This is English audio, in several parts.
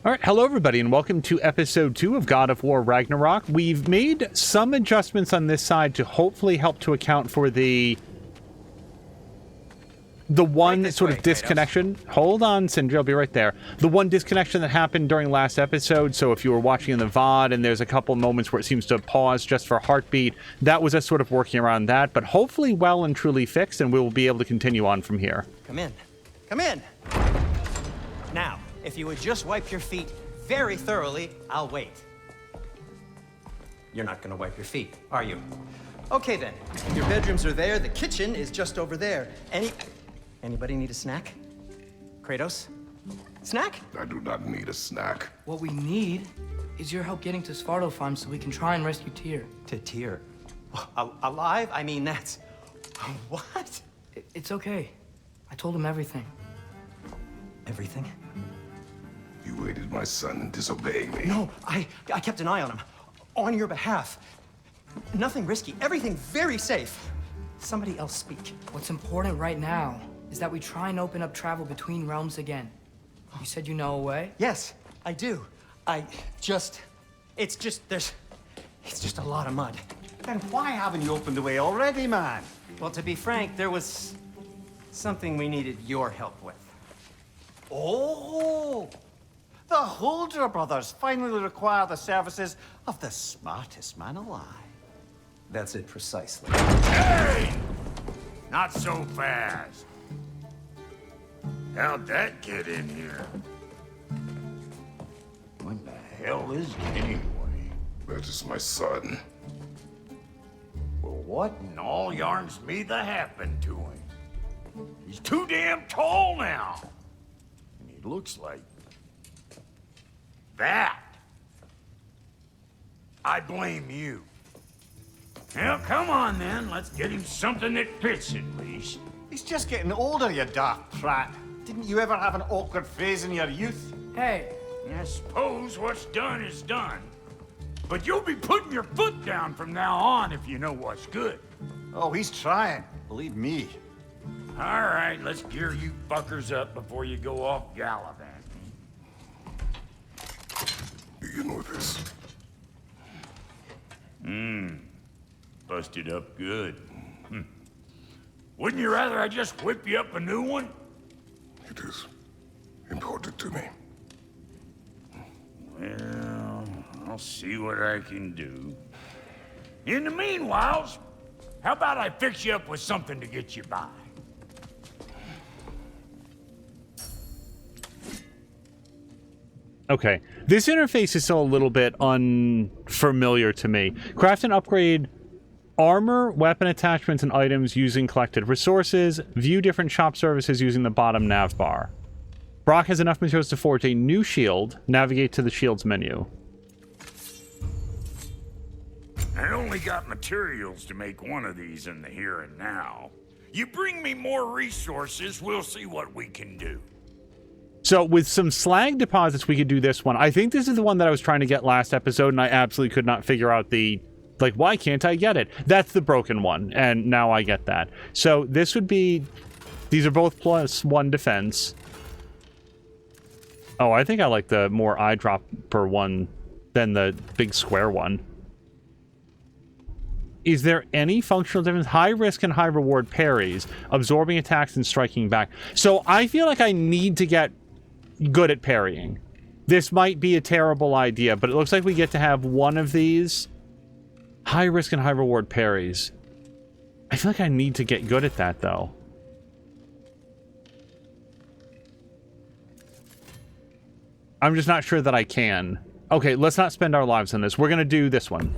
All right, hello everybody, and welcome to episode 2 of God of War Ragnarok. We've made some adjustments on this side to hopefully help to account for the one sort of disconnection. Kratos. Hold on, Sindri, I'll be right there. The one disconnection that happened during last episode, so if you were watching in the VOD and there's a couple moments where it seems to pause just for heartbeat, that was us sort of working around that, but hopefully well and truly fixed, and we will be able to continue on from here. Come in. Come in! Now, if you would just wipe your feet very thoroughly, I'll wait. You're not gonna wipe your feet, are you? Okay then, your bedrooms are there, the kitchen is just over there. Anybody need a snack? Kratos? Snack? I do not need a snack. What we need is your help getting to Svartalfheim so we can try and rescue Tyr. To Tyr? Alive? I mean, that's... What? It's okay. I told him everything. Everything? You aided my son in disobeying me. No, I kept an eye on him. On your behalf. Nothing risky, everything very safe. Somebody else speak. What's important right now is that we try and open up travel between realms again. You said you know a way? Yes, I do. It's just a lot of mud. Then why haven't you opened the way already, man? Well, to be frank, there was something we needed your help with. Oh! The Holder brothers finally require the services of the smartest man alive. That's it precisely. Hey! Not so fast. How'd that get in here? What the hell is it anyway? That is my son. Well, what in all yarns me that happened to him? He's too damn tall now. And he looks like... that. I blame you. Well, come on then. Let's get him something that fits at least. He's just getting older, you daft prat. Didn't you ever have an awkward phase in your youth? Hey! I suppose what's done is done. But you'll be putting your foot down from now on if you know what's good. Oh, he's trying. Believe me. All right, let's gear you fuckers up before you go off gallivanting. Do you know this? Busted up good. Wouldn't you rather I just whip you up a new one? It is important to me. Well, I'll see what I can do. In the meanwhile, how about I fix you up with something to get you by? Okay, this interface is still a little bit unfamiliar to me. Craft and upgrade armor, weapon attachments, and items using collected resources. View different shop services using the bottom nav bar. Brock has enough materials to forge a new shield. Navigate to the shield's menu. I only got materials to make one of these in the here and now. You bring me more resources, we'll see what we can do. So with some slag deposits, we could do this one. I think this is the one that I was trying to get last episode, and I absolutely could not figure out the... like, why can't I get it? That's the broken one, and now I get that. So this would be... these are both +1 defense. Oh, I think I like the more eyedropper one than the big square one. Is there any functional difference? High risk and high reward parries, absorbing attacks and striking back. So I feel like I need to get good at parrying. This might be a terrible idea, but it looks like we get to have one of these. High risk and high reward parries. I feel like I need to get good at that, though. I'm just not sure that I can. Okay, let's not spend our lives on this. We're gonna do this one.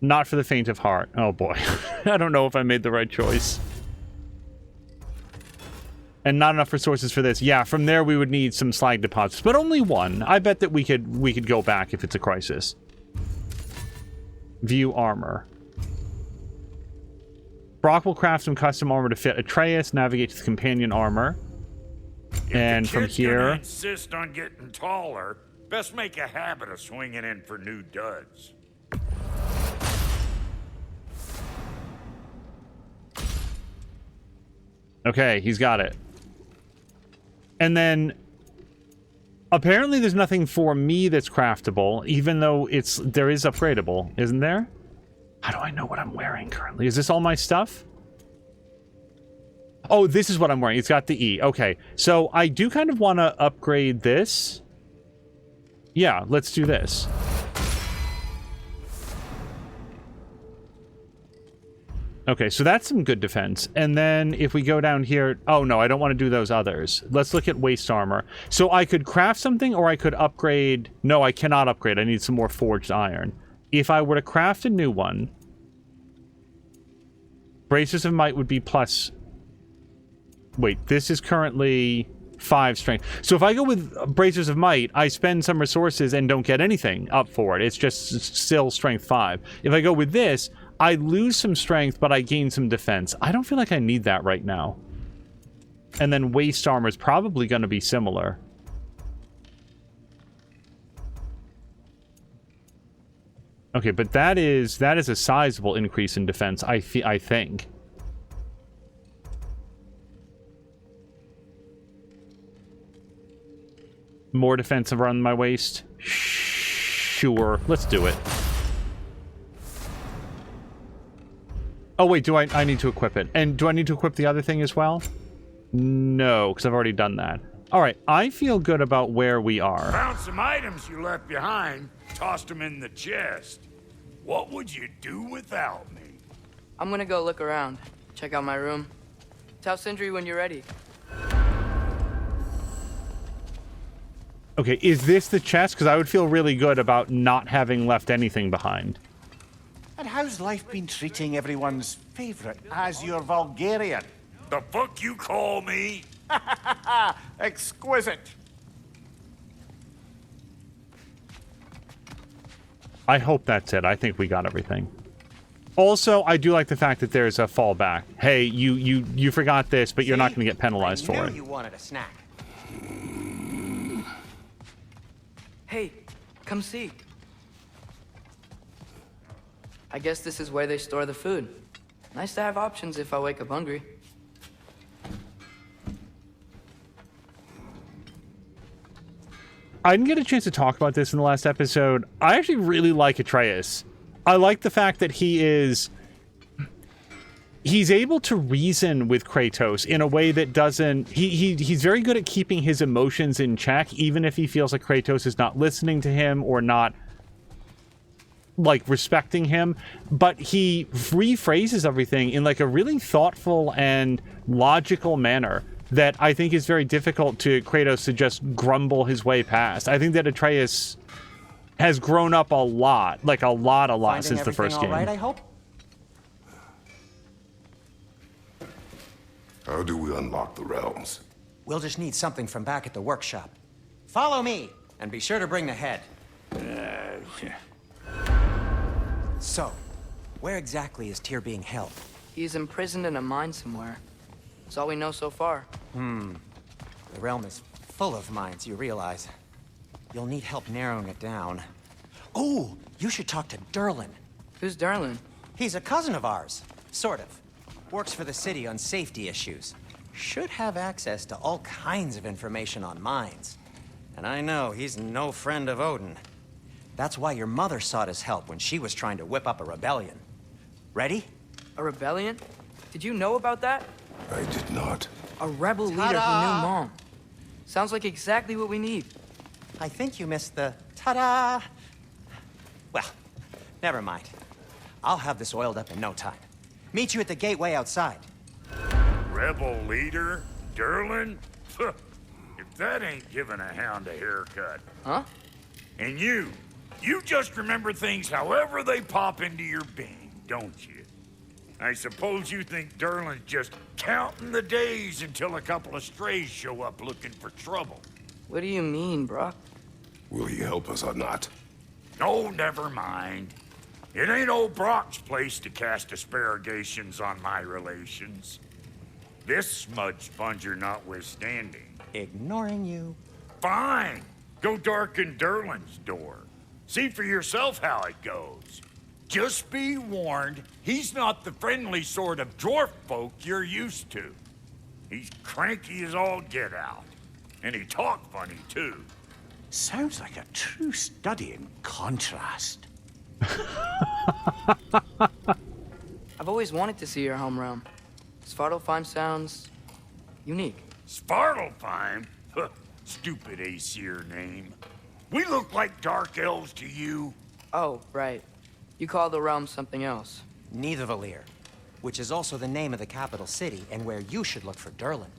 Not for the faint of heart. Oh boy. I don't know if I made the right choice. And not enough resources for this. Yeah, from there we would need some slag deposits, but only one. I bet that we could go back if it's a crisis. View armor. Brock will craft some custom armor to fit Atreus, navigate to the companion armor. And from here... insist on getting taller, best make a habit of swinging in for new duds. Okay, he's got it. And then apparently there's nothing for me that's craftable, even though there is upgradable, isn't there? How do I know what I'm wearing currently? Is this all my stuff? Oh, this is what I'm wearing. It's got the E. Okay, so I do kind of want to upgrade this. Yeah, let's do this. Okay, so that's some good defense. And then if we go down here... Oh, no, I don't want to do those others. Let's look at waist armor. So I could craft something, or I could upgrade... No, I cannot upgrade. I need some more forged iron. If I were to craft a new one... Braces of Might would be plus... Wait, this is currently 5 strength. So if I go with Bracers of Might, I spend some resources and don't get anything up for it. It's just still strength 5. If I go with this... I lose some strength, but I gain some defense. I don't feel like I need that right now. And then waist armor is probably going to be similar. Okay, but that is a sizable increase in defense, I think. More defensive around my waist? Sure, let's do it. Oh, wait, I need to equip it. And do I need to equip the other thing as well? No, because I've already done that. All right, I feel good about where we are. Found some items you left behind. Tossed them in the chest. What would you do without me? I'm gonna go look around. Check out my room. Tell Sindri when you're ready. Okay, is this the chest? Because I would feel really good about not having left anything behind. And how's life been treating everyone's favorite Azure Vulgarian? The fuck you call me? Exquisite. I hope that's it. I think we got everything. Also, I do like the fact that there's a fallback. Hey, you forgot this, but you're not going to get penalized for it. You wanted a snack. Hey, come see. I guess this is where they store the food. Nice to have options if I wake up hungry. I didn't get a chance to talk about this in the last episode. I actually really like Atreus. I like the fact that he's able to reason with Kratos in a way that doesn't... He's very good at keeping his emotions in check, even if he feels like Kratos is not listening to him or not, like, respecting him. But he rephrases everything in, like, a really thoughtful and logical manner that I think is very difficult to Kratos to just grumble his way past. I think that Atreus has grown up a lot, like a lot since the first game. All right, I hope? How do we unlock the realms? We'll just need something from back at the workshop. Follow me, and be sure to bring the head. So, where exactly is Tyr being held? He's imprisoned in a mine somewhere. That's all we know so far. The realm is full of mines, you realize. You'll need help narrowing it down. Oh, you should talk to Durlin. Who's Darlin? He's a cousin of ours, sort of. Works for the city on safety issues. Should have access to all kinds of information on mines. And I know he's no friend of Odin. That's why your mother sought his help when she was trying to whip up a rebellion. Ready? A rebellion? Did you know about that? I did not. A rebel leader who knew Mom. Sounds like exactly what we need. I think you missed the ta-da. Well, never mind. I'll have this oiled up in no time. Meet you at the gateway outside. Rebel leader? Durlin? If that ain't giving a hound a haircut. Huh? And you just remember things however they pop into your being, don't you? I suppose you think Durlin's just counting the days until a couple of strays show up looking for trouble. What do you mean, Brock? Will you help us or not? No, never mind. It ain't old Brock's place to cast asparagations on my relations. This smudge sponger notwithstanding. Ignoring you. Fine. Go darken Durlin's door. See for yourself how it goes. Just be warned, he's not the friendly sort of dwarf folk you're used to. He's cranky as all get out. And he talk funny, too. Sounds like a true study in contrast. I've always wanted to see your home realm. Svartalfheim sounds unique. Svartalfheim? Huh, stupid Aesir name. We look like dark elves to you. Oh, right. You call the realm something else. Nidavellir, which is also the name of the capital city and where you should look for Durlin.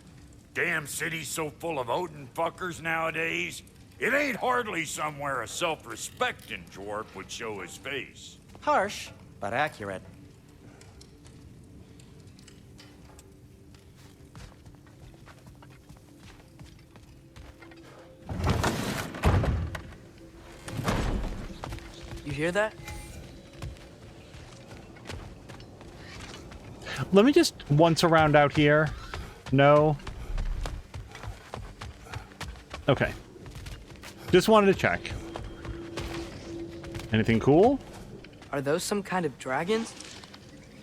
Damn city's so full of Odin fuckers nowadays. It ain't hardly somewhere a self-respecting dwarf would show his face. Harsh, but accurate. You hear that? Let me just once around out here. No. Okay. Just wanted to check. Anything cool? Are those some kind of dragons?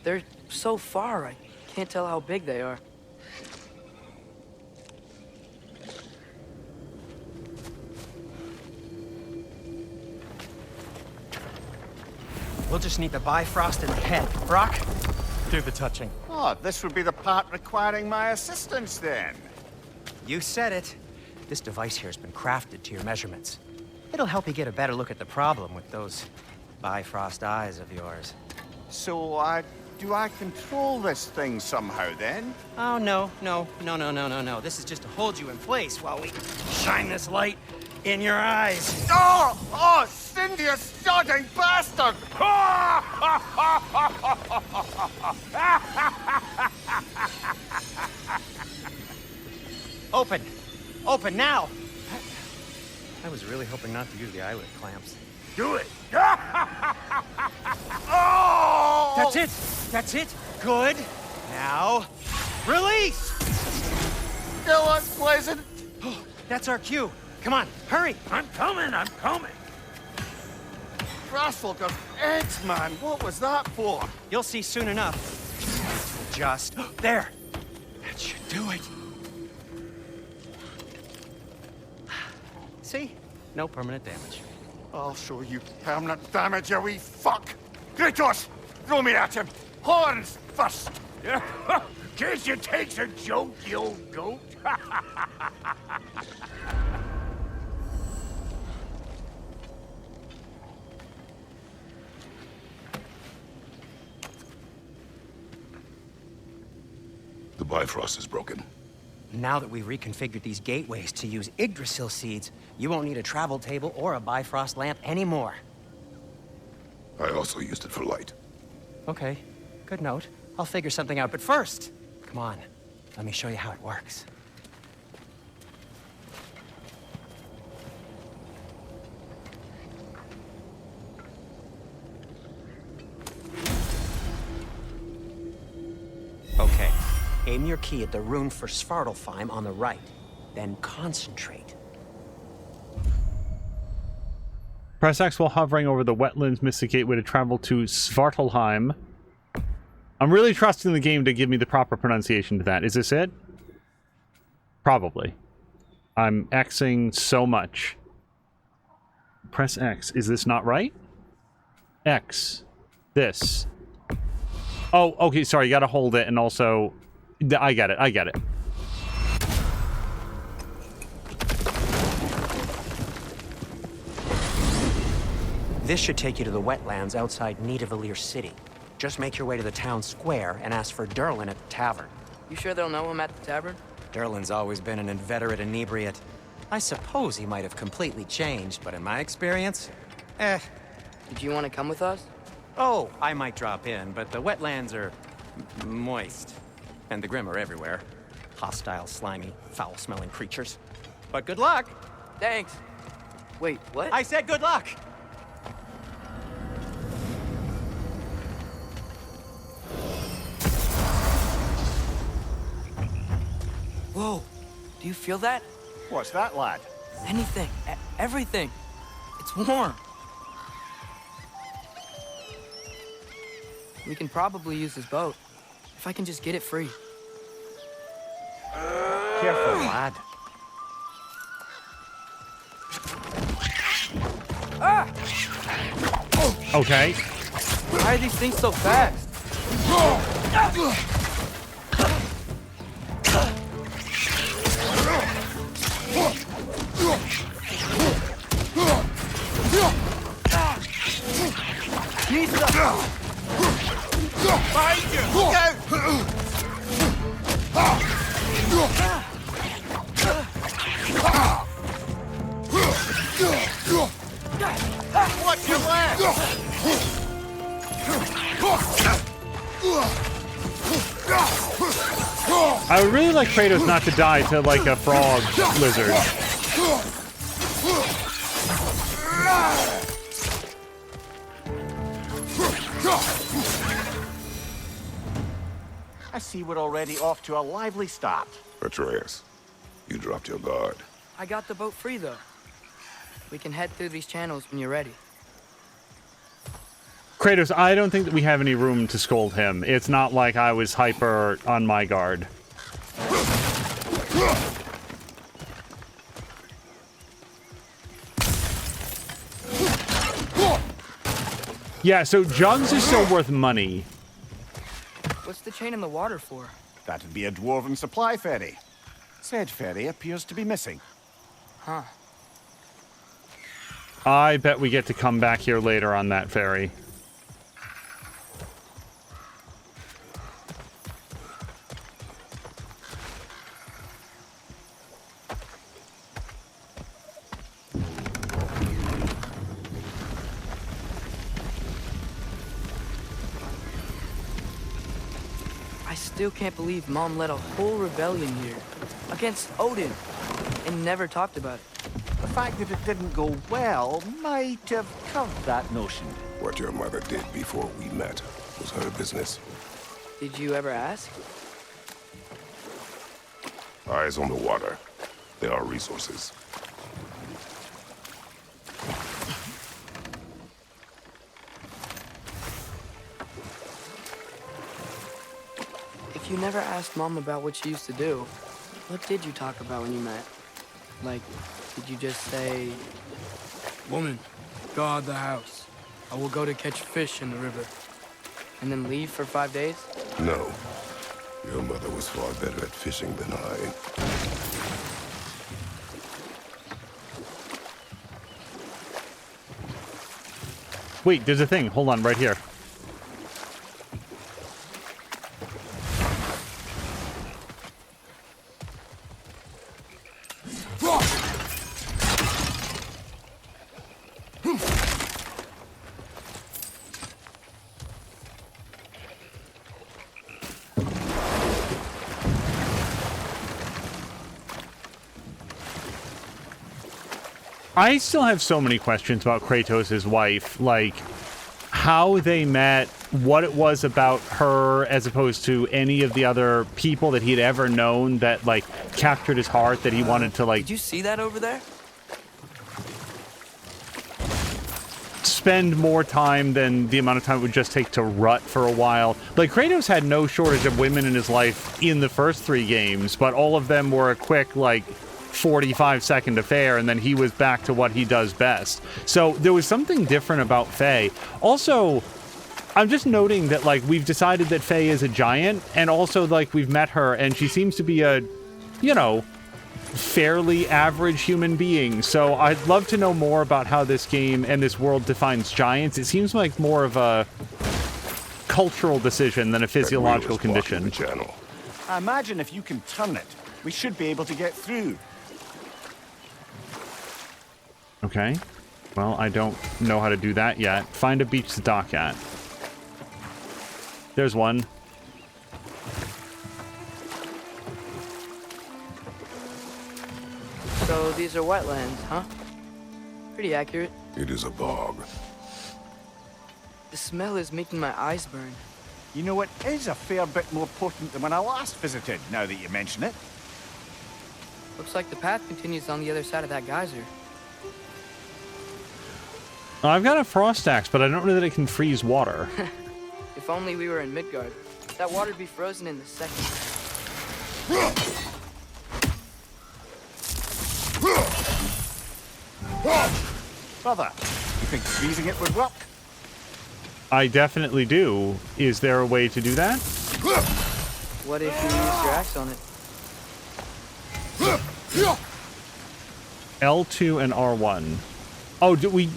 They're so far, I can't tell how big they are. We'll just need the Bifrost in the head. Brock, do the touching. Oh, this would be the part requiring my assistance then. You said it. This device here has been crafted to your measurements. It'll help you get a better look at the problem with those Bifrost eyes of yours. So, do I control this thing somehow then? Oh, no. This is just to hold you in place while we shine this light in your eyes. Oh, Sindri, you sodding bastard! Open now! I was really hoping not to use the eyelid clamps. Do it! Oh! That's it! Good. Now, release! Still unpleasant. That's our cue. Come on, hurry! I'm coming! Grassfolk of eggs, man. What was that for? You'll see soon enough. Just there. That should do it. See? No permanent damage. I'll show you permanent damage, you wee fuck! Kratos! Throw me at him! Horns first! Can't you take a joke, you old goat? The Bifrost is broken. Now that we've reconfigured these gateways to use Yggdrasil seeds, you won't need a travel table or a Bifrost lamp anymore. I also used it for light. Okay, good note. I'll figure something out, but first, come on. Let me show you how it works. Okay, aim your key at the rune for Svartalfheim on the right, then concentrate. Press X while hovering over the wetlands. Miss the gateway to travel to Svartalfheim. I'm really trusting the game to give me the proper pronunciation to that. Is this it? Probably. I'm Xing so much. Press X. Is this not right? X. This. Oh, okay, sorry. You gotta hold it and also... I get it. This should take you to the wetlands outside Nidavellir city. Just make your way to the town square and ask for Durlin at the tavern. You sure they'll know him at the tavern? Durlin's always been an inveterate inebriate. I suppose he might have completely changed, but in my experience, Did you want to come with us? Oh, I might drop in, but the wetlands are moist. And the Grim are everywhere. Hostile, slimy, foul-smelling creatures. But good luck! Thanks. Wait, what? I said good luck! Whoa, do you feel that? What's that, lad? Anything, everything. It's warm. We can probably use this boat, if I can just get it free. Careful, lad. Okay. Why are these things so fast? Behind you! Look out! Watch your left! I would really like Kratos not to die to like a frog lizard. I see we're already off to a lively start. Atreus, you dropped your guard. I got the boat free, though. We can head through these channels when you're ready. Kratos, I don't think that we have any room to scold him. It's not like I was hyper on my guard. Yeah, so jugs are still worth money. What's the chain in the water for? That'd be a dwarven supply ferry. Said ferry appears to be missing. Huh. I bet we get to come back here later on that ferry. I still can't believe Mom led a whole rebellion here. Against Odin. And never talked about it. The fact that it didn't go well might have curved that notion. What your mother did before we met was her business. Did you ever ask? Eyes on the water. There are resources. If you never asked Mom about what she used to do, what did you talk about when you met? Like, did you just say, "Woman, guard the house. I will go to catch fish in the river," and then leave for 5 days? No. Your mother was far better at fishing than I. Wait, there's a thing. Hold on, right here. I still have so many questions about Kratos' wife, like how they met, what it was about her as opposed to any of the other people that he'd ever known that like captured his heart, that he wanted to like Did you see that over there? spend more time than the amount of time it would just take to rut for a while. Like Kratos had no shortage of women in his life in the first 3 games, but all of them were a quick like 45-second affair, and then he was back to what he does best. So there was something different about Faye. Also, I'm just noting that like we've decided that Faye is a giant, and also like we've met her and she seems to be a, you know, fairly average human being. So I'd love to know more about how this game and this world defines giants. It seems like more of a cultural decision than a physiological condition. The channel. I imagine if you can turn it, we should be able to get through. Okay. Well, I don't know how to do that yet. Find a beach to dock at. There's one. So these are wetlands, huh? Pretty accurate. It is a bog. The smell is making my eyes burn. You know, it is a fair bit more potent than when I last visited, now that you mention it. Looks like the path continues on the other side of that geyser. I've got a frost axe, but I don't know that it can freeze water. If only we were in Midgard. That water'd be frozen in the second. Brother, you think freezing it would work? I definitely do. Is there a way to do that? What if you used your axe on it? L2 and R1. Oh, do we...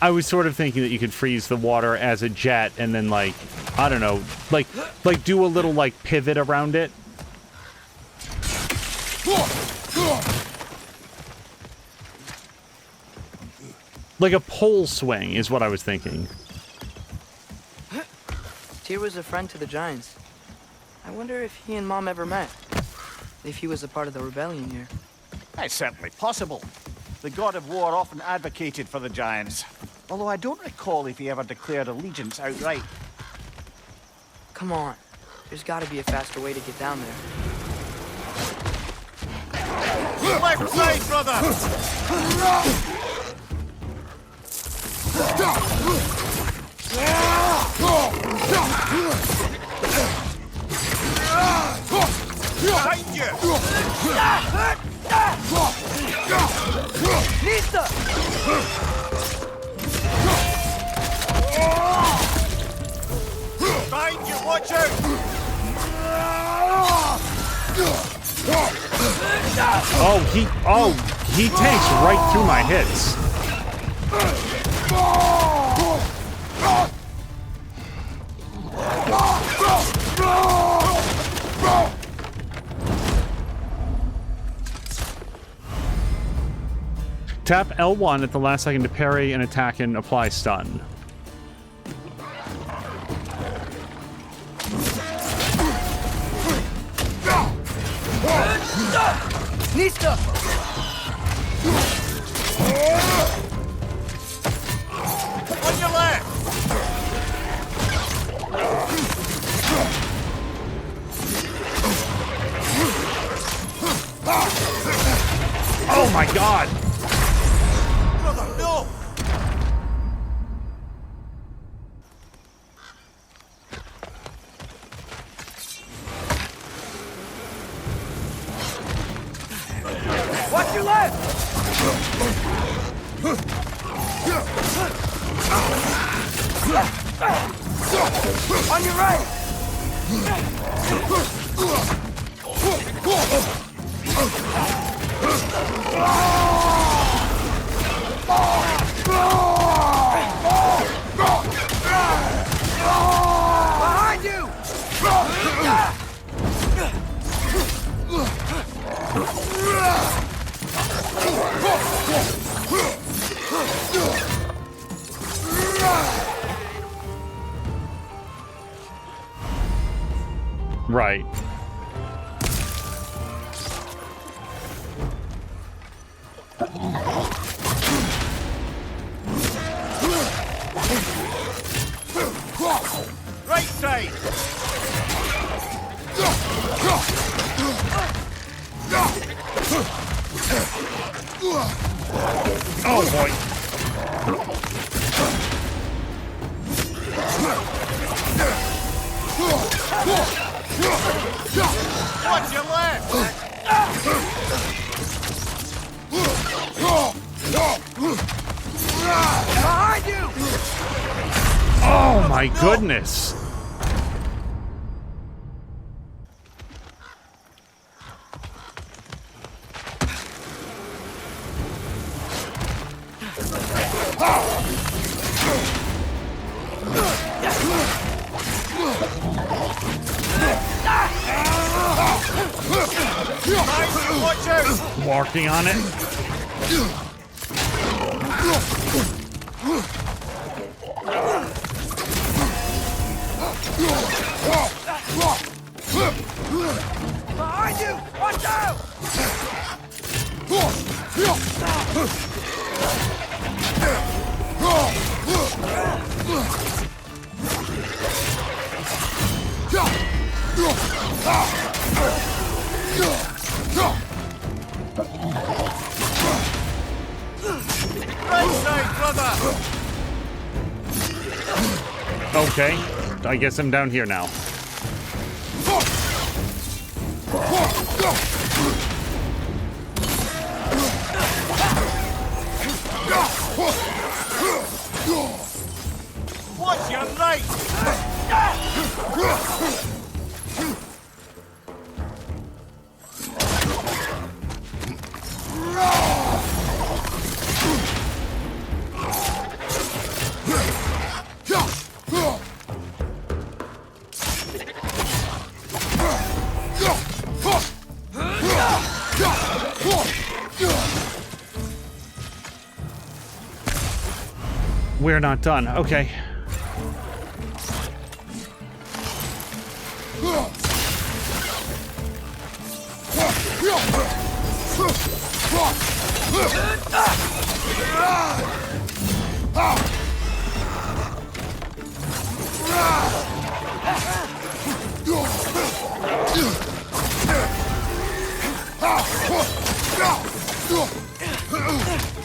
I was sort of thinking that you could freeze the water as a jet and then, like, I don't know, like do a little, like, pivot around it. Like a pole swing is what I was thinking. Tyr was a friend to the Giants. I wonder if he and Mom ever met. If he was a part of the rebellion here. It's certainly possible. The god of war often advocated for the Giants. Although I don't recall if he ever declared allegiance outright. Come on. There's gotta be a faster way to get down there. Left side, brother! Behind you! Nista! Behind you, watch out! He takes right through my hits. Tap L1 at the last second to parry an attack and apply stun. Nista! On your left! Oh my god! Brother, no! Watch your left! On your right! Behind you! Right. Right side! Oh boy. Watch your left! Behind you! Oh my goodness. Watch out! Walking on it. Behind you! Watch out! Right side, brother! Okay. I guess I'm down here now. What's your right? We're not done. Okay.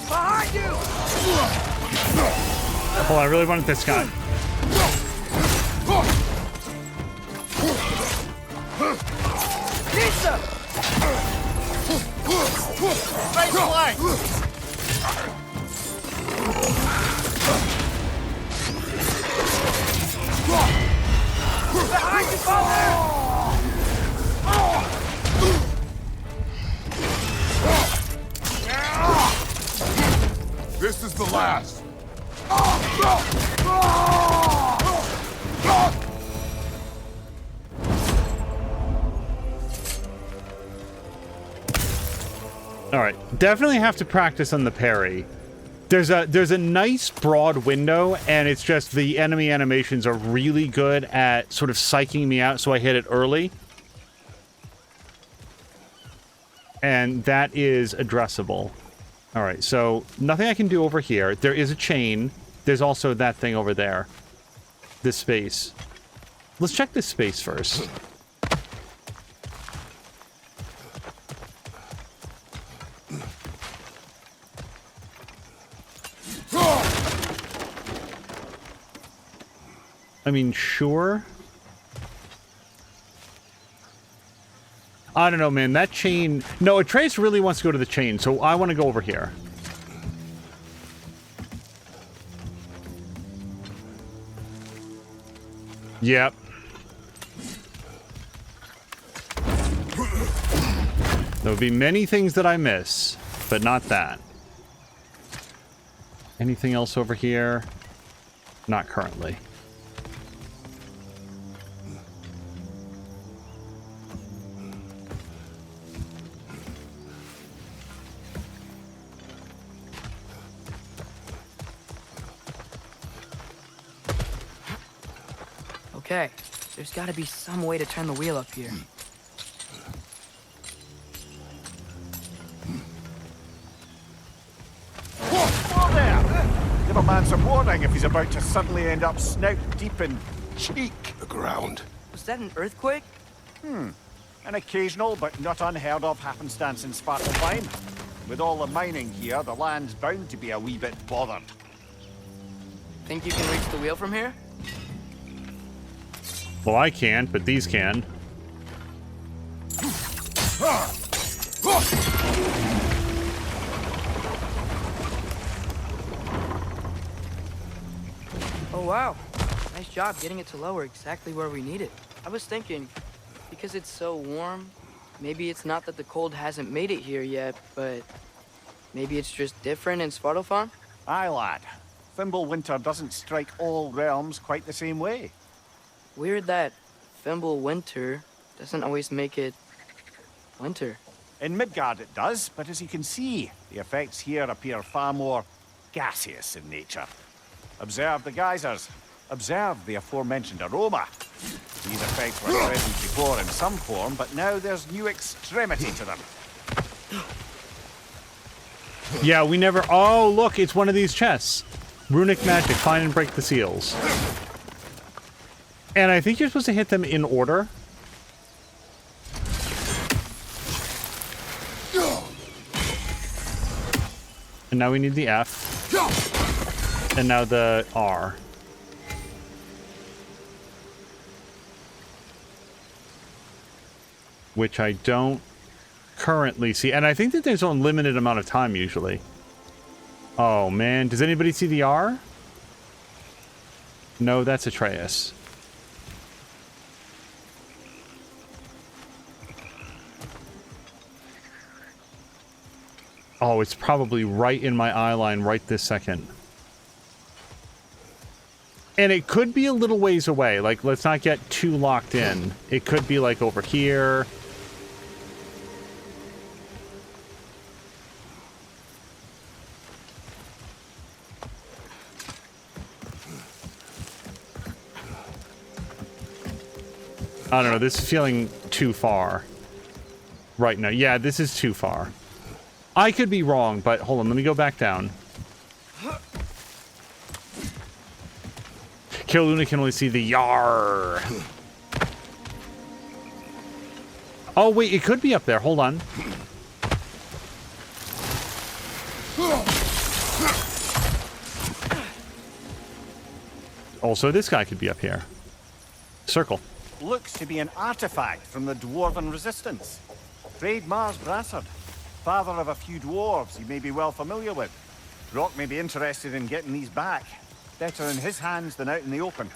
Behind you! Oh, I really wanted this guy. Pizza! Right flank! Behind you, father! This is the last. All right, definitely have to practice on the parry. There's a nice broad window, and it's just the enemy animations are really good at sort of psyching me out, so I hit it early. And that is addressable. All right, so nothing I can do over here. There is a chain. There's also that thing over there. This space. Let's check this space first. I mean, sure. I don't know, man. That chain... No, Atreus really wants to go to the chain, so I want to go over here. Yep. There will be many things that I miss, but not that. Anything else over here? Not currently. Okay, there's gotta be some way to turn the wheel up here. Whoa there! Give a man some warning if he's about to suddenly end up snout deep in cheek. The ground. Was that an earthquake? An occasional but not unheard of happenstance in Svartalfheim. With all the mining here, the land's bound to be a wee bit bothered. Think you can reach the wheel from here? Well, I can't, but these can. Oh wow, nice job getting it to lower exactly where we need it. I was thinking, because it's so warm, maybe it's not that the cold hasn't made it here yet, but maybe it's just different in Svartalfheim? Aye, lad. Fimbulwinter doesn't strike all realms quite the same way. Weird that Fimbulwinter doesn't always make it winter. In Midgard it does, but as you can see, the effects here appear far more gaseous in nature. Observe the geysers. Observe the aforementioned aroma. These effects were present before in some form, but now there's new extremity to them. Yeah, we never... Oh, look, it's one of these chests. Runic magic, find and break the seals. And I think you're supposed to hit them in order. And now we need the F. And now the R. Which I don't currently see. And I think that there's a limited amount of time usually. Oh, man. Does anybody see the R? No, that's Atreus. Oh, it's probably right in my eye line right this second. And it could be a little ways away. Like, let's not get too locked in. It could be, like, over here. I don't know. This is feeling too far right now. Yeah, this is too far. I could be wrong, but hold on. Let me go back down. Luna can only see the yar. Oh, wait. It could be up there. Hold on. Also, this guy could be up here. Circle. Looks to be an artifact from the Dwarven resistance. Trade Mars Brassard, father of a few dwarves you may be well familiar with. Rock may be interested in getting these back. Better in his hands than out in the open.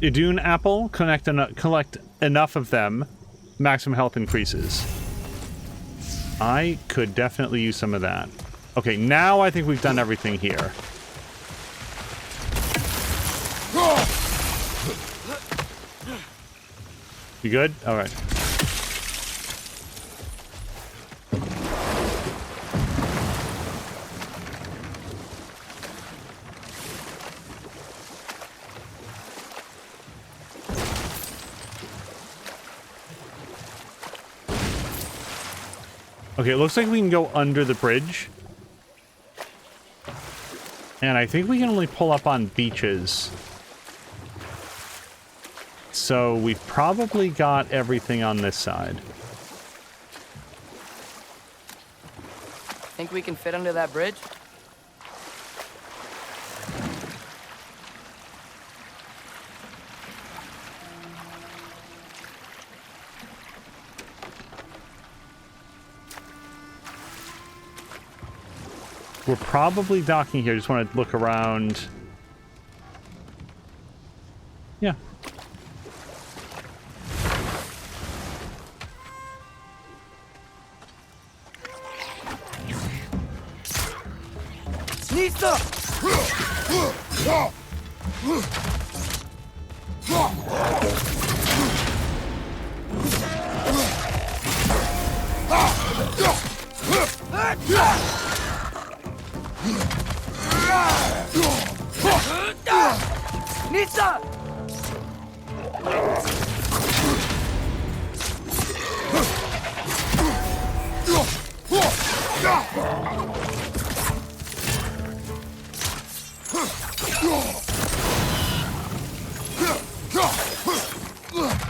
Idun apple, collect enough of them, maximum health increases. I could definitely use some of that. Okay, now I think we've done everything here. You good? All right. Okay, it looks like we can go under the bridge. And I think we can only pull up on beaches. So we've probably got everything on this side. Think we can fit under that bridge? We're probably docking here. Just want to look around. Yeah. Nista! Nista!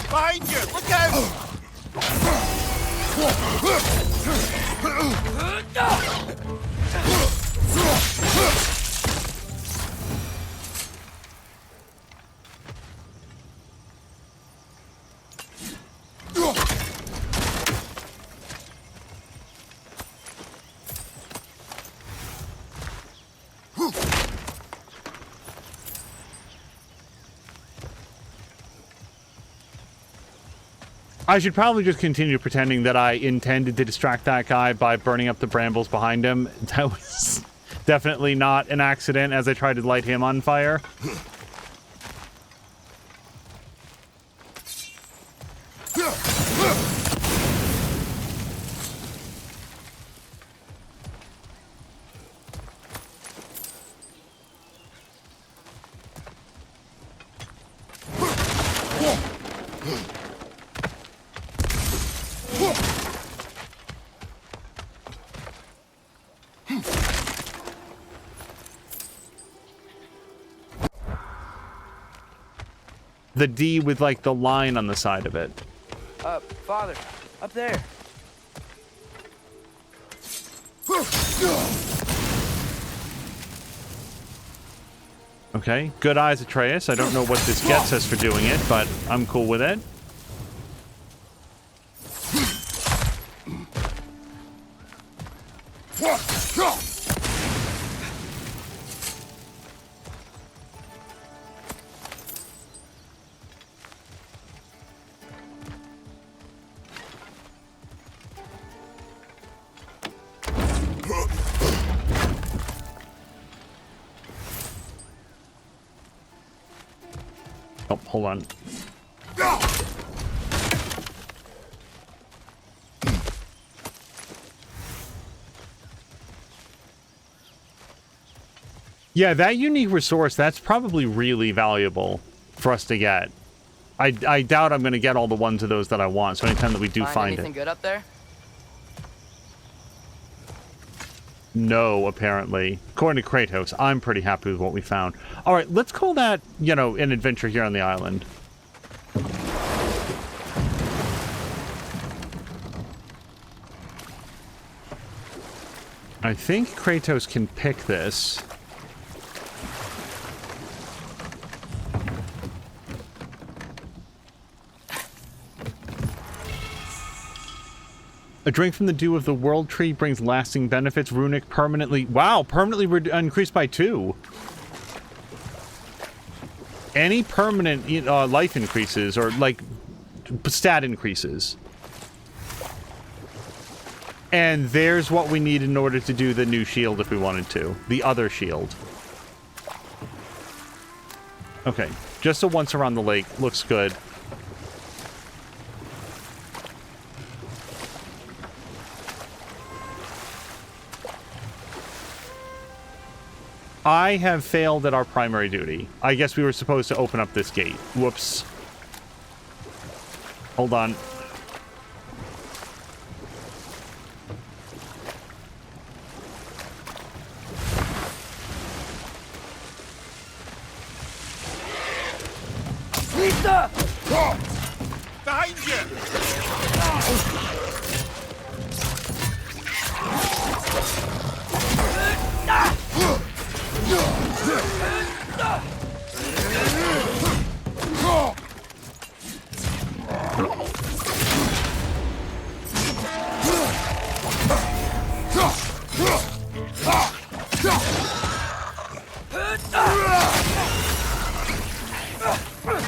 Behind you! Look out! I should probably just continue pretending that I intended to distract that guy by burning up the brambles behind him. That was definitely not an accident as I tried to light him on fire. The D with, like, the line on the side of it. Father, up there. Okay, good eyes, Atreus. I don't know what this gets us for doing it, but I'm cool with it. Oh, hold on. Yeah, that unique resource, that's probably really valuable for us to get. I doubt I'm going to get all the ones of those that I want, so anytime that we do find anything it. good up there? No, apparently. According to Kratos, I'm pretty happy with what we found. All right, let's call that, you know, an adventure here on the island. I think Kratos can pick this. A drink from the dew of the world tree brings lasting benefits. Runic permanently... Wow, permanently increased by 2. Any permanent life increases, or, like, stat increases. And there's what we need in order to do the new shield if we wanted to. The other shield. Okay, just a once around the lake. Looks good. I have failed at our primary duty. I guess we were supposed to open up this gate. Whoops. Hold on. Lisa! Behind you!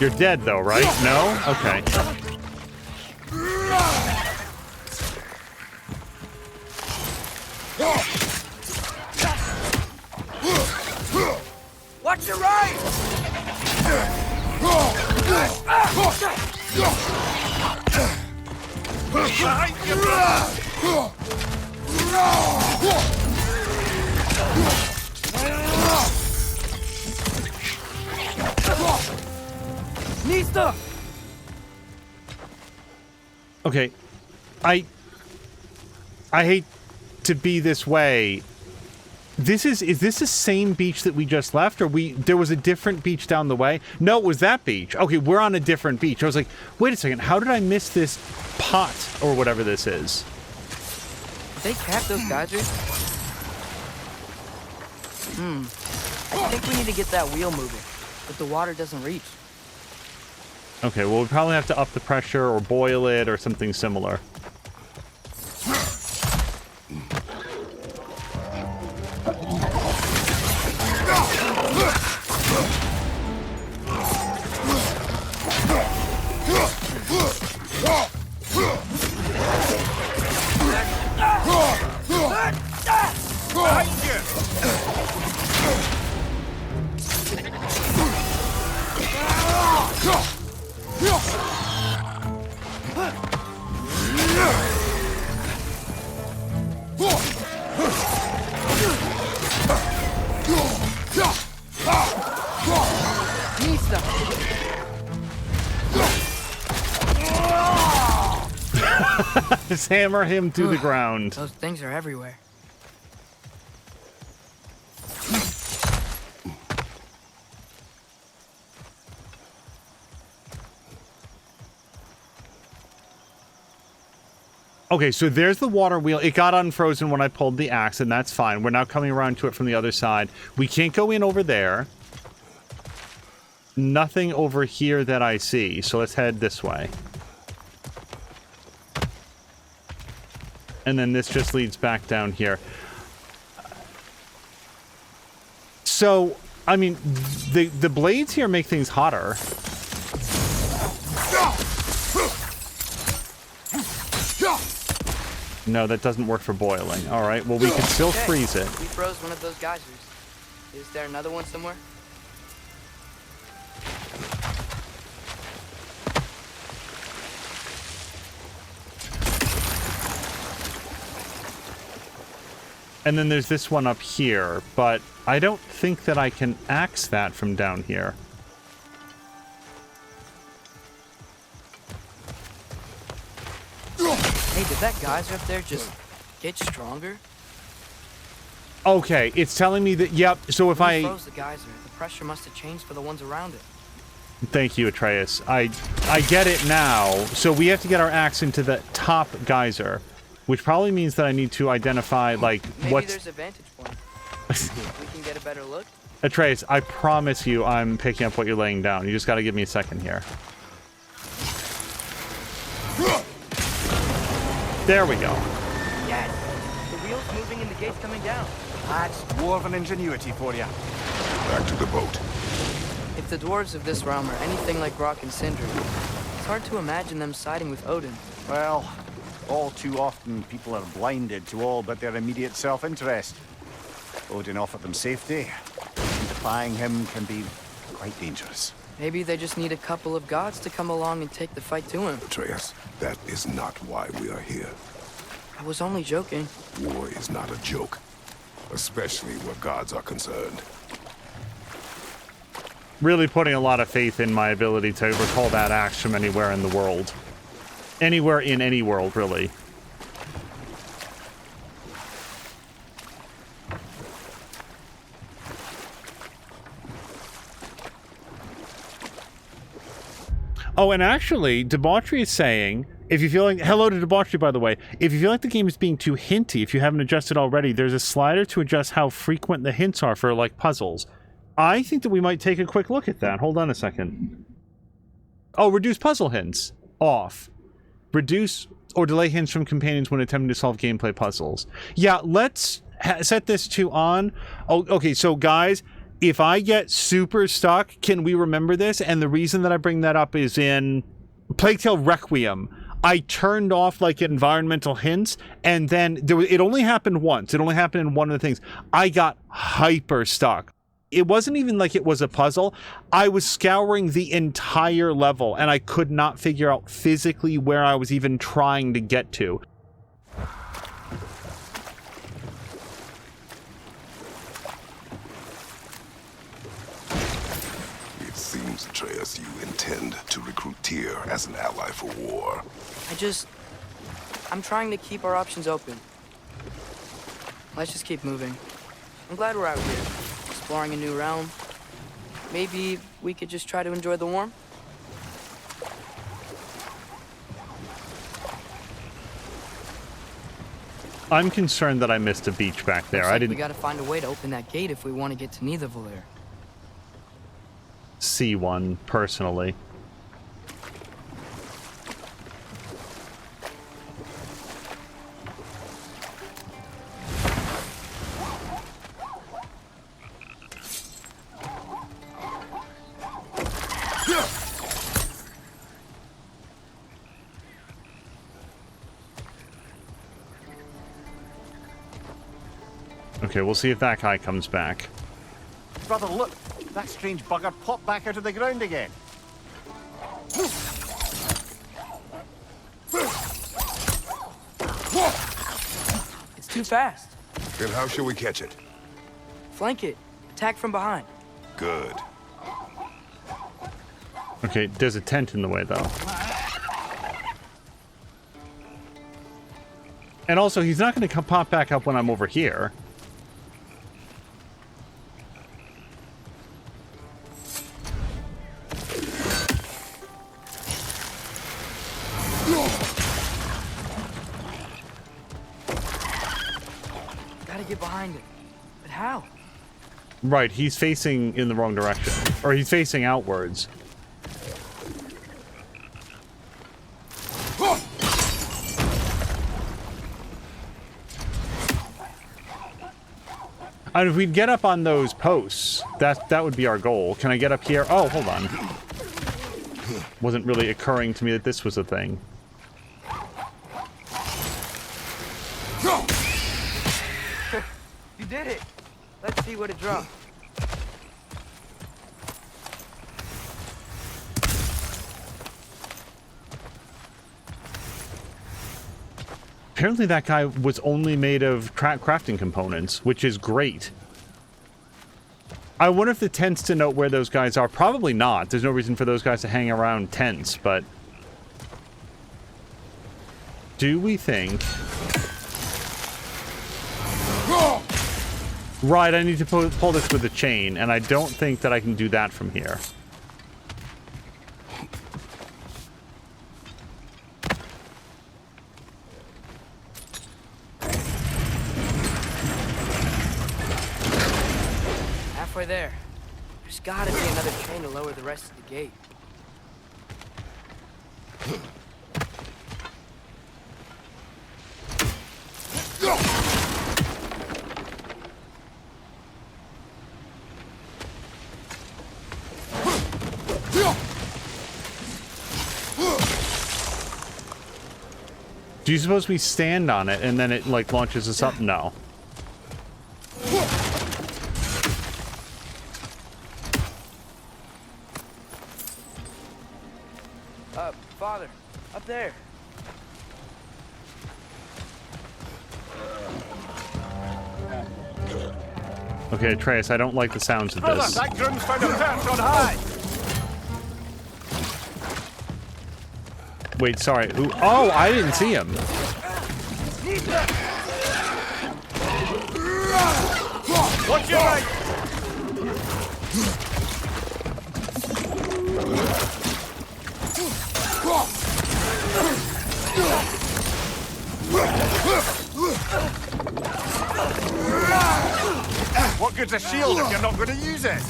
You're dead, though, right? No? Okay. Watch your right! Behind you, brother! Nista! Okay. I hate to be this way. Is this the same beach that we just left, or there was a different beach down the way? No, it was that beach. Okay, we're on a different beach. I was like, wait a second, how did I miss this pot or whatever this is? Did they cap those geysers? I think we need to get that wheel moving, but the water doesn't reach. Okay, well, we probably have to up the pressure or boil it or something similar. Just hammer him to the ground. Those things are everywhere. Okay, so there's the water wheel. It got unfrozen when I pulled the axe, and that's fine. We're now coming around to it from the other side. We can't go in over there. nothing over here that I see. So let's head this way. And then this just leads back down here. So, I mean, the blades here make things hotter. No, that doesn't work for boiling. All right, well, we can still freeze it. We froze one of those geysers. Is there another one somewhere? And then there's this one up here, but I don't think that I can axe that from down here. Hey, did that geyser up there just get stronger? Okay, it's telling me that, yep, so if When I... we froze the geyser, the pressure must have changed for the ones around it. Thank you, Atreus. I get it now. So we have to get our axe into the top geyser, which probably means that I need to identify, like, Maybe what's... there's a vantage point. We can get a better look. Atreus, I promise you I'm picking up what you're laying down. You just gotta give me a second here. There we go. Yes! The wheel's moving and the gate's coming down. That's dwarven ingenuity for you. Back to the boat. If the dwarves of this realm are anything like Rock and Sindri, it's hard to imagine them siding with Odin. Well, all too often people are blinded to all but their immediate self-interest. Odin offered them safety, and defying him can be quite dangerous. Maybe they just need a couple of gods to come along and take the fight to him. Atreus, that is not why we are here. I was only joking. War is not a joke, especially where gods are concerned. Really putting a lot of faith in my ability to recall that axe from anywhere in the world. Anywhere in any world, really. Oh, and actually, Debauchery is saying, if you feel like... Hello to Debauchery, by the way. If you feel like the game is being too hinty, if you haven't adjusted already, there's a slider to adjust how frequent the hints are for, like, puzzles. I think that we might take a quick look at that. Hold on a second. Oh, reduce puzzle hints. Off. Reduce or delay hints from companions when attempting to solve gameplay puzzles. Yeah, let's set this to on. Oh, okay, so guys... If I get super stuck, can we remember this? And the reason that I bring that up is in Plague Tale Requiem. I turned off like environmental hints, and then it only happened once. It only happened in one of the things. I got hyper stuck. It wasn't even like it was a puzzle. I was scouring the entire level, and I could not figure out physically where I was even trying to get to. Seems, Atreus, you intend to recruit Tyr as an ally for war. I'm trying to keep our options open. Let's just keep moving. I'm glad we're out here, exploring a new realm. Maybe we could just try to enjoy the warmth? I'm concerned that I missed a beach back there. Looks like I didn't we gotta find a way to open that gate if we want to get to Nidavellir. see one personally. Okay, we'll see if that guy comes back. Brother, look! That strange bugger popped back out of the ground again. It's too fast. Then how shall we catch it? Flank it. Attack from behind. Good. Okay, there's a tent in the way, though. And also, he's not going to pop back up when I'm over here. Gotta get behind it. But how? Right, he's facing in the wrong direction. Or he's facing outwards. And if we'd get up on those posts, that would be our goal. Can I get up here? Oh, hold on. Wasn't really occurring to me that this was a thing. You did it. Let's see what it dropped. Apparently that guy was only made of crafting components, which is great. I wonder if the tents denote where those guys are. Probably not. There's no reason for those guys to hang around tents, but... do we think... Right, I need to pull this with a chain, and I don't think that I can do that from here. Halfway there. There's gotta be another chain to lower the rest of the gate. Do you suppose we stand on it and then it, like, launches us up? No. Father, up there. Okay, Atreus, I don't like the sounds of this. That groom's found a perch on high! Wait, sorry. Ooh, oh, I didn't see him. Watch your right! What good's a shield if you're not going to use it?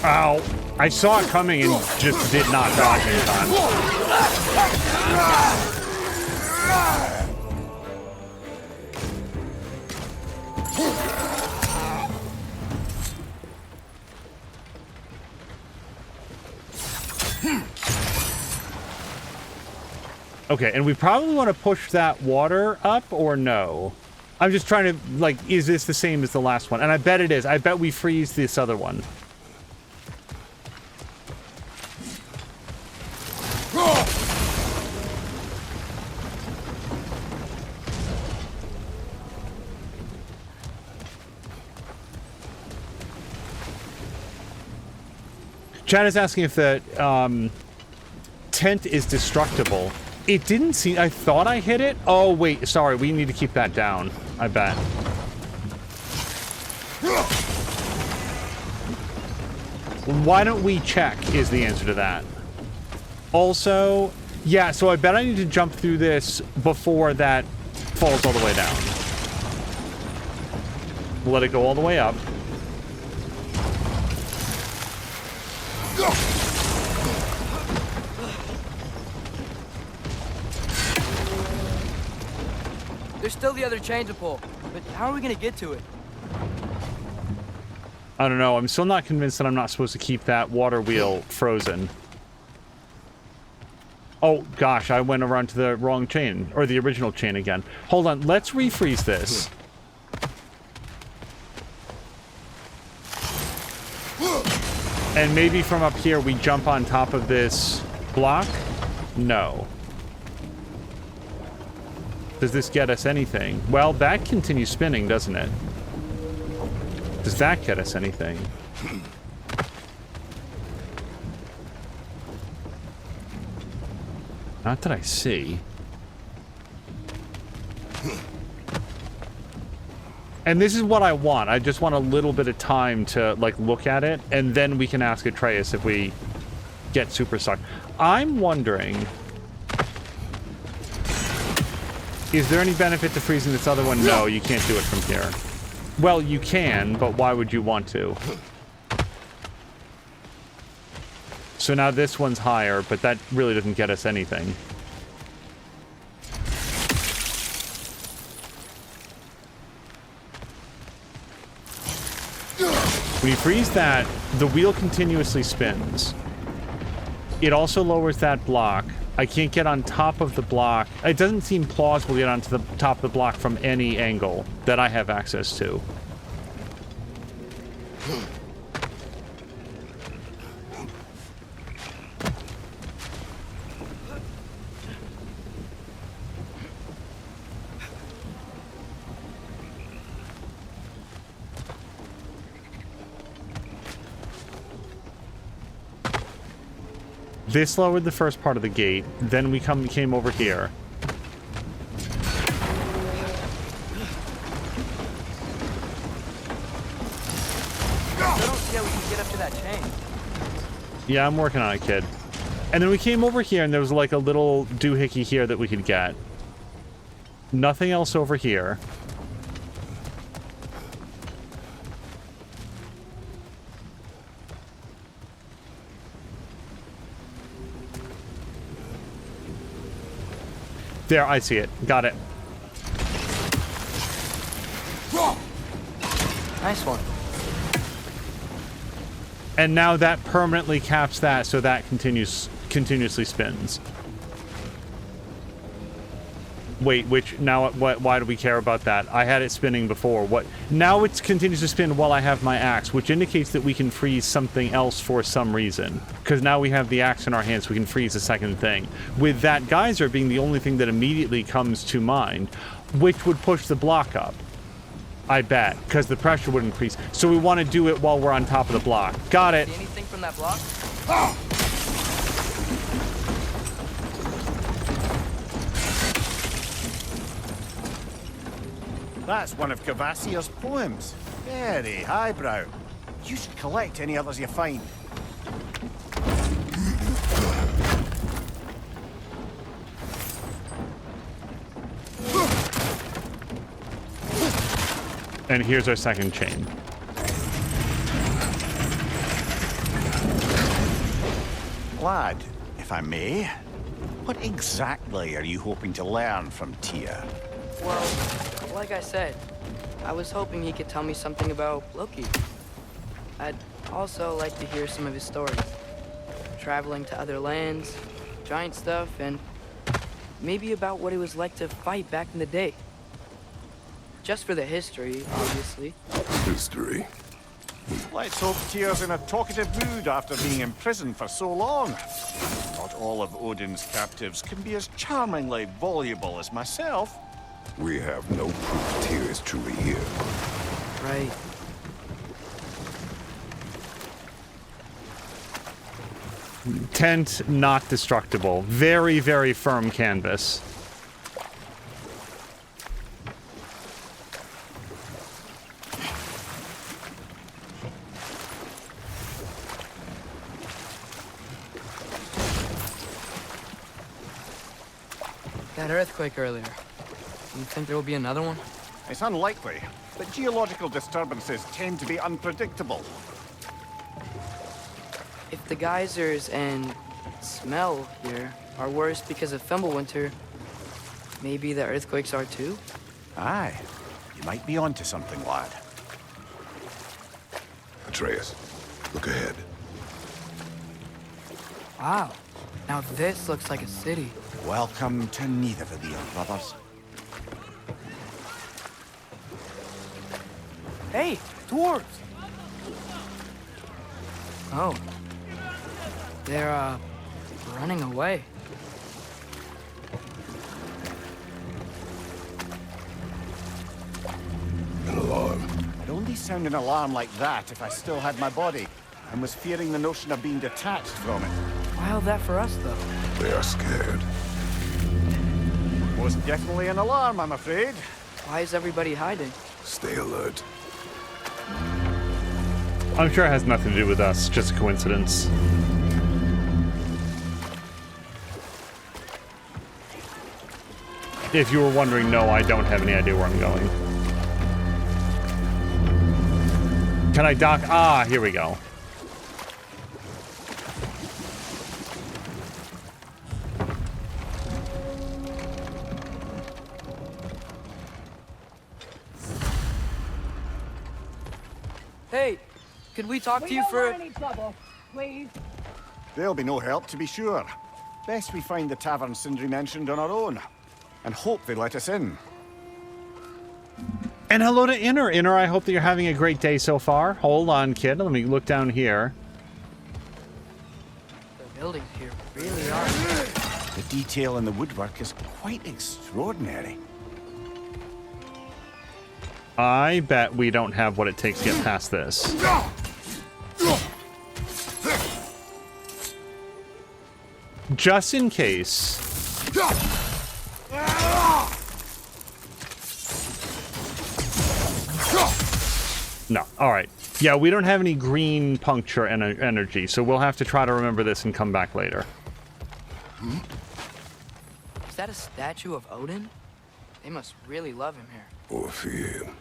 Ow. I saw it coming and just did not dodge in time. Okay, and we probably want to push that water up, or no? I'm just trying to, like, is this the same as the last one? And I bet it is. I bet we freeze this other one. Chad is asking if the tent is destructible. It didn't seem... I thought I hit it. Oh, wait. Sorry. We need to keep that down. I bet. Why don't we check is the answer to that. Also, yeah, so I bet I need to jump through this before that falls all the way down. Let it go all the way up. There's still the other chain to pull, but how are we gonna get to it? I don't know. I'm still not convinced that I'm not supposed to keep that water wheel frozen. Oh, gosh, I went around to the wrong chain, or the original chain again. Hold on, let's refreeze this. And maybe from up here we jump on top of this block? No. Does this get us anything? Well, that continues spinning, doesn't it? Does that get us anything? Not that I see. And this is what I want. I just want a little bit of time to, like, look at it, and then we can ask Atreus if we get super stuck. I'm wondering, is there any benefit to freezing this other one? No, you can't do it from here. Well, you can, but why would you want to? So now this one's higher, but that really doesn't get us anything. When you freeze that, the wheel continuously spins. It also lowers that block. I can't get on top of the block. It doesn't seem plausible to get onto the top of the block from any angle that I have access to. This lowered the first part of the gate, then we came over here. I don't see how we can get up to that chain. Yeah, I'm working on it, kid. And then we came over here, and there was like a little doohickey here that we could get. Nothing else over here. There, I see it. Got it. Nice one. And now that permanently caps that, so that continuously spins. Wait, which now why do we care about that? I had it spinning before. What? Now it continues to spin while I have my axe, which indicates that we can freeze something else for some reason. Because now we have the axe in our hands, we can freeze a second thing. With that geyser being the only thing that immediately comes to mind, which would push the block up. I bet, because the pressure would increase. So we want to do it while we're on top of the block. Got it. See anything from that block? That's one of Cavassier's poems. Very highbrow. You should collect any others you find. And here's our second chain. Lad, if I may, what exactly are you hoping to learn from Tyr? Well, like I said, I was hoping he could tell me something about Loki. I'd also like to hear some of his stories. Traveling to other lands, giant stuff, and maybe about what it was like to fight back in the day. Just for the history, obviously. History. Let's hope Tyr's in a talkative mood after being imprisoned for so long. Not all of Odin's captives can be as charmingly voluble as myself. We have no proof Tyr is truly here. Right. Tent not destructible. Very, very firm canvas. That earthquake earlier. Do you think there will be another one? It's unlikely, but geological disturbances tend to be unpredictable. If the geysers and smell here are worse because of Fimbulwinter, maybe the earthquakes are too? Aye, you might be onto something, lad. Atreus, look ahead. Wow. Now this looks like a city. Welcome to Nidavellir, brothers. Hey, dwarves! Oh. They're, running away. An alarm. I'd only sound an alarm like that if I still had my body, and was fearing the notion of being detached from it. Why all that for us, though? They are scared. Most definitely an alarm, I'm afraid. Why is everybody hiding? Stay alert. I'm sure it has nothing to do with us, just a coincidence. If you were wondering, no, I don't have any idea where I'm going. Can I dock? Ah, here we go. Hey, could we talk to you for... any trouble, please. There'll be no help, to be sure. Best we find the tavern Sindri mentioned on our own. And hope they let us in. And hello to Inner. Inner, I hope that you're having a great day so far. Hold on, kid. Let me look down here. The buildings here really are... The detail in the woodwork is quite extraordinary. I bet we don't have what it takes to get past this. Just in case. No. All right. Yeah, we don't have any green puncture energy, so we'll have to try to remember this and come back later. Is that a statue of Odin? They must really love him here. Or fear him.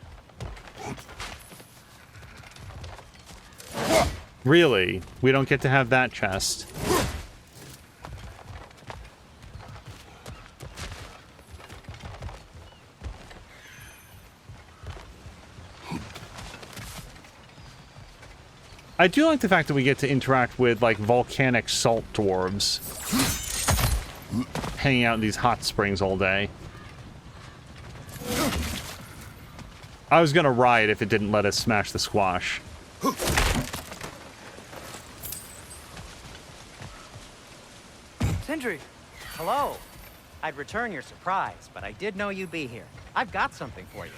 Really? We don't get to have that chest. I do like the fact that we get to interact with, like, volcanic salt dwarves. Hanging out in these hot springs all day. I was gonna riot if it didn't let us smash the squash. Sindri! Hello. I'd return your surprise, but I did know you'd be here. I've got something for you.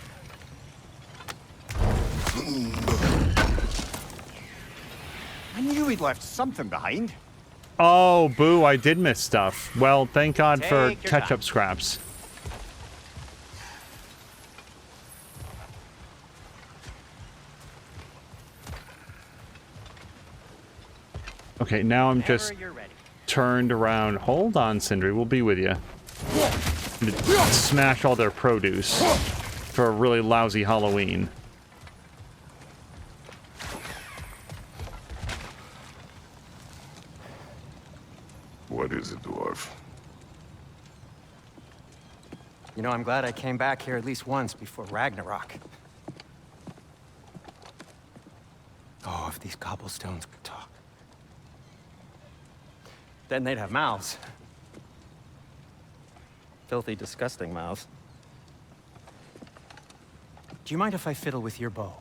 I knew we'd left something behind. Oh, boo, I did miss stuff. Well, thank God for Take your ketchup time. scraps. Okay, now I'm just Whenever you're ready. turned around. Hold on, Sindri, we'll be with you. Smash all their produce for a really lousy Halloween. What is it, dwarf? You know, I'm glad I came back here at least once before Ragnarok. Oh, if these cobblestones could talk. Then they'd have mouths. Filthy, disgusting mouths. Do you mind if I fiddle with your bow?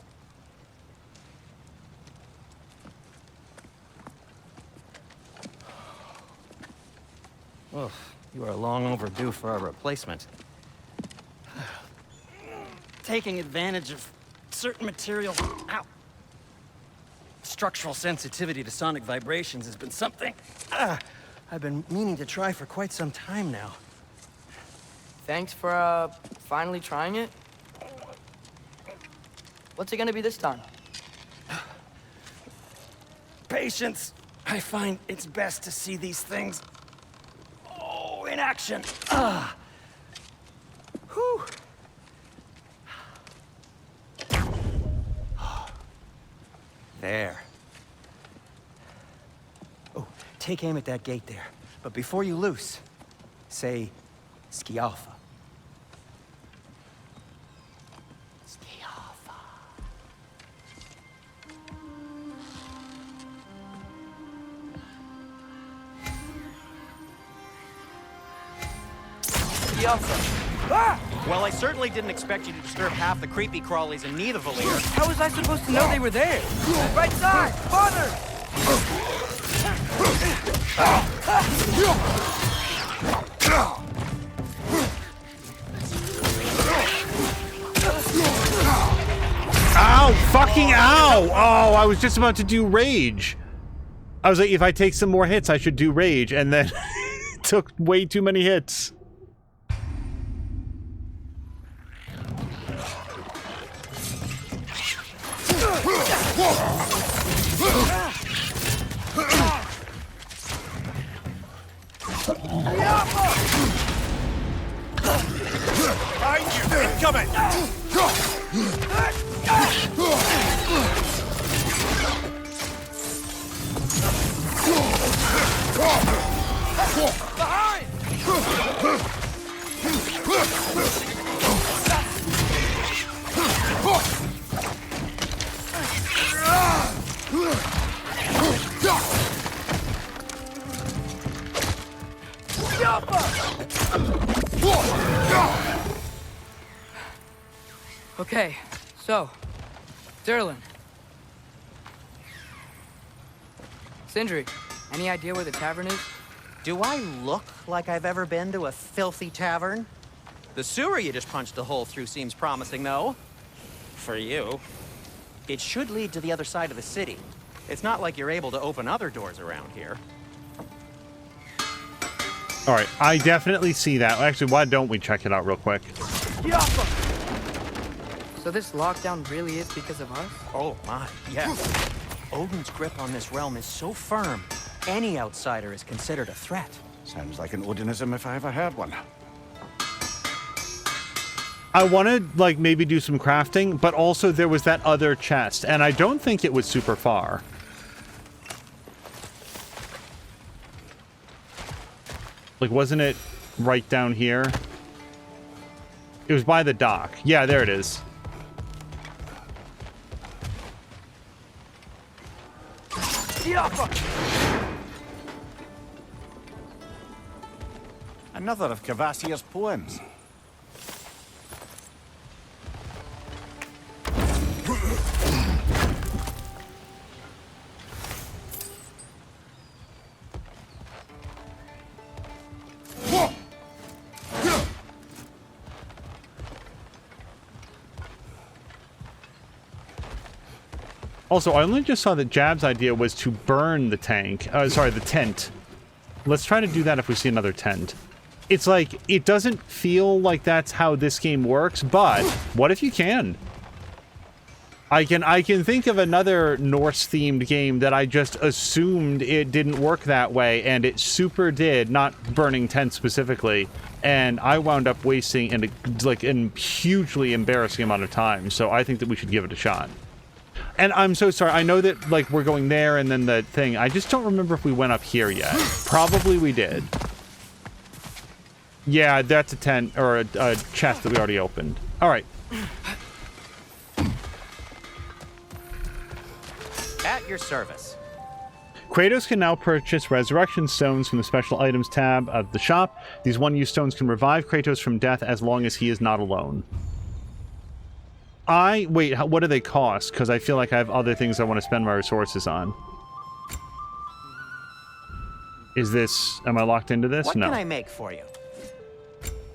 Well, you are long overdue for a replacement. Taking advantage of certain materials. Ow. Structural sensitivity to sonic vibrations has been something I've been meaning to try for quite some time now. Thanks for, finally trying it. What's it gonna be this time? Patience. I find it's best to see these things, in action. Whew. There. Oh, take aim at that gate there. But before you loose, say, Skialfa. Skialfa. Well, I certainly didn't expect you to disturb half the creepy crawlies in Nidavellir. How was I supposed to know they were there? Right side! Father! Ow! Fucking ow! Oh, I was just about to do rage. I was like, if I take some more hits, I should do rage, and then took way too many hits. Behind you! Incoming! Okay, so, Durlin. Sindri, any idea where the tavern is? Do I look like I've ever been to a filthy tavern? The sewer you just punched a hole through seems promising, though. For you. It should lead to the other side of the city. It's not like you're able to open other doors around here. All right, I definitely see that. Actually, why don't we check it out real quick? So this lockdown really is because of us? Oh my, yes. Odin's grip on this realm is so firm, any outsider is considered a threat. Sounds like an Odinism if I ever heard one. I want to, like, maybe do some crafting, but also there was that other chest, and I don't think it was super far. Like, wasn't it right down here? It was by the dock. Yeah, there it is. Another of Kvasir's poems. Also, I only just saw that Jab's idea was to burn the tank. Sorry, the tent. Let's try to do that if we see another tent. It's like, it doesn't feel like that's how this game works, but what if you can? I can think of another Norse-themed game that I just assumed it didn't work that way, and it super did, not burning tents specifically, and I wound up wasting a hugely embarrassing amount of time, so I think that we should give it a shot. And I'm so sorry, I know that, like, we're going there and then the thing, I just don't remember if we went up here yet. Probably we did. Yeah, that's a tent, or a chest that we already opened. Alright. At your service. Kratos can now purchase resurrection stones from the special items tab of the shop. These one-use stones can revive Kratos from death as long as he is not alone. Wait, what do they cost? Because I feel like I have other things I want to spend my resources on. Is this... Am I locked into this? What No. can I make for you?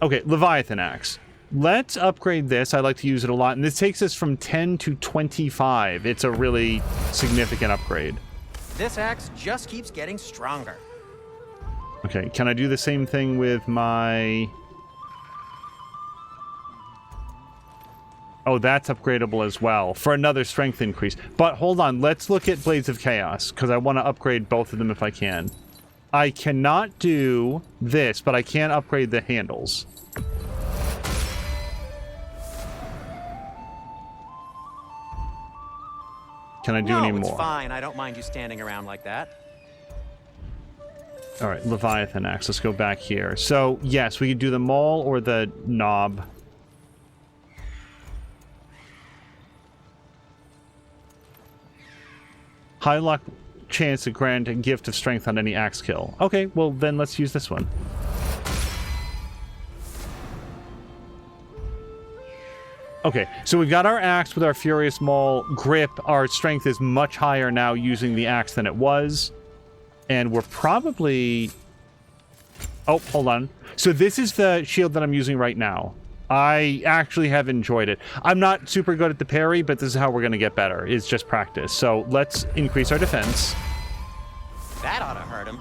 Okay, Leviathan Axe. Let's upgrade this. I like to use it a lot. And this takes us from 10 to 25. It's a really significant upgrade. This axe just keeps getting stronger. Okay, can I do the same thing with my... Oh, that's upgradable as well, for another strength increase. But hold on, let's look at Blades of Chaos, because I want to upgrade both of them if I can. I cannot do this, but I can upgrade the handles. Can I do any more? No, it's fine. I don't mind you standing around like that. All right, Leviathan Axe. Let's go back here. So, yes, we could do the maul or the knob. High luck chance to grant a gift of strength on any axe kill. Okay, well, then let's use this one. Okay, so we've got our axe with our Furious Maul grip. Our strength is much higher now using the axe than it was. And we're probably... Oh, hold on. So this is the shield that I'm using right now. I actually have enjoyed it. I'm not super good at the parry, but this is how we're going to get better. It's just practice. So let's increase our defense. That ought to hurt him.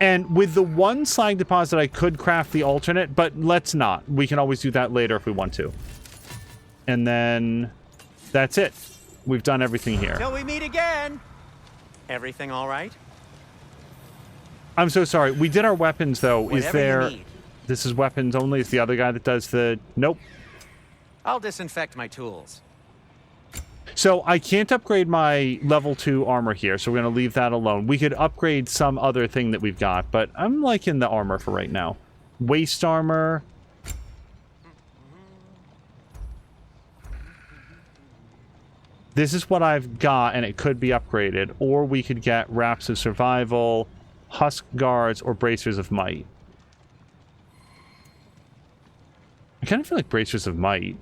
And with the one slag deposit, I could craft the alternate, but let's not. We can always do that later if we want to. And then that's it. We've done everything here. Till we meet again. Everything all right? I'm so sorry. We did our weapons, though. Whatever Is there... you need. This is weapons only? Is the other guy that does the... Nope. I'll disinfect my tools. So I can't upgrade my level 2 armor here, so we're going to leave that alone. We could upgrade some other thing that we've got, but I'm liking the armor for right now. Waist armor. This is what I've got, and it could be upgraded. Or we could get Wraps of Survival, Husk Guards, or Bracers of Might. I kind of feel like Bracers of Might.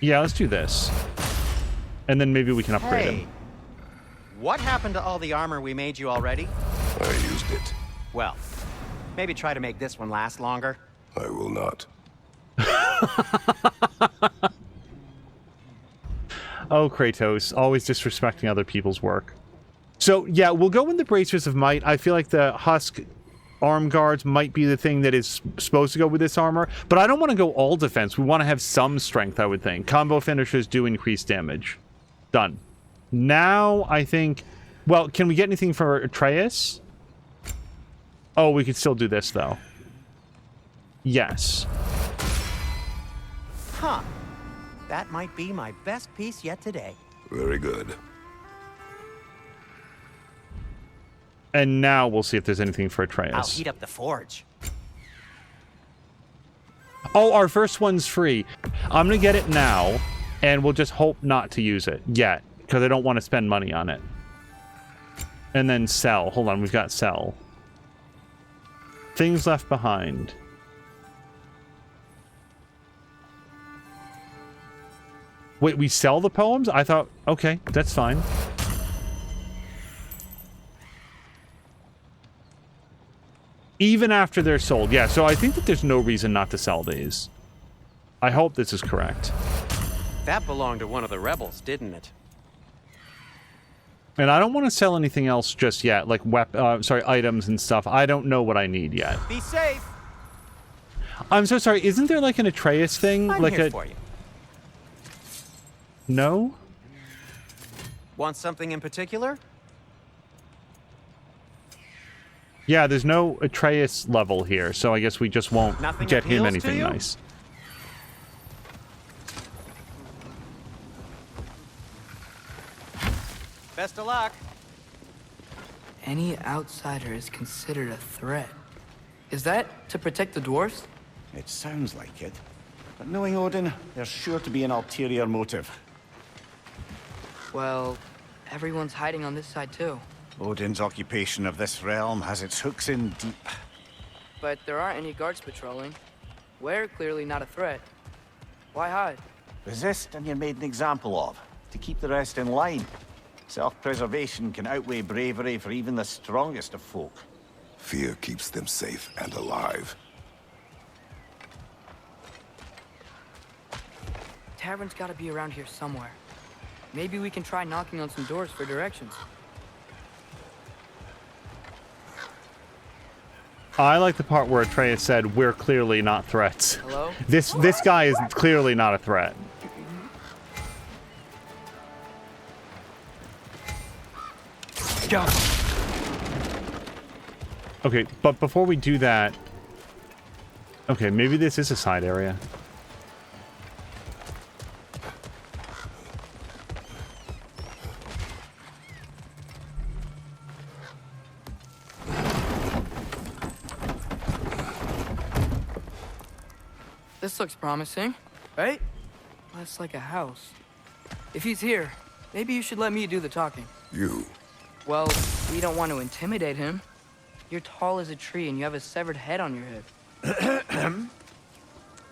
Yeah, let's do this. And then maybe we can upgrade Hey, him. what happened to all the armor we made you already? I used it. Well, maybe try to make this one last longer. I will not. Oh, Kratos, always disrespecting other people's work. So, yeah, we'll go in the Bracers of Might. I feel like the Husk Arm Guards might be the thing that is supposed to go with this armor, but I don't want to go all defense. We want to have some strength, I would think. Combo finishers do increase damage. Done. Now, I think... Well, can we get anything for Atreus? Oh, we could still do this, though. Yes. Huh. That might be my best piece yet today. Very good. And now we'll see if there's anything for Atreus. I'll heat up the forge. Oh, our first one's free. I'm going to get it now, and we'll just hope not to use it yet, because I don't want to spend money on it. And then sell. Hold on, we've got sell. Things left behind. Wait, we sell the poems? I thought, okay, that's fine. Even after they're sold. Yeah, so I think that there's no reason not to sell these. I hope this is correct. That belonged to one of the rebels, didn't it? And I don't want to sell anything else just yet, like items and stuff. I don't know what I need yet. Be safe. I'm so sorry. Isn't there like an Atreus thing? I'm like here for you. No? Want something in particular? Yeah, there's no Atreus level here, so I guess we just won't Nothing get him appeals to anything you? nice. Best of luck. Any outsider is considered a threat. Is that to protect the dwarves? It sounds like it. But knowing Odin, there's sure to be an ulterior motive. Well, everyone's hiding on this side too. Odin's occupation of this realm has its hooks in deep. But there aren't any guards patrolling. We're clearly not a threat. Why hide? Resist and you're made an example of, to keep the rest in line. Self-preservation can outweigh bravery for even the strongest of folk. Fear keeps them safe and alive. Tavern's gotta be around here somewhere. Maybe we can try knocking on some doors for directions. I like the part where Atreus said, "We're clearly not threats." Hello? This guy is clearly not a threat. Go. Okay, but before we do that... Okay, maybe this is a side area. This looks promising, right? Less like a house. If he's here, maybe you should let me do the talking. You. Well, we don't want to intimidate him. You're tall as a tree and you have a severed head on your head.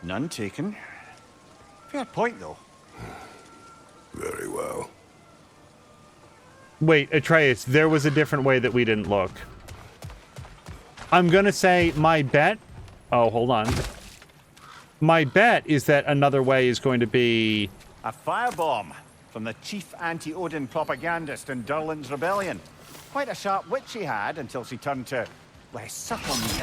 None taken. Fair point, though. Very well. Wait, Atreus, there was a different way that we didn't look. I'm gonna say my bet... Oh, hold on. My bet is that another way is going to be... A firebomb from the chief anti-Odin propagandist in Durlin's rebellion. Quite a sharp wit she had until she turned to less subtle means.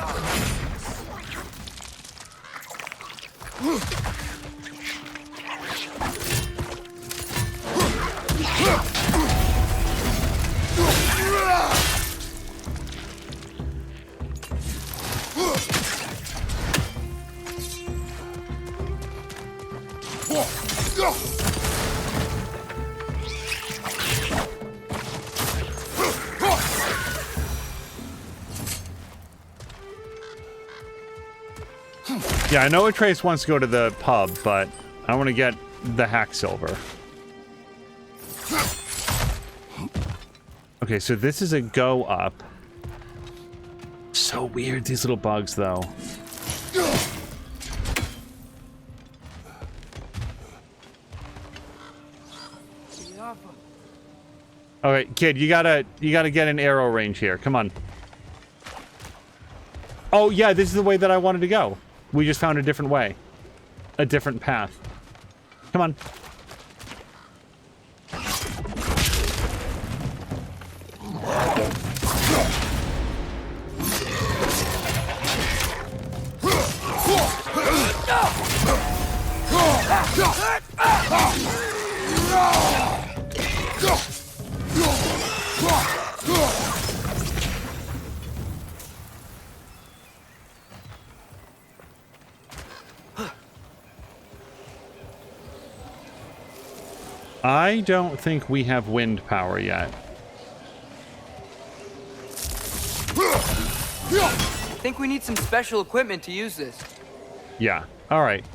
Yeah, I know Atreus wants to go to the pub, but I want to get the hack silver. Okay, so this is a go up. So weird, these little bugs, though. All right, kid, you gotta get an arrow range here. Come on. Oh yeah, this is the way that I wanted to go. We just found a different way, a different path. Come on. I don't think we have wind power yet. I think we need some special equipment to use this. Yeah. All right.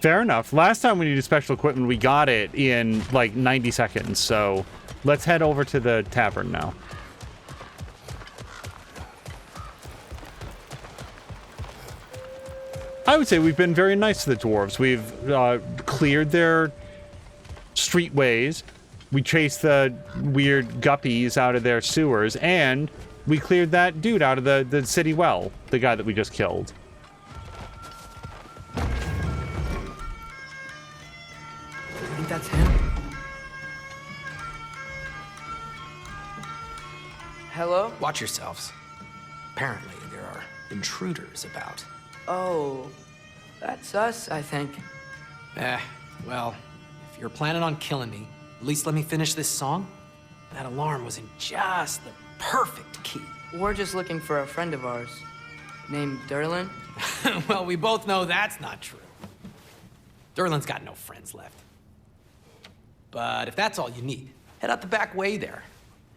Fair enough. Last time we needed special equipment, we got it in like 90 seconds. So let's head over to the tavern now. I would say we've been very nice to the dwarves. We've cleared their streetways. We chased the weird guppies out of their sewers, and we cleared that dude out of the city well, the guy that we just killed. I think that's him. Hello? Watch yourselves. Apparently, there are intruders about. Oh, that's us, I think. Well, if you're planning on killing me, at least let me finish this song. That alarm was in just the perfect key. We're just looking for a friend of ours named Durlin. Well, we both know that's not true. Durlin's got no friends left. But if that's all you need, head out the back way there,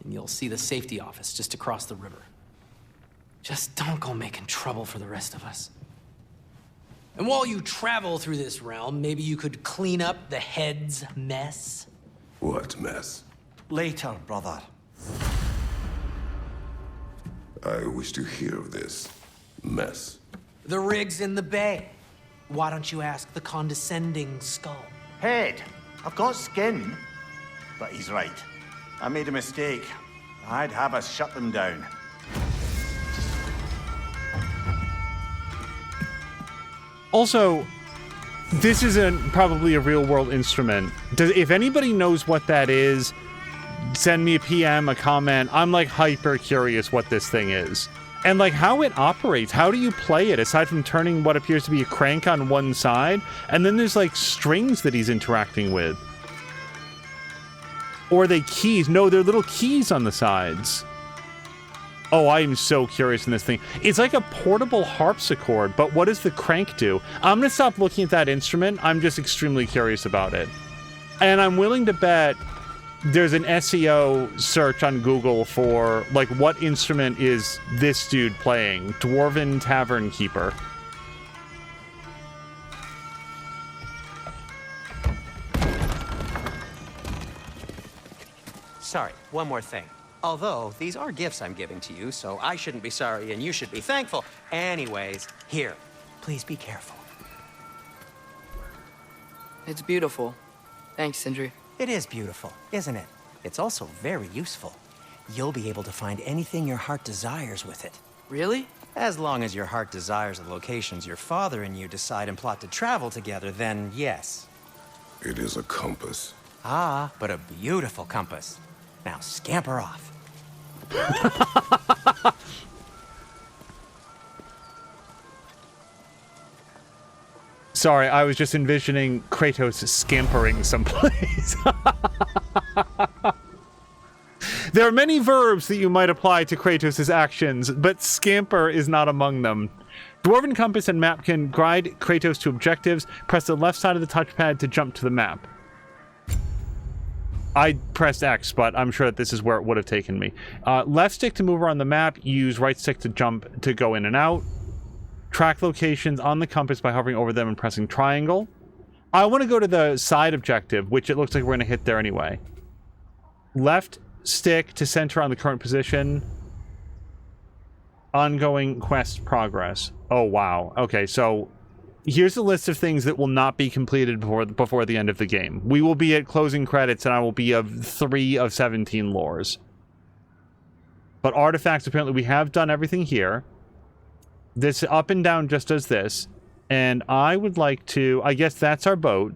and you'll see the safety office just across the river. Just don't go making trouble for the rest of us. And while you travel through this realm, maybe you could clean up the head's mess? What mess? Later, brother. I wish to hear of this mess. The rig's in the bay. Why don't you ask the condescending skull? Head, I've got skin. But he's right. I made a mistake. I'd have us shut them down. Also, this isn't probably a real-world instrument. If anybody knows what that is, send me a PM, a comment. I'm, like, hyper curious what this thing is. And, like, how it operates. How do you play it, aside from turning what appears to be a crank on one side? And then there's, like, strings that he's interacting with. Or are they keys? No, they're little keys on the sides. Oh, I am so curious in this thing. It's like a portable harpsichord, but what does the crank do? I'm going to stop looking at that instrument. I'm just extremely curious about it. And I'm willing to bet there's an SEO search on Google for, like, what instrument is this dude playing? Dwarven Tavern Keeper. Sorry, one more thing. Although, these are gifts I'm giving to you, so I shouldn't be sorry and you should be thankful. Anyways, here, please be careful. It's beautiful. Thanks, Sindri. It is beautiful, isn't it? It's also very useful. You'll be able to find anything your heart desires with it. Really? As long as your heart desires the locations your father and you decide and plot to travel together, then yes. It is a compass. Ah, but a beautiful compass. Now scamper off. Sorry, I was just envisioning Kratos scampering someplace. There are many verbs that you might apply to Kratos' actions, but scamper is not among them. Dwarven compass and map can guide Kratos to objectives. Press the left side of the touchpad to jump to the map. I pressed X, but I'm sure that this is where it would have taken me. Left stick to move around the map. Use right stick to jump to go in and out. Track locations on the compass by hovering over them and pressing triangle. I want to go to the side objective, which it looks like we're going to hit there anyway. Left stick to center on the current position. Ongoing quest progress. Oh, wow. Okay, so here's a list of things that will not be completed before the end of the game. We will be at closing credits, and I will be of 3 of 17 lores. But artifacts, apparently we have done everything here. This up and down just does this. And I would like to... I guess that's our boat.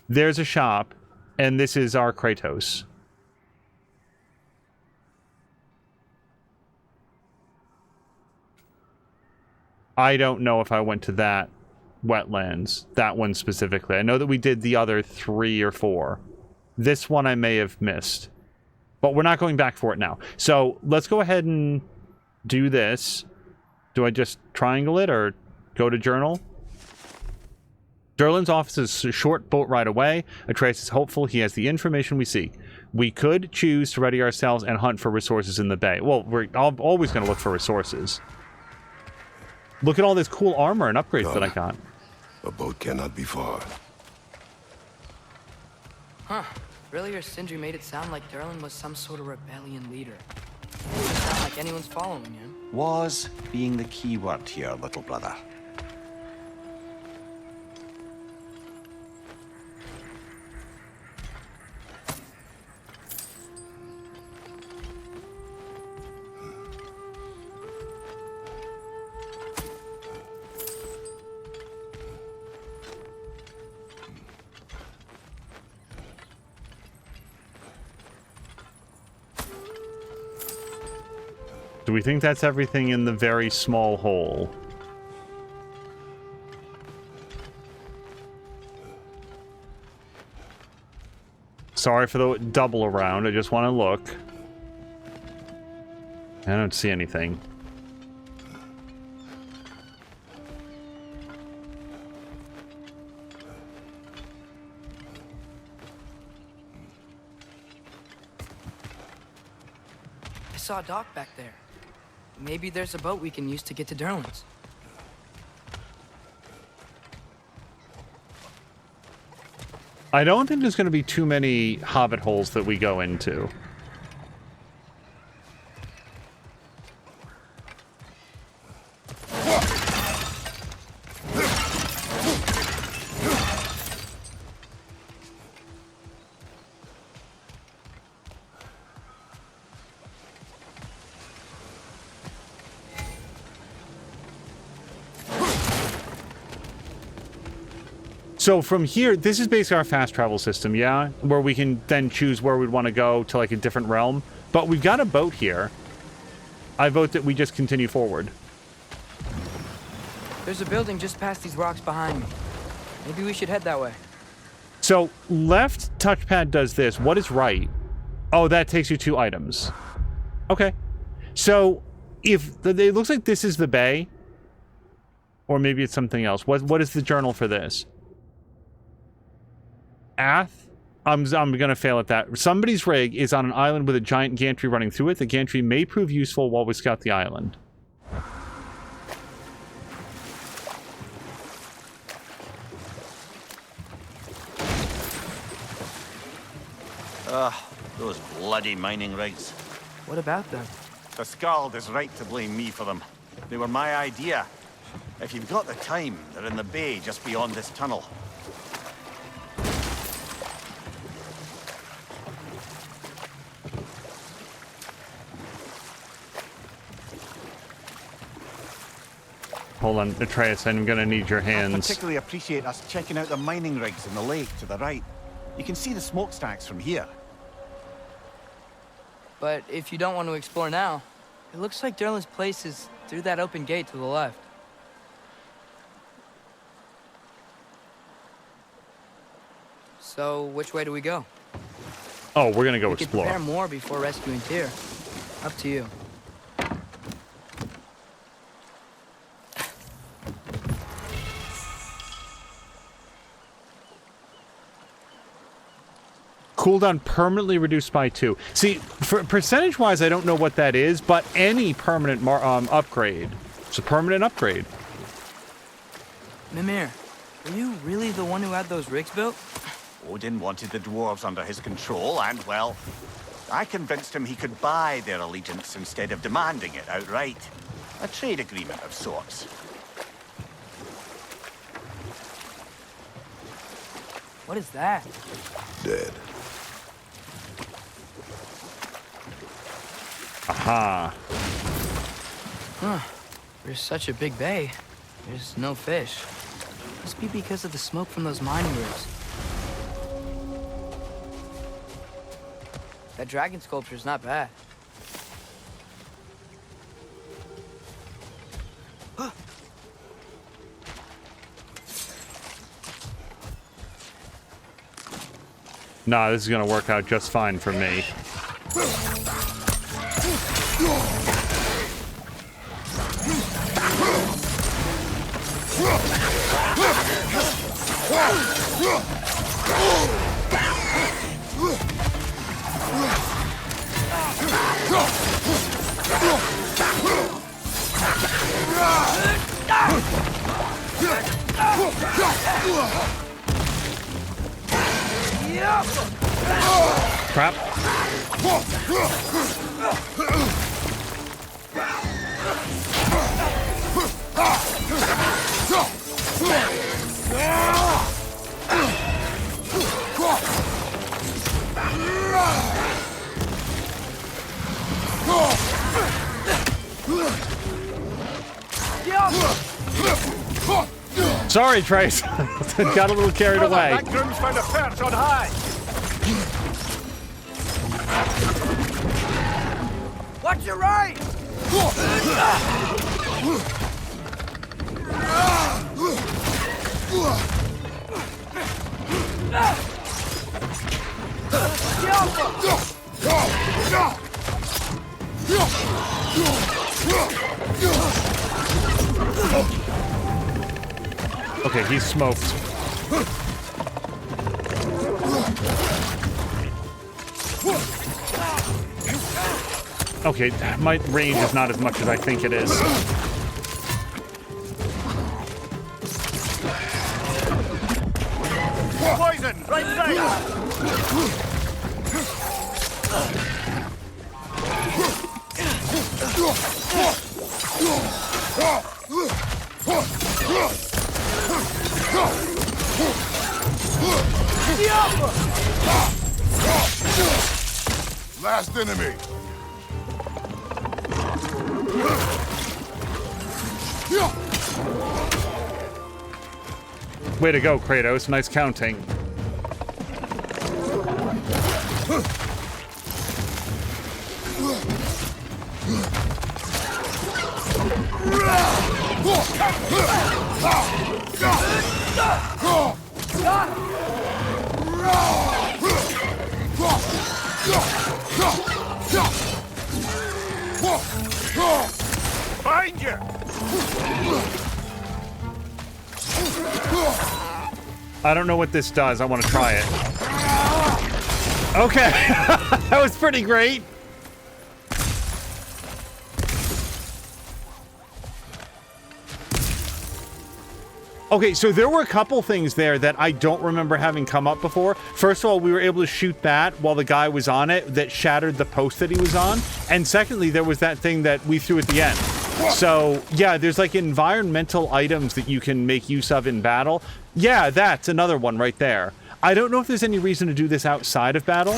There's a shop. And this is our Kratos. I don't know if I went to that wetlands. That one specifically. I know that we did the other 3 or 4. This one I may have missed. But we're not going back for it now. So let's go ahead and do this. Do I just triangle it or go to journal? Durlin's office is a short boat ride away. Atreus is hopeful he has the information we seek. We could choose to ready ourselves and hunt for resources in the bay. Well, we're always going to look for resources. Look at all this cool armor and upgrades that I got. A boat cannot be far. Huh. Earlier, Sindri made it sound like Durlin was some sort of rebellion leader. It doesn't sound like anyone's following him. Was being the key word here, little brother. Do we think that's everything in the very small hole? Sorry for the double around. I just want to look. I don't see anything. I saw a dock back there. Maybe there's a boat we can use to get to Durlin's. I don't think there's going to be too many hobbit holes that we go into. So from here, this is basically our fast travel system, yeah? Where we can then choose where we'd want to go to, like, a different realm. But we've got a boat here. I vote that we just continue forward. There's a building just past these rocks behind me. Maybe we should head that way. So, left touchpad does this. What is right? Oh, that takes you to items. Okay. So, if... It looks like this is the bay. Or maybe it's something else. What is the journal for this? I'm gonna fail at that. Somebody's rig is on an island with a giant gantry running through it. The gantry may prove useful while we scout the island. Those bloody mining rigs. What about them? The Skald is right to blame me for them. They were my idea. If you've got the time, they're in the bay just beyond this tunnel. Hold on, Atreus, I'm gonna need your I hands. particularly appreciate us checking out the mining rigs in the lake to the right. You can see the smokestacks from here. But if you don't want to explore now, it looks like Durlin's place is through that open gate to the left. So, which way do we go? Oh, we're gonna go We could explore. prepare more before rescuing Tyr. Up to you. Cooldown permanently reduced by 2. See, for percentage-wise, I don't know what that is, but any permanent upgrade. It's a permanent upgrade. Mimir, were you really the one who had those rigs built? Odin wanted the dwarves under his control, and, well, I convinced him he could buy their allegiance instead of demanding it outright. A trade agreement of sorts. What is that? Dead. Aha. Huh. There's such a big bay. There's no fish. Must be because of the smoke from those mining rigs. That dragon sculpture's not bad. Nah, this is gonna work out just fine for me. Crap. Sorry, Trace. Got a little carried away. That groom's found a perch on high! Watch your right! Okay, he's smoked. Okay, my range is not as much as I think it is. Poison! Right side! Last enemy. Way to go, Kratos. Nice counting. Behind you! I don't know what this does. I want to try it. Okay. That was pretty great. Okay, so there were a couple things there that I don't remember having come up before. First of all, we were able to shoot that while the guy was on it that shattered the post that he was on. And secondly, there was that thing that we threw at the end. So, yeah, there's like environmental items that you can make use of in battle. Yeah, that's another one right there. I don't know if there's any reason to do this outside of battle.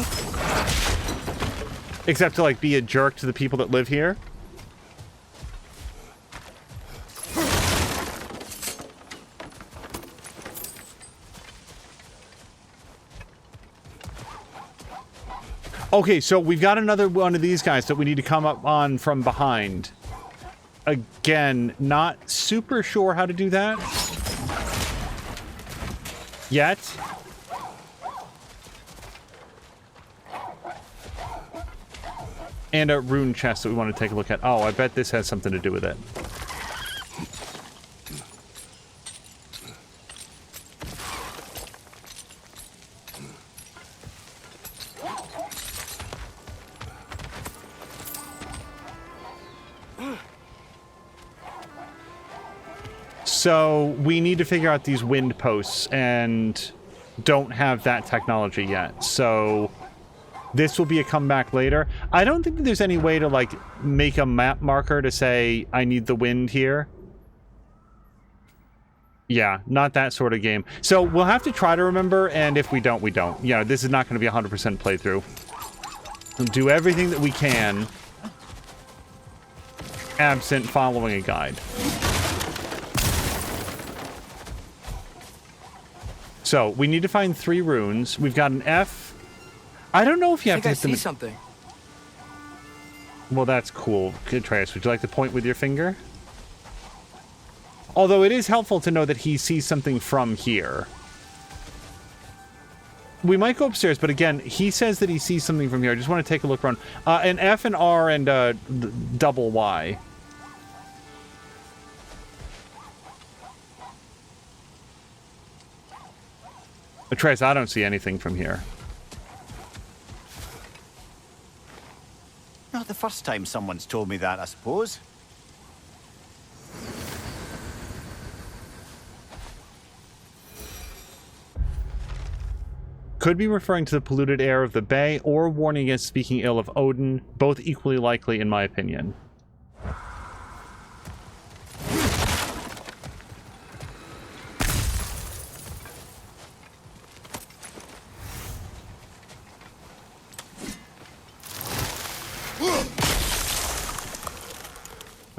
Except to, like, be a jerk to the people that live here. Okay, so we've got another one of these guys that we need to come up on from behind. Again, not super sure how to do that yet. And a rune chest that we want to take a look at. Oh, I bet this has something to do with it. So we need to figure out these wind posts and don't have that technology yet. So this will be a comeback later. I don't think that there's any way to like make a map marker to say I need the wind here. Yeah, not that sort of game. So we'll have to try to remember, and if we don't, we don't. You know, this is not going to be a 100% playthrough. We'll do everything that we can absent following a guide. So, we need to find 3 runes. We've got an F. I don't know if you have to hit them. I see something. Well, that's cool. Atreus, would you like to point with your finger? Although it is helpful to know that he sees something from here. We might go upstairs, but again, he says that he sees something from here. I just want to take a look around. An F and R and double Y. Atreus, I don't see anything from here. Not the first time someone's told me that, I suppose. Could be referring to the polluted air of the bay or warning against speaking ill of Odin, both equally likely in my opinion.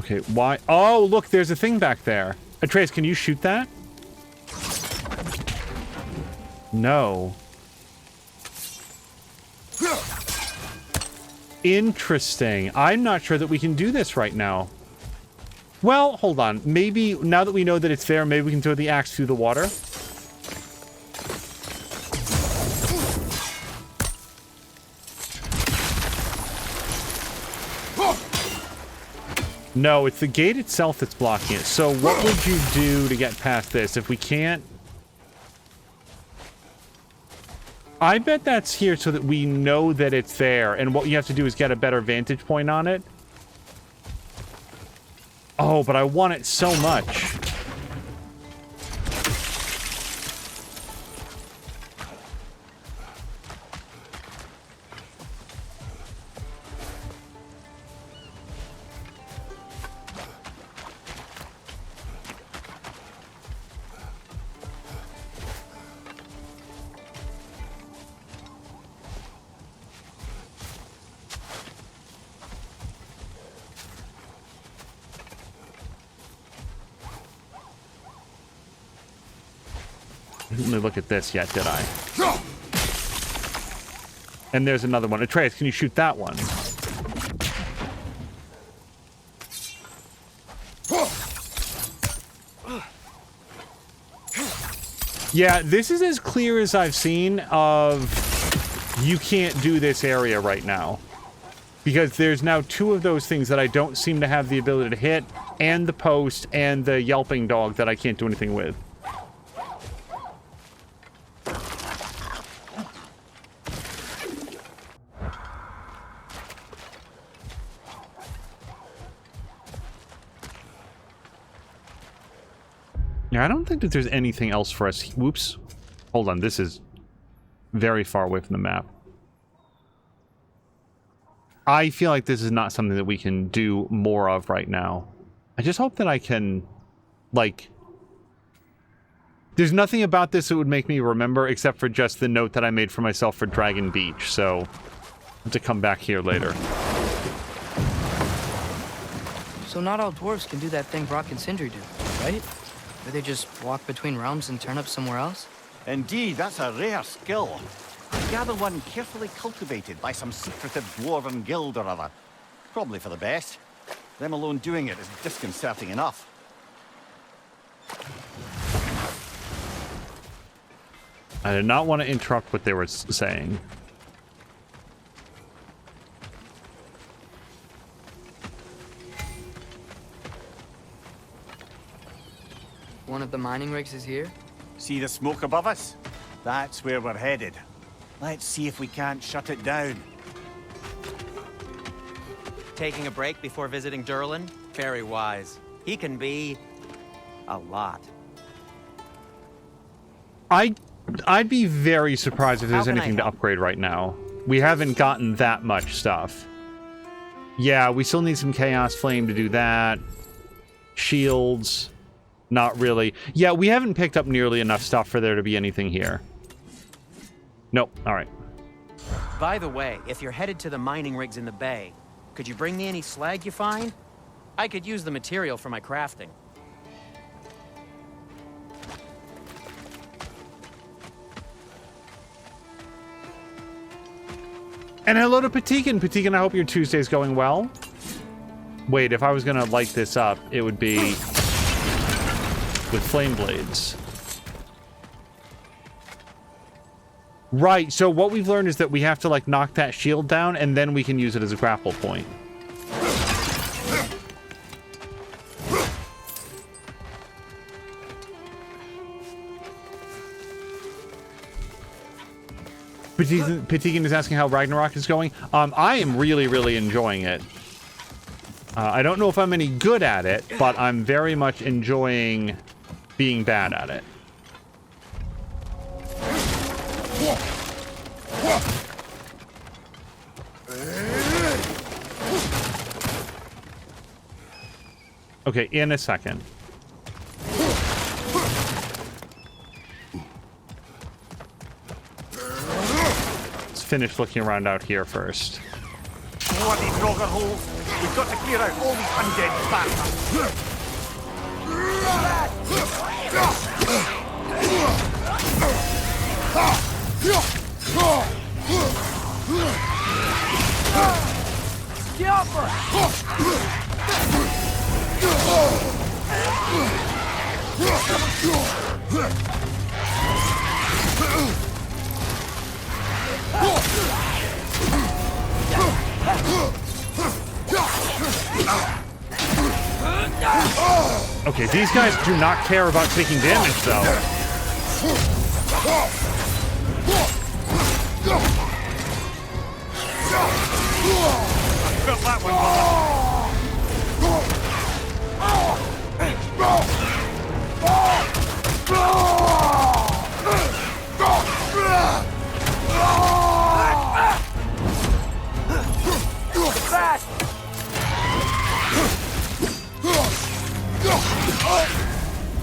Okay, why? Oh, look, there's a thing back there. Atreus, can you shoot that? No. Interesting. I'm not sure that we can do this right now. Well, hold on. Maybe, now that we know that it's there, maybe we can throw the axe through the water. No, it's the gate itself that's blocking it. So what would you do to get past this if we can't? I bet that's here so that we know that it's there, and what you have to do is get a better vantage point on it. Oh, but I want it so much. Didn't really look at this yet, did I? And there's another one. Atreus, can you shoot that one? Yeah, this is as clear as I've seen of you can't do this area right now. Because there's now 2 of those things that I don't seem to have the ability to hit, and the post, and the yelping dog that I can't do anything with. Yeah, I don't think that there's anything else for us. Whoops. Hold on, this is very far away from the map. I feel like this is not something that we can do more of right now. I just hope that I can, like... There's nothing about this that would make me remember except for just the note that I made for myself for Dragon Beach, so... I'll have to come back here later. So not all dwarves can do that thing Brock and Sindri do, right? Where they just walk between realms and turn up somewhere else? Indeed, that's a rare skill. I gather one carefully cultivated by some secretive dwarven guild or other. Probably for the best. Them alone doing it is disconcerting enough. I did not want to interrupt what they were saying. one of the mining rigs is here? See the smoke above us? That's where we're headed. Let's see if we can't shut it down. Taking a break before visiting Durlin? Very wise. He can be... a lot. I'd be very surprised if there's How can I anything to help? upgrade right now. We haven't gotten that much stuff. Yeah, we still need some Chaos Flame to do that. Shields. Not really. Yeah, we haven't picked up nearly enough stuff for there to be anything here. Nope. Alright. By the way, if you're headed to the mining rigs in the bay, could you bring me any slag you find? I could use the material for my crafting. And hello to Patikin. Patikin, I hope your Tuesday's going well. Wait, if I was gonna light this up, it would be with flame blades. Right, so what we've learned is that we have to, like, knock that shield down, and then we can use it as a grapple point. Patikin is asking how Ragnarok is going. I am really, really enjoying it. I don't know if I'm any good at it, but I'm very much enjoying being bad at it. Okay, in a second. Let's finish looking around out here first. Bloody Draugr holes! We've got to clear out all these undead bastards! Okay, these guys do not care about taking damage, though. Got that one, brother.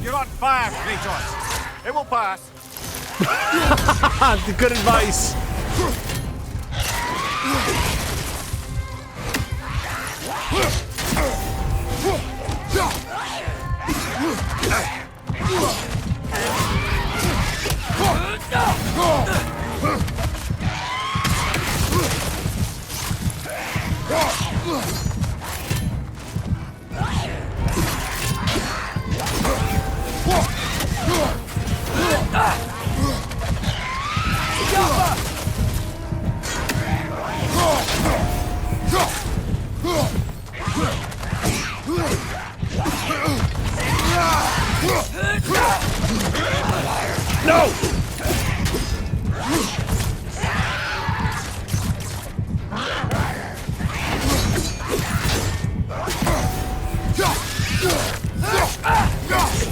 You're on fire, Kratos. It will pass. Good advice. No!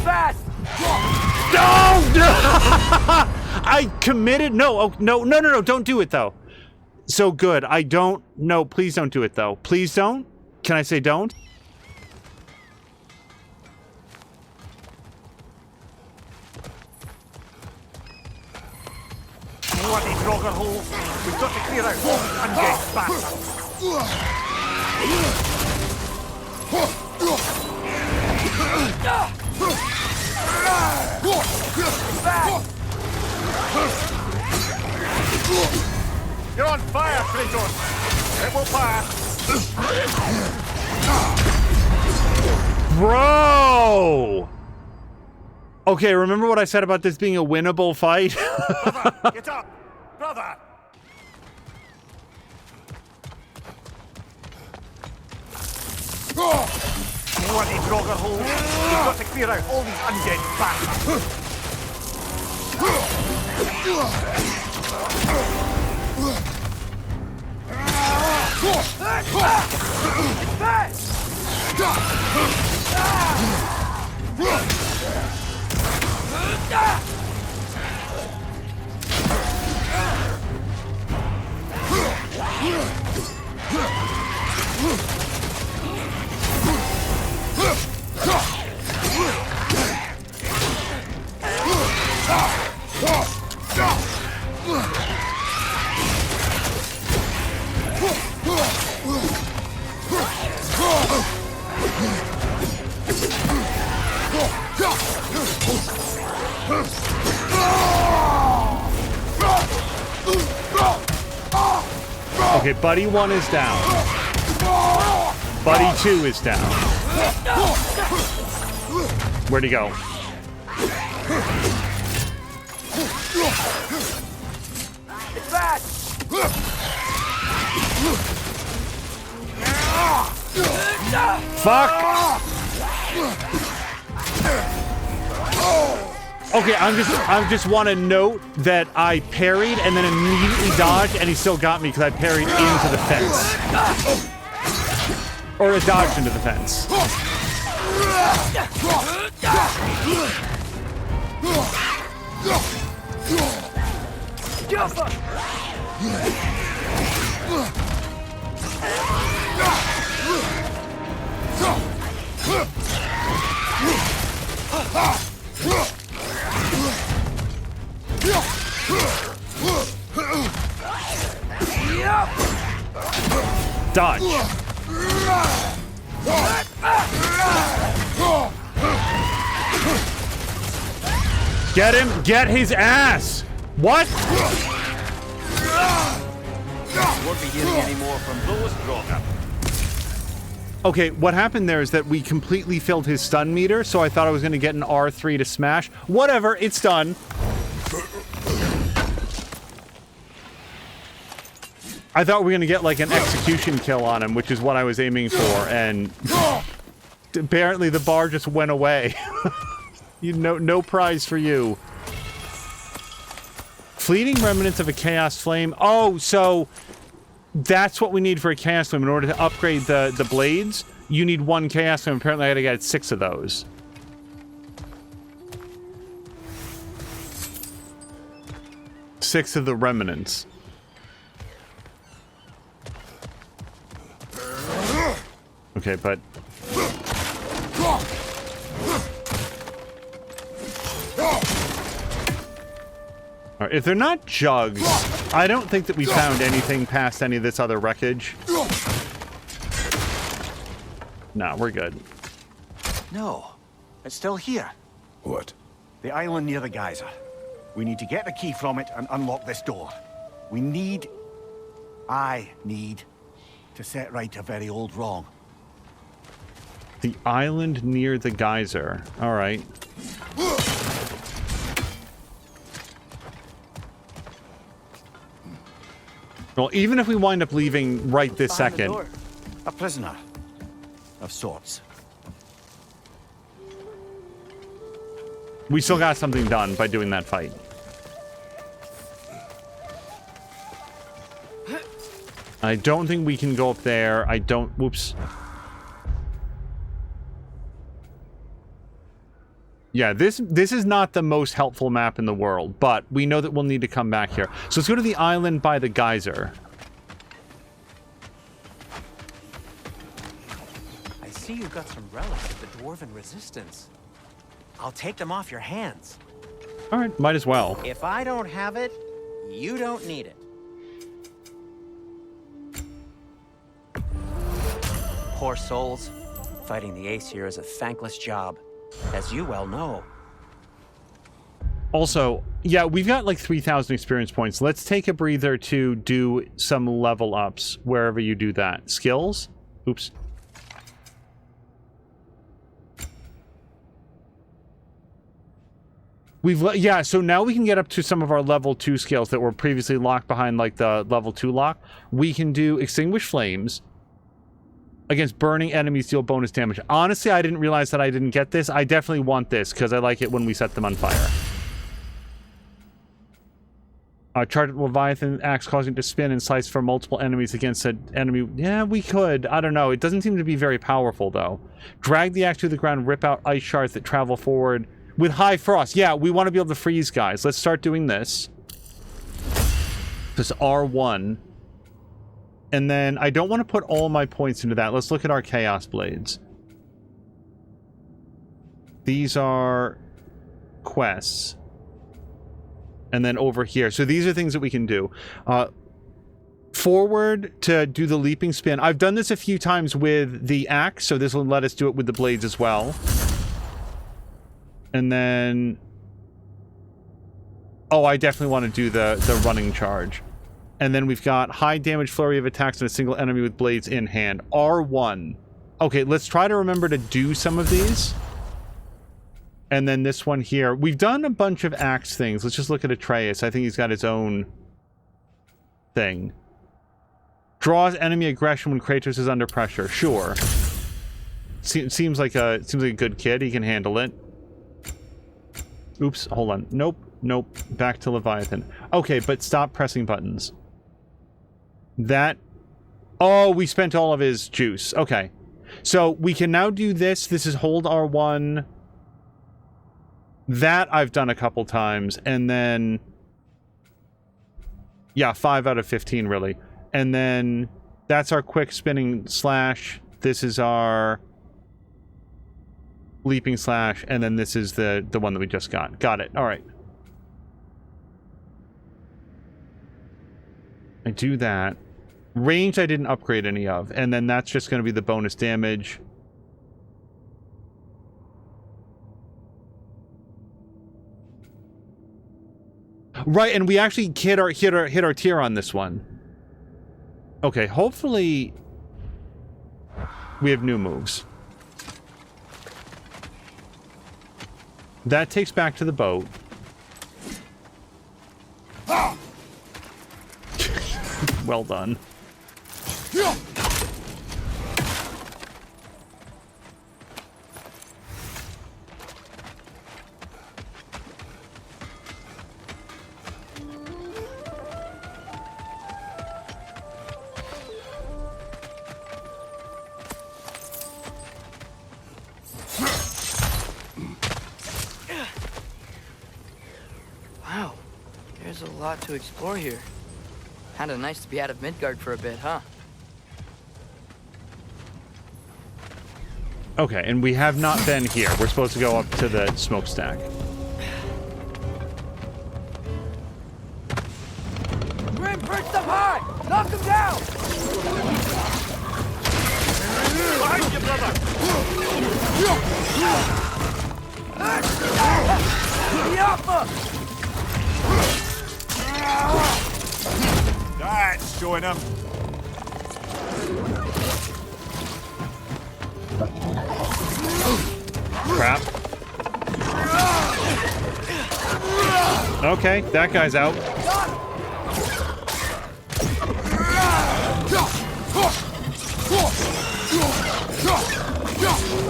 Fast! No! I committed. No, oh, no, don't do it, though. So good. I don't. No, please don't do it, though. Please don't. Can I say don't? Bloody Draugr holes. We've got to clear out all these undead bastards. You're on fire, Kratos. It will pass. Bro! Okay, remember what I said about this being a winnable fight? Brother, get up! Brother! Bloody Draugr hold. We've got to clear out all these undead bastards. Okay, Buddy 1 is down. Buddy 2 is down. Where'd he go? It's bad. Fuck! Okay, I just want to note that I parried and then immediately dodged, and he still got me because I parried into the fence. Or I dodged into the fence. Dodge. Get him! Get his ass! What? Won't be hearing any more from those Draugr. Okay, what happened there is that we completely filled his stun meter, so I thought I was going to get an R3 to smash. Whatever, it's done. I thought we were going to get like an execution kill on him, which is what I was aiming for, and apparently the bar just went away. No prize for you. Fleeting remnants of a Chaos Flame. Oh, so that's what we need for a Chaos Flame. In order to upgrade the blades, you need 1 Chaos Flame. Apparently I gotta get 6 of those. Six of the remnants. Okay, but... Alright, if they're not jugs, I don't think that we found anything past any of this other wreckage. No, we're good. No, it's still here. What? The island near the geyser. We need to get the key from it and unlock this door. I need to set right a very old wrong. The island near the geyser. Alright. Well, even if we wind up leaving right this second... A prisoner. Of sorts. We still got something done by doing that fight. I don't think we can go up there. I don't... Whoops. Yeah, this is not the most helpful map in the world, but we know that we'll need to come back here. So let's go to the island by the geyser. I see you've got some relics of the Dwarven resistance. I'll take them off your hands. All right, might as well. If I don't have it, you don't need it. Poor souls. Fighting the Aesir is a thankless job, as you well know. Also, yeah, we've got like 3,000 experience points. Let's take a breather to do some level ups wherever you do that. Skills? Oops. Yeah, so now we can get up to some of our level 2 skills that were previously locked behind like the level 2 lock. We can do Extinguish Flames, Against burning enemies, deal bonus damage. Honestly, I didn't realize that I didn't get this. I definitely want this, because I like it when we set them on fire. Charged Leviathan axe causing it to spin and slice for multiple enemies against an enemy. Yeah, we could. I don't know. It doesn't seem to be very powerful, though. Drag the axe to the ground, rip out ice shards that travel forward with high frost. Yeah, we want to be able to freeze guys. Let's start doing this. This R1. And then I don't want to put all my points into that. Let's look at our Chaos Blades. These are quests. And then over here. So these are things that we can do. Forward to do the leaping spin. I've done this a few times with the axe, so this will let us do it with the blades as well. And then... Oh, I definitely want to do the running charge. And then we've got high damage flurry of attacks on a single enemy with blades in hand. R1. Okay, let's try to remember to do some of these. And then this one here. We've done a bunch of axe things. Let's just look at Atreus. I think he's got his own thing. Draws enemy aggression when Kratos is under pressure. Sure. Seems like a good kid. He can handle it. Oops, hold on. Nope. Back to Leviathan. Okay, but stop pressing buttons. That... Oh, we spent all of his juice. Okay. So we can now do this. This is hold R1. That I've done a couple times. And then... Yeah, 5 out of 15, really. And then that's our quick spinning slash. This is our leaping slash. And then this is the one that we just got. Got it. All right. I do that. Range I didn't upgrade any of. And then that's just going to be the bonus damage. Right, and we actually hit our tier on this one. Okay, hopefully we have new moves. That takes back to the boat. Well done. Wow, there's a lot to explore here. Kinda nice to be out of Midgard for a bit, huh? Okay, and we have not been here. We're supposed to go up to the smokestack. Grim, perched up high! Knock him down! Behind you, brother! That's showing him. Crap. Okay, that guy's out.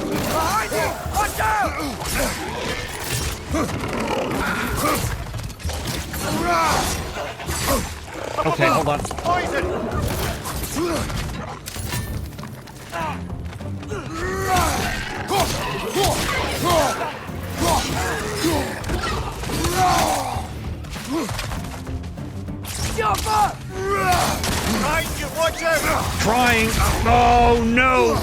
Behind you! Watch out! Okay, hold on. Poison! Behind you, watch out! Trying. Oh, no.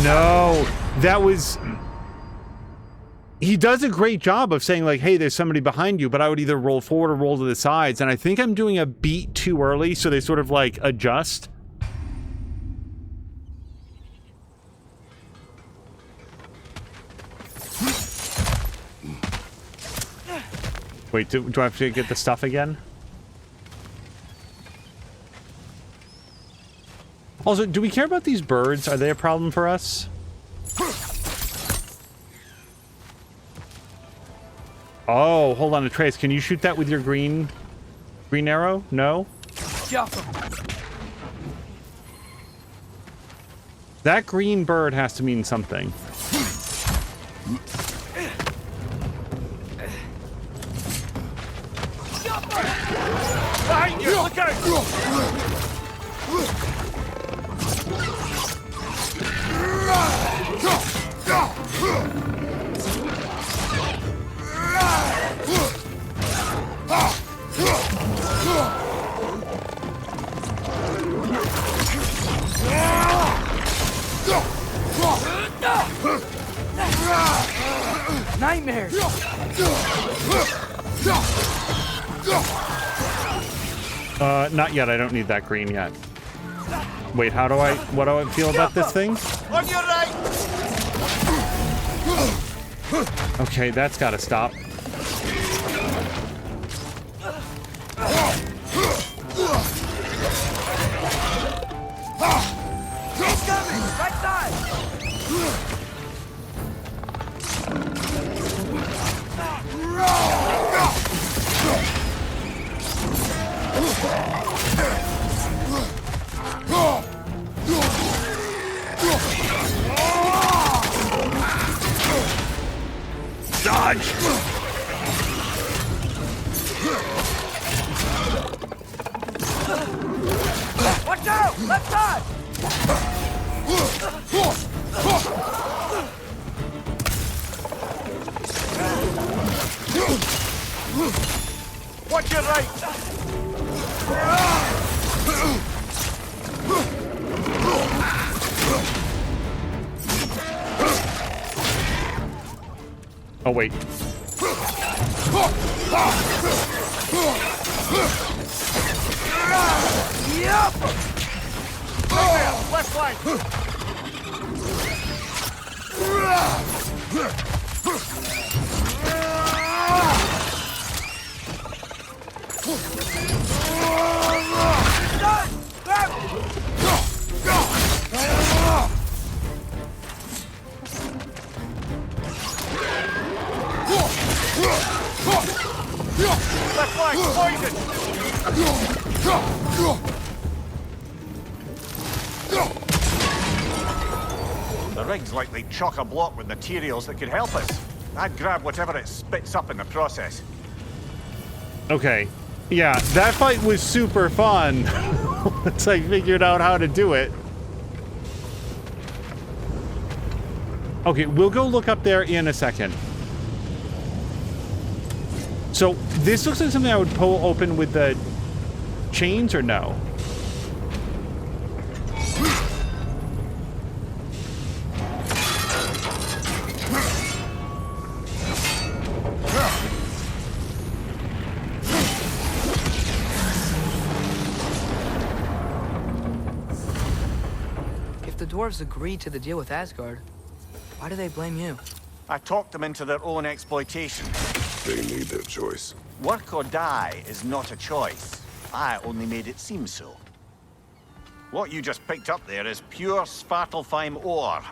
No, that was... He does a great job of saying, like, hey, there's somebody behind you, but I would either roll forward or roll to the sides, and I think I'm doing a beat too early, so they sort of, like, adjust. Wait, do I have to get the stuff again? Also, do we care about these birds? Are they a problem for us? Oh, hold on, Atreus. Can you shoot that with your green arrow? No? That green bird has to mean something. Behind you! Look out! Nightmares! Not yet. I don't need that green yet. Wait, what do I feel about this thing? On your right! Okay, that's gotta stop. He's coming! Right side! Dodge! Watch out! Left side! Watch your right! Oh, wait. Yup! Left flank! Left flank, poison! The rig's likely chock-a-block with materials that could help us. I'd grab whatever it spits up in the process. Okay. Yeah, that fight was super fun. Once I figured out how to do it. Okay, we'll go look up there in a second. So, this looks like something I would pull open with the chains, or no? If the dwarves agreed to the deal with Asgard, why do they blame you? I talked them into their own exploitation. They made their choice. Work or die is not a choice. I only made it seem so. What you just picked up there is pure Svartalfheim ore.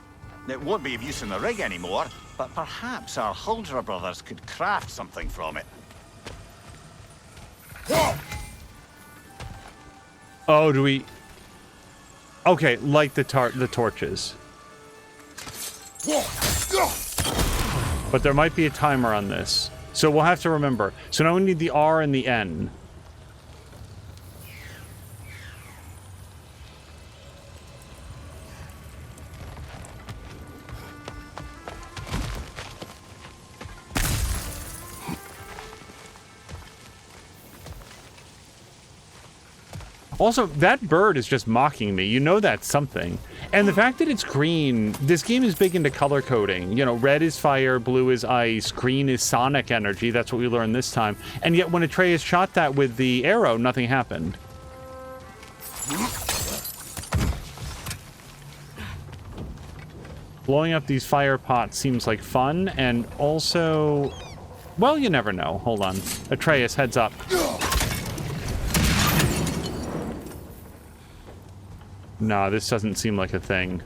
It won't be of use in the rig anymore, but perhaps our Huldra brothers could craft something from it. Oh, do we... Okay, light the torches. But there might be a timer on this. So we'll have to remember. So now we need the R and the N. Also, that bird is just mocking me. You know that's something. And the fact that it's green, this game is big into color coding. You know, red is fire, blue is ice, green is sonic energy. That's what we learned this time. And yet when Atreus shot that with the arrow, nothing happened. Blowing up these fire pots seems like fun, and also... Well, you never know. Hold on. Atreus, heads up. Nah, this doesn't seem like a thing.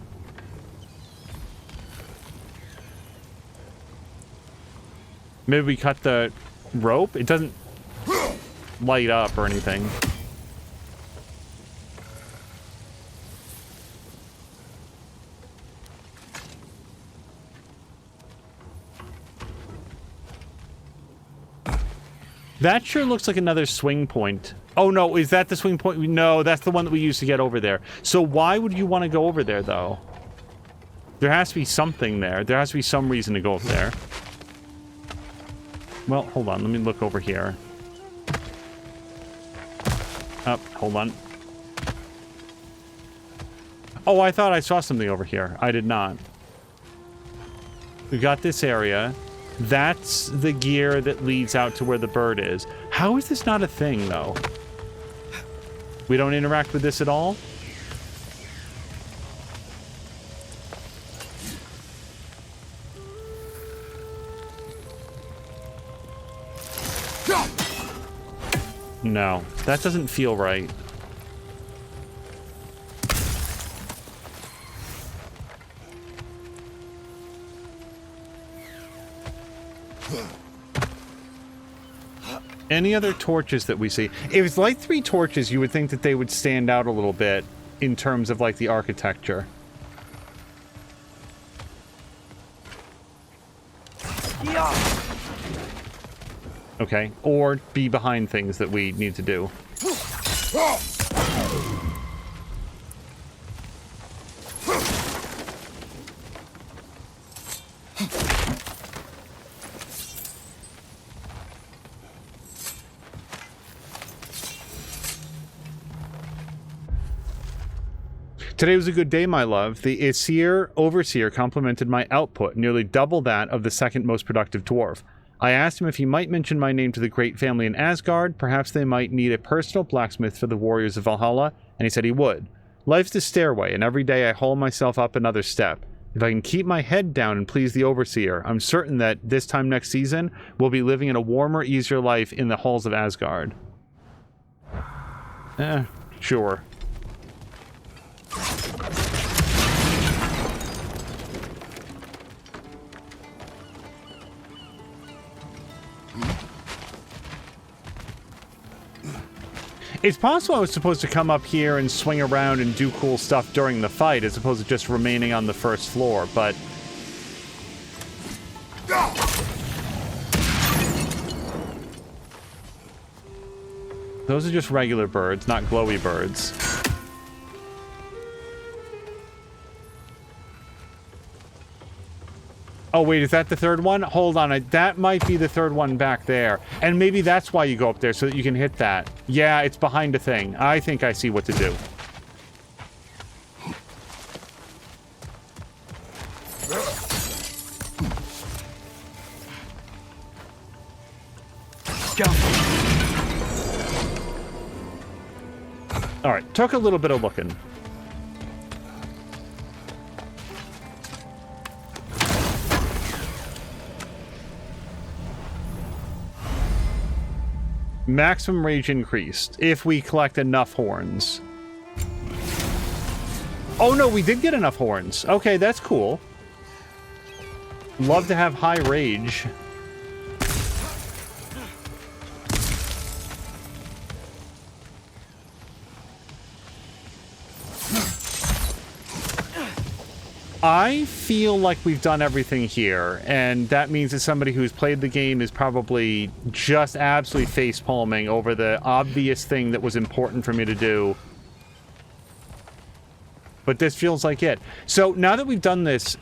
Maybe we cut the rope? It doesn't light up or anything. That sure looks like another swing point. Oh no, is that the swing point? No, that's the one that we used to get over there. So why would you want to go over there, though? There has to be something there. There has to be some reason to go over there. Well, hold on. Let me look over here. Oh, hold on. Oh, I thought I saw something over here. I did not. We got this area. That's the gear that leads out to where the bird is. How is this not a thing, though? We don't interact with this at all? No, that doesn't feel right. Any other torches that we see? If it's like 3 torches, you would think that they would stand out a little bit in terms of like the architecture. Okay, or be behind things that we need to do. Today was a good day, my love. The Aesir Overseer complimented my output, nearly double that of the second most productive dwarf. I asked him if he might mention my name to the great family in Asgard. Perhaps they might need a personal blacksmith for the warriors of Valhalla, and he said he would. Life's a stairway, and every day I haul myself up another step. If I can keep my head down and please the Overseer, I'm certain that this time next season, we'll be living in a warmer, easier life in the halls of Asgard. Sure. It's possible I was supposed to come up here and swing around and do cool stuff during the fight as opposed to just remaining on the first floor, but... Those are just regular birds, not glowy birds. Oh, wait, is that the third one? Hold on, that might be the third one back there. And maybe that's why you go up there, so that you can hit that. Yeah, it's behind a thing. I think I see what to do. Alright, took a little bit of looking. Maximum rage increased if we collect enough horns. Oh no, we did get enough horns. Okay, that's cool. Love to have high rage. I feel like we've done everything here, and that means that somebody who's played the game is probably just absolutely face-palming over the obvious thing that was important for me to do. But this feels like it. So, now that we've done this,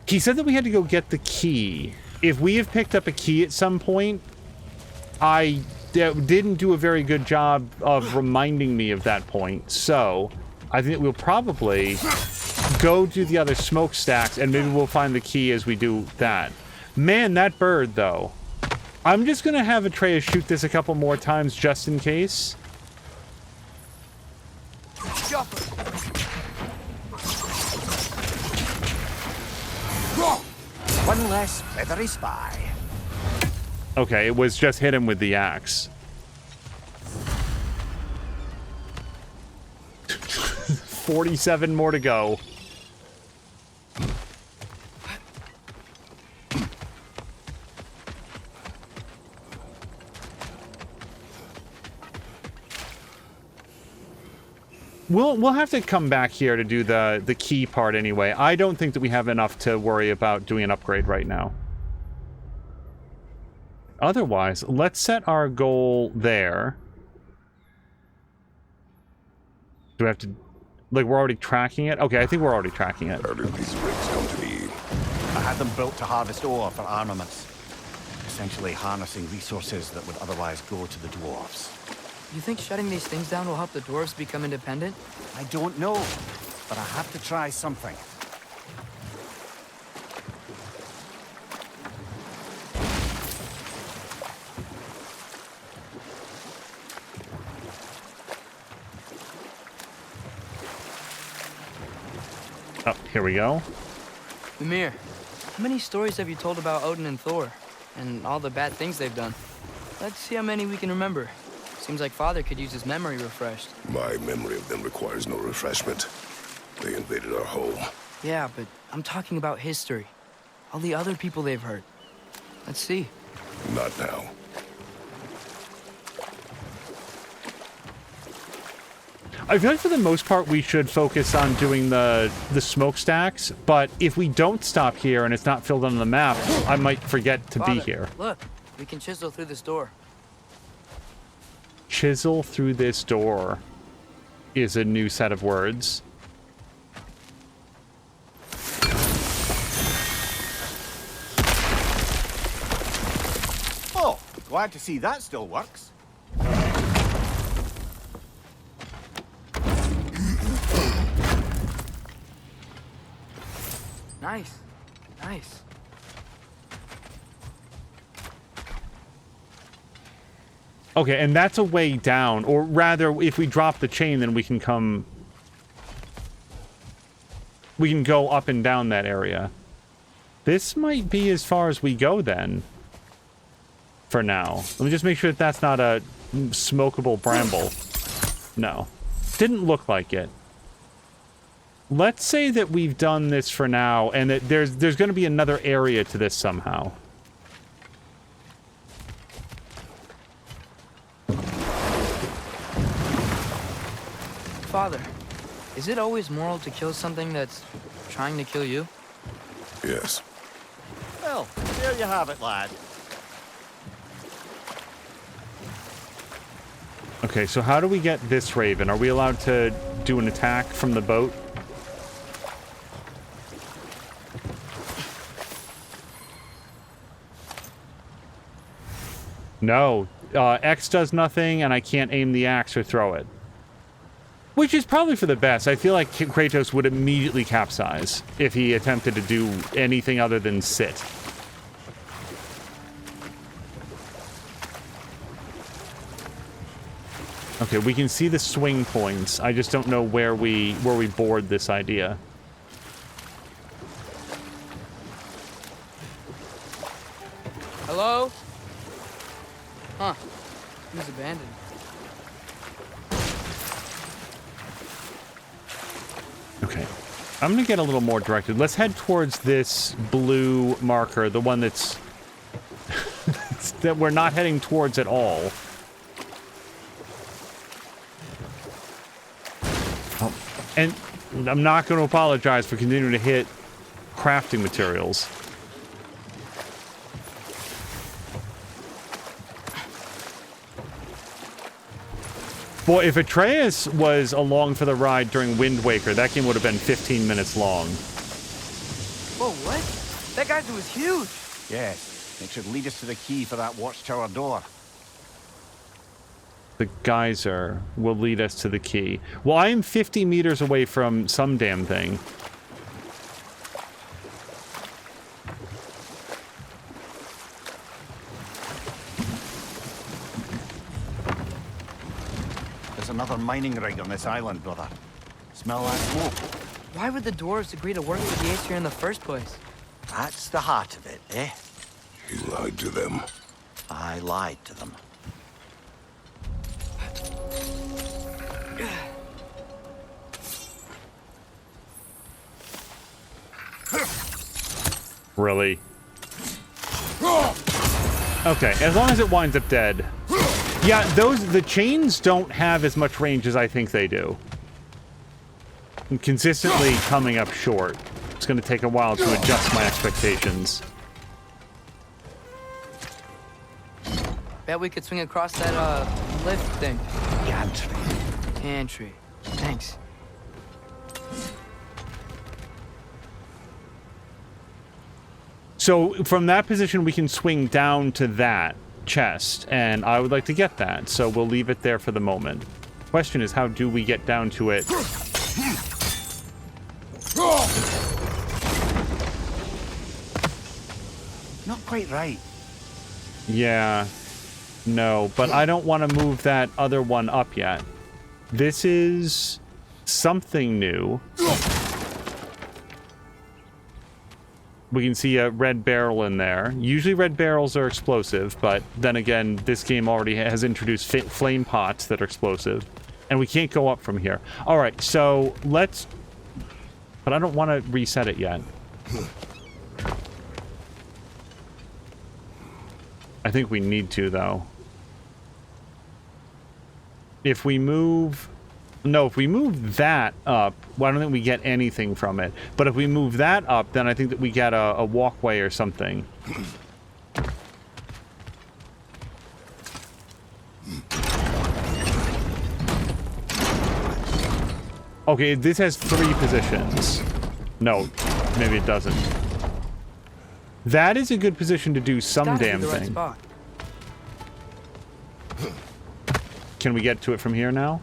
he said that we had to go get the key. If we have picked up a key at some point, I didn't do a very good job of reminding me of that point. So, I think we'll probably... go do the other smokestacks, and maybe we'll find the key as we do that. Man, that bird, though. I'm just gonna have Atreus shoot this a couple more times just in case. One less feathery spy. Okay, it was just hit him with the axe. 47 more to go. We'll have to come back here to do the key part anyway. I don't think that we have enough to worry about doing an upgrade right now. Otherwise, let's set our goal there. Do we have to... Like, we're already tracking it? Okay, I think we're already tracking it. How did these rigs come to be? I had them built to harvest ore for armaments. Essentially harnessing resources that would otherwise go to the dwarves. You think shutting these things down will help the dwarves become independent? I don't know, but I have to try something. Oh, here we go. Mimir, how many stories have you told about Odin and Thor? And all the bad things they've done? Let's see how many we can remember. Seems like Father could use his memory refreshed. My memory of them requires no refreshment. They invaded our home. Yeah, but I'm talking about history. All the other people they've hurt. Let's see. Not now. I feel like for the most part we should focus on doing the smokestacks, but if we don't stop here and it's not filled on the map, I might forget to Father, be here. Look, we can chisel through this door. Chisel through this door is a new set of words. Oh, glad to see that still works. Nice. Nice. Okay, and that's a way down, or rather, if we drop the chain, then we can come... We can go up and down that area. This might be as far as we go, then. For now. Let me just make sure that that's not a smokable bramble. No. Didn't look like it. Let's say that we've done this for now, and that there's going to be another area to this somehow. Father, is it always moral to kill something that's trying to kill you? Yes. Well, there you have it, lad. Okay, so how do we get this raven? Are we allowed to do an attack from the boat? No. X does nothing, and I can't aim the axe or throw it. Which is probably for the best. I feel like Kratos would immediately capsize if he attempted to do anything other than sit. Okay, we can see the swing points. I just don't know where we board this idea. Hello? Huh. It was abandoned. Okay. I'm gonna get a little more directed. Let's head towards this blue marker, the one that's... that we're not heading towards at all. Oh. And I'm not going to apologize for continuing to hit crafting materials. Boy, if Atreus was along for the ride during Wind Waker, that game would have been 15 minutes long. Whoa, what? That geyser was huge! Yes, it should lead us to the key for that watchtower door. The geyser will lead us to the key. Well, I am 50 meters away from some damn thing. There's another mining rig on this island, brother. Smell that smoke? Why would the dwarves agree to work with the Aesir in the first place? That's the heart of it, eh? He lied to them. I lied to them. Really? Okay, as long as it winds up dead. Yeah, the chains don't have as much range as I think they do. I'm consistently coming up short. It's going to take a while to adjust my expectations. Bet we could swing across that, lift thing. Gantry. Gantry. Thanks. So from that position, we can swing down to that chest, and I would like to get that, so we'll leave it there for the moment. Question is, how do we get down to it? Not quite right. Yeah. No, but I don't want to move that other one up yet. This is something new. We can see a red barrel in there. Usually red barrels are explosive, but then again, this game already has introduced flame pots that are explosive. And we can't go up from here. All right, so let's... But I don't want to reset it yet. I think we need to, though. If we move... No, if we move that up, well, I don't think we get anything from it. But if we move that up, then I think that we get a walkway or something. Okay, this has 3 positions. No, maybe it doesn't. That is a good position to do some damn thing. Can we get to it from here now?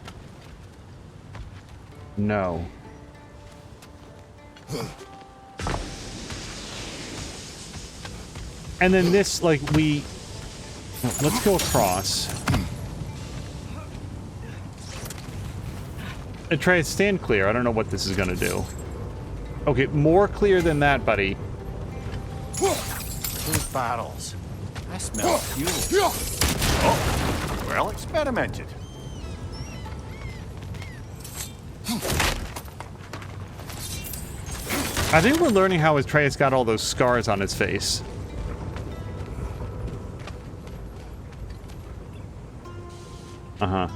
No. And then this, like, we... Let's go across. Atreus, stand clear. I don't know what this is gonna do. Okay, more clear than that, buddy. Those barrels. I smell fuel. Oh, well experimented. I think we're learning how Atreus got all those scars on his face. Uh-huh.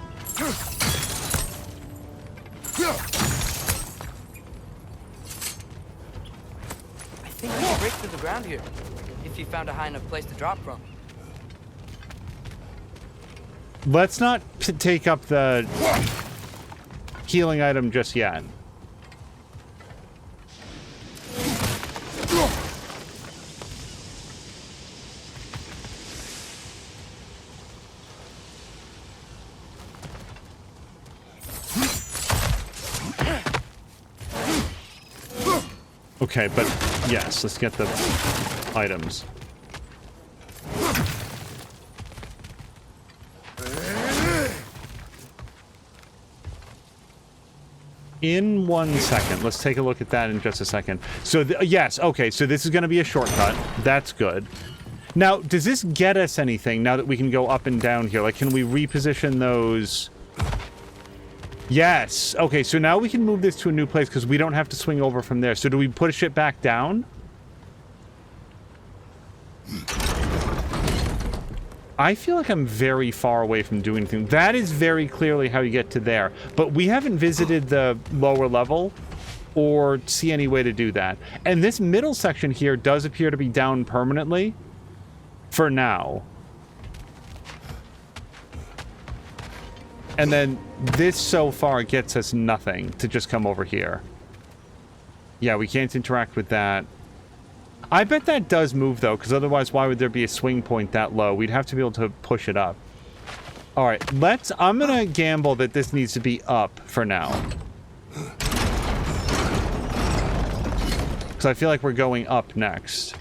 I think we can break through the ground here, if you found a high enough place to drop from. Let's not take up the healing item just yet. Okay, but yes, let's get the items. In 1 second. Let's take a look at that in just a second. So, yes, okay, so this is going to be a shortcut. That's good. Now, does this get us anything now that we can go up and down here? Like, can we reposition those? Yes. Okay, so now we can move this to a new place because we don't have to swing over from there. So do we push it back down? I feel like I'm very far away from doing anything. That is very clearly how you get to there. But we haven't visited the lower level or see any way to do that. And this middle section here does appear to be down permanently for now. And then this so far gets us nothing to just come over here. Yeah, we can't interact with that. I bet that does move, though, because otherwise why would there be a swing point that low? We'd have to be able to push it up. All right, I'm going to gamble that this needs to be up for now. Because I feel like we're going up next.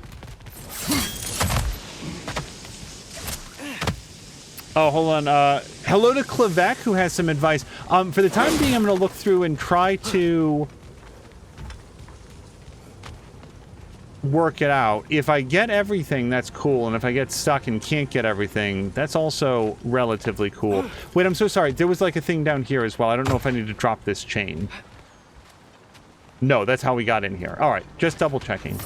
Oh, hold on. Hello to Clevec, who has some advice. For the time being, I'm going to look through and try to work it out. If I get everything, that's cool. And if I get stuck and can't get everything, that's also relatively cool. Wait, I'm so sorry. There was like a thing down here as well. I don't know if I need to drop this chain. No, that's how we got in here. All right, just double checking.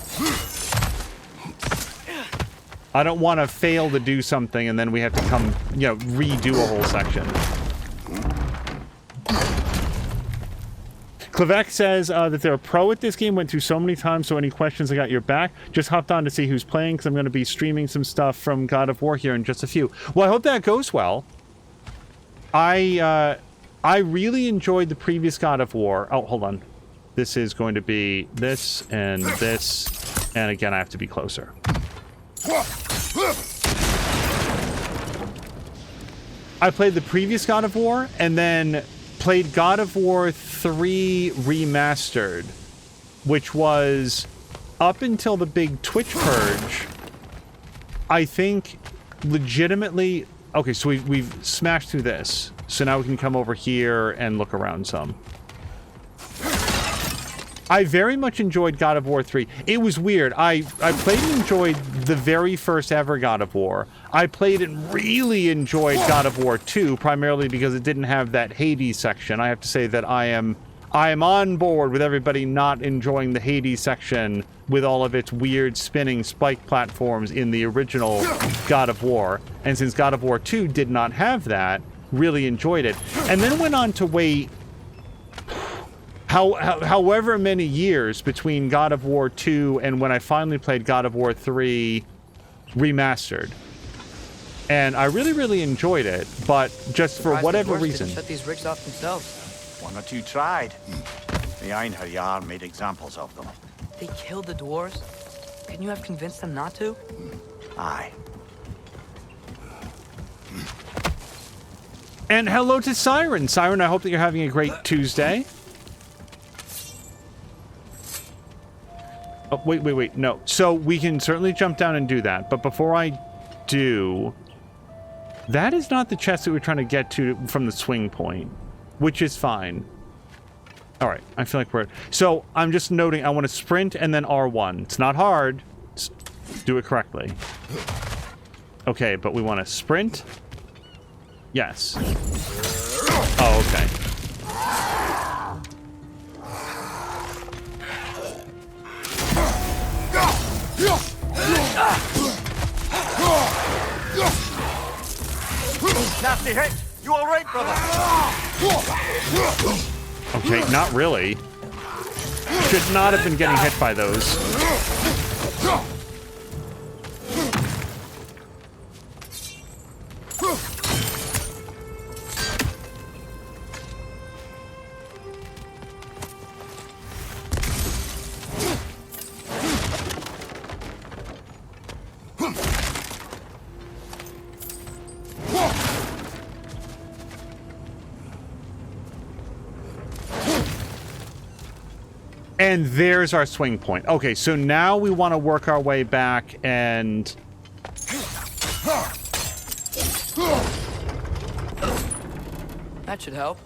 I don't want to fail to do something and then we have to come, you know, redo a whole section. Klevek says that they're a pro at this game, went through so many times, so any questions, I got your back. Just hopped on to see who's playing, because I'm going to be streaming some stuff from God of War here in just a few. Well, I hope that goes well. I really enjoyed the previous God of War. Oh, hold on. This is going to be this, and again, I have to be closer. I played the previous God of War, and then played God of War 3 Remastered, which was up until the big Twitch purge, I think legitimately... Okay, so we've smashed through this. So now we can come over here and look around some. I very much enjoyed God of War 3. It was weird. I played and enjoyed the very first ever God of War. I played and really enjoyed God of War 2, primarily because it didn't have that Hades section. I have to say that I am on board with everybody not enjoying the Hades section with all of its weird spinning spike platforms in the original God of War. And since God of War 2 did not have that, really enjoyed it. And then went on to wait however many years between God of War 2 and when I finally played God of War 3 Remastered. And I really, really enjoyed it, but just for whatever reason... Shut these rigs off themselves. One or two tried. The Einherjar made examples of them. They killed the dwarves? Couldn't you have convinced them not to? Aye. And hello to Siren. Siren, I hope that you're having a great Tuesday. Oh, wait, no. So we can certainly jump down and do that, but before I do... That is not the chest that we're trying to get to from the swing point, which is fine. Alright, I feel like we're... So, I'm just noting, I want to sprint and then R1. It's not hard. Just do it correctly. Okay, but we want to sprint. Yes. Oh, okay. Nasty hit! You alright, brother? Okay, not really. Should not have been getting hit by those. And there's our swing point. Okay, so now we want to work our way back and... That should help.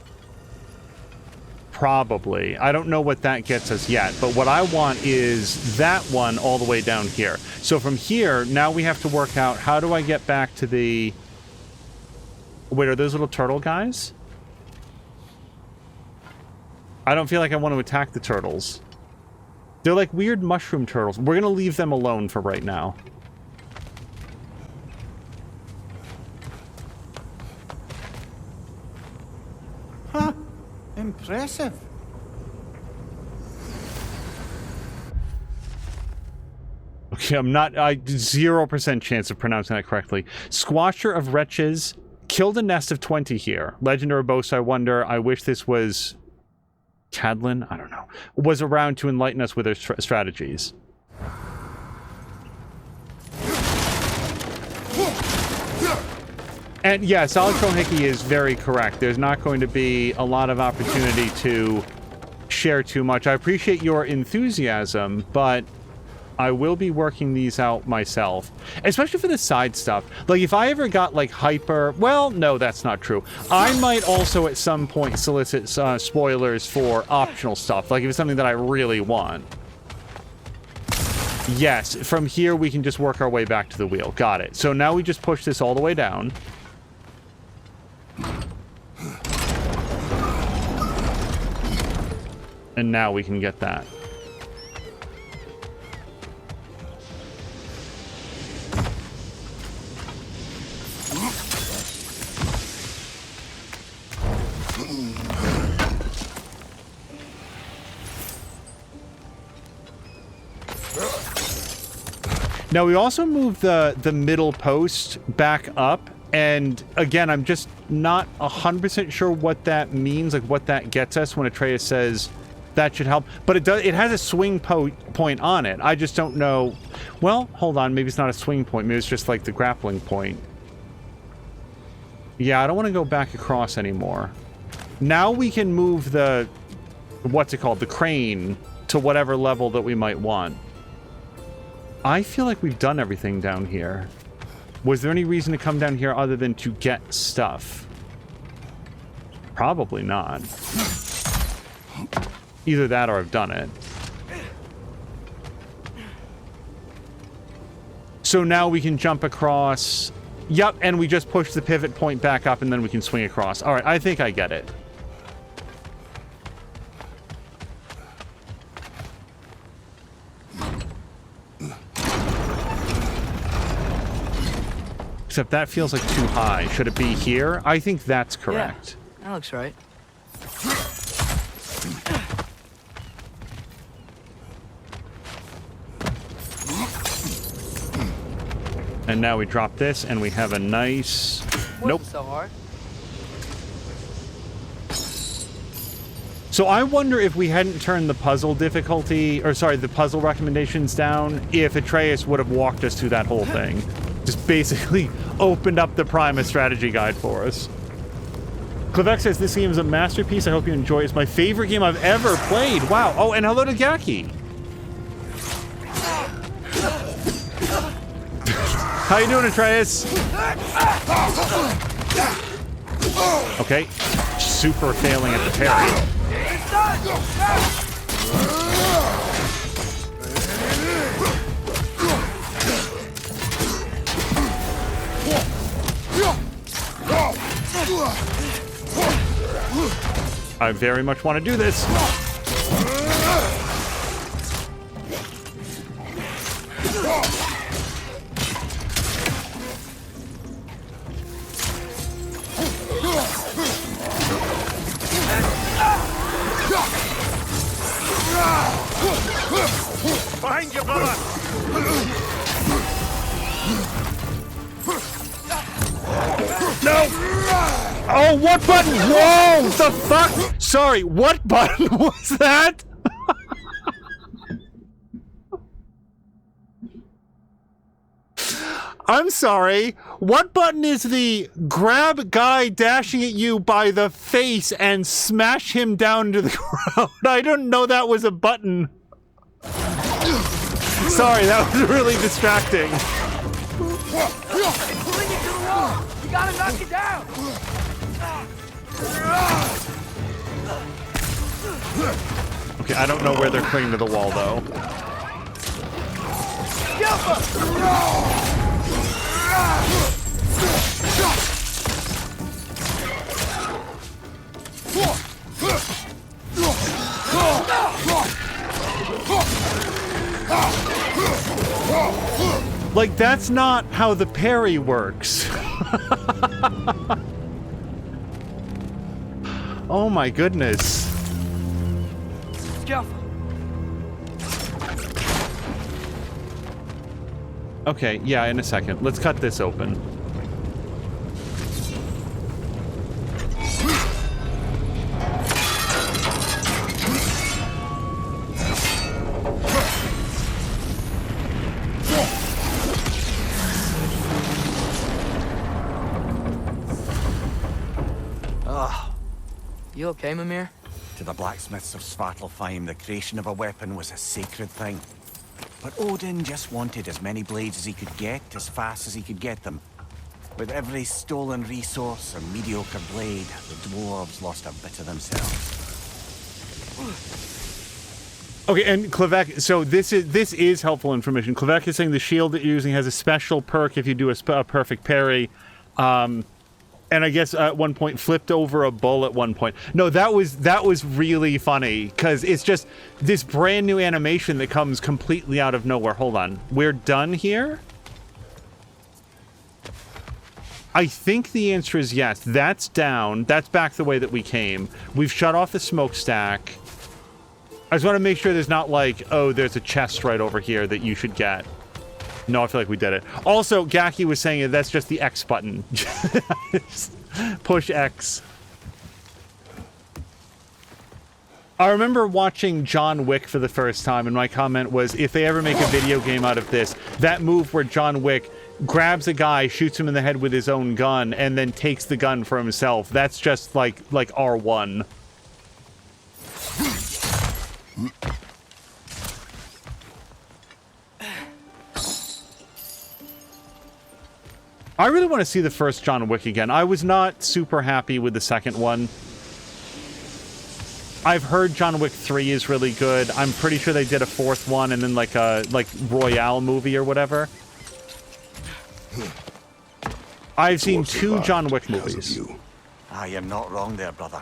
Probably. I don't know what that gets us yet, but what I want is that one all the way down here. So from here, now we have to work out how do I get back to the... Wait, are those little turtle guys? I don't feel like I want to attack the turtles. They're like weird mushroom turtles. We're going to leave them alone for right now. Huh. Impressive. Okay, I'm not... 0% chance of pronouncing that correctly. Squasher of Wretches killed a nest of 20 here. Legend or Boast, I wonder. I wish this was... Cadlin? I don't know. Was around to enlighten us with their strategies. And yes, Althjof Hickey is very correct. There's not going to be a lot of opportunity to share too much. I appreciate your enthusiasm, but I will be working these out myself. Especially for the side stuff. Like, if I ever got, like, hyper... Well, no, that's not true. I might also, at some point, solicit spoilers for optional stuff. Like, if it's something that I really want. Yes, from here, we can just work our way back to the wheel. Got it. So now we just push this all the way down. And now we can get that. Now, we also moved the middle post back up, and again, I'm just not 100% sure what that means, like what that gets us when Atreus says that should help. But it has a swing point on it. I just don't know. Well, hold on, maybe it's not a swing point. Maybe it's just like the grappling point. Yeah, I don't want to go back across anymore. Now we can move the, what's it called, the crane to whatever level that we might want. I feel like we've done everything down here. Was there any reason to come down here other than to get stuff? Probably not. Either that or I've done it. So now we can jump across. Yep, and we just push the pivot point back up and then we can swing across. All right, I think I get it. Except that feels like too high. Should it be here? I think that's correct. Yeah, that looks right. And now we drop this, and we have a nice... Nope. So hard. So I wonder if we hadn't turned the puzzle difficulty, or sorry, the puzzle recommendations down, if Atreus would have walked us through that whole thing. Just basically opened up the Prima strategy guide for us. Klevek says, this game is a masterpiece. I hope you enjoy it. It's my favorite game I've ever played. Wow. Oh, and hello to Gaki. How you doing, Atreus? Okay. Super failing at the parry. I very much want to do this. Behind you, brother! No! Oh, what button? Whoa! The fuck? Sorry, what button was that? I'm sorry. What button is the grab guy dashing at you by the face and smash him down to the ground? I didn't know that was a button. Sorry, that was really distracting. Pulling you to the wall. You gotta knock it down. Okay, I don't know where they're clinging to the wall, though. Like, that's not how the parry works. Oh my goodness. Careful. Okay, yeah, in a second. Let's cut this open. You okay, Mimir? To the blacksmiths of Svartalfheim, the creation of a weapon was a sacred thing. But Odin just wanted as many blades as he could get, as fast as he could get them. With every stolen resource or mediocre blade, the dwarves lost a bit of themselves. Okay, and Klevek, so this is helpful information. Klevek is saying the shield that you're using has a special perk if you do a perfect parry. And I guess at one point flipped over a bull at one point. No, that was really funny because it's just this brand new animation that comes completely out of nowhere. Hold on, we're done here? I think the answer is yes. That's down. That's back the way that we came. We've shut off the smokestack. I just want to make sure there's not like, oh, there's a chest right over here that you should get. No, I feel like we did it. Also, Gaki was saying that that's just the X button. Push X. I remember watching John Wick for the first time, and my comment was, if they ever make a video game out of this, that move where John Wick grabs a guy, shoots him in the head with his own gun, and then takes the gun for himself, that's just like R1. I really want to see the first John Wick again. I was not super happy with the second one. I've heard John Wick 3 is really good. I'm pretty sure they did a fourth one and then like a Royale movie or whatever. I've seen 2 John Wick movies. Ah, you're not wrong there, brother.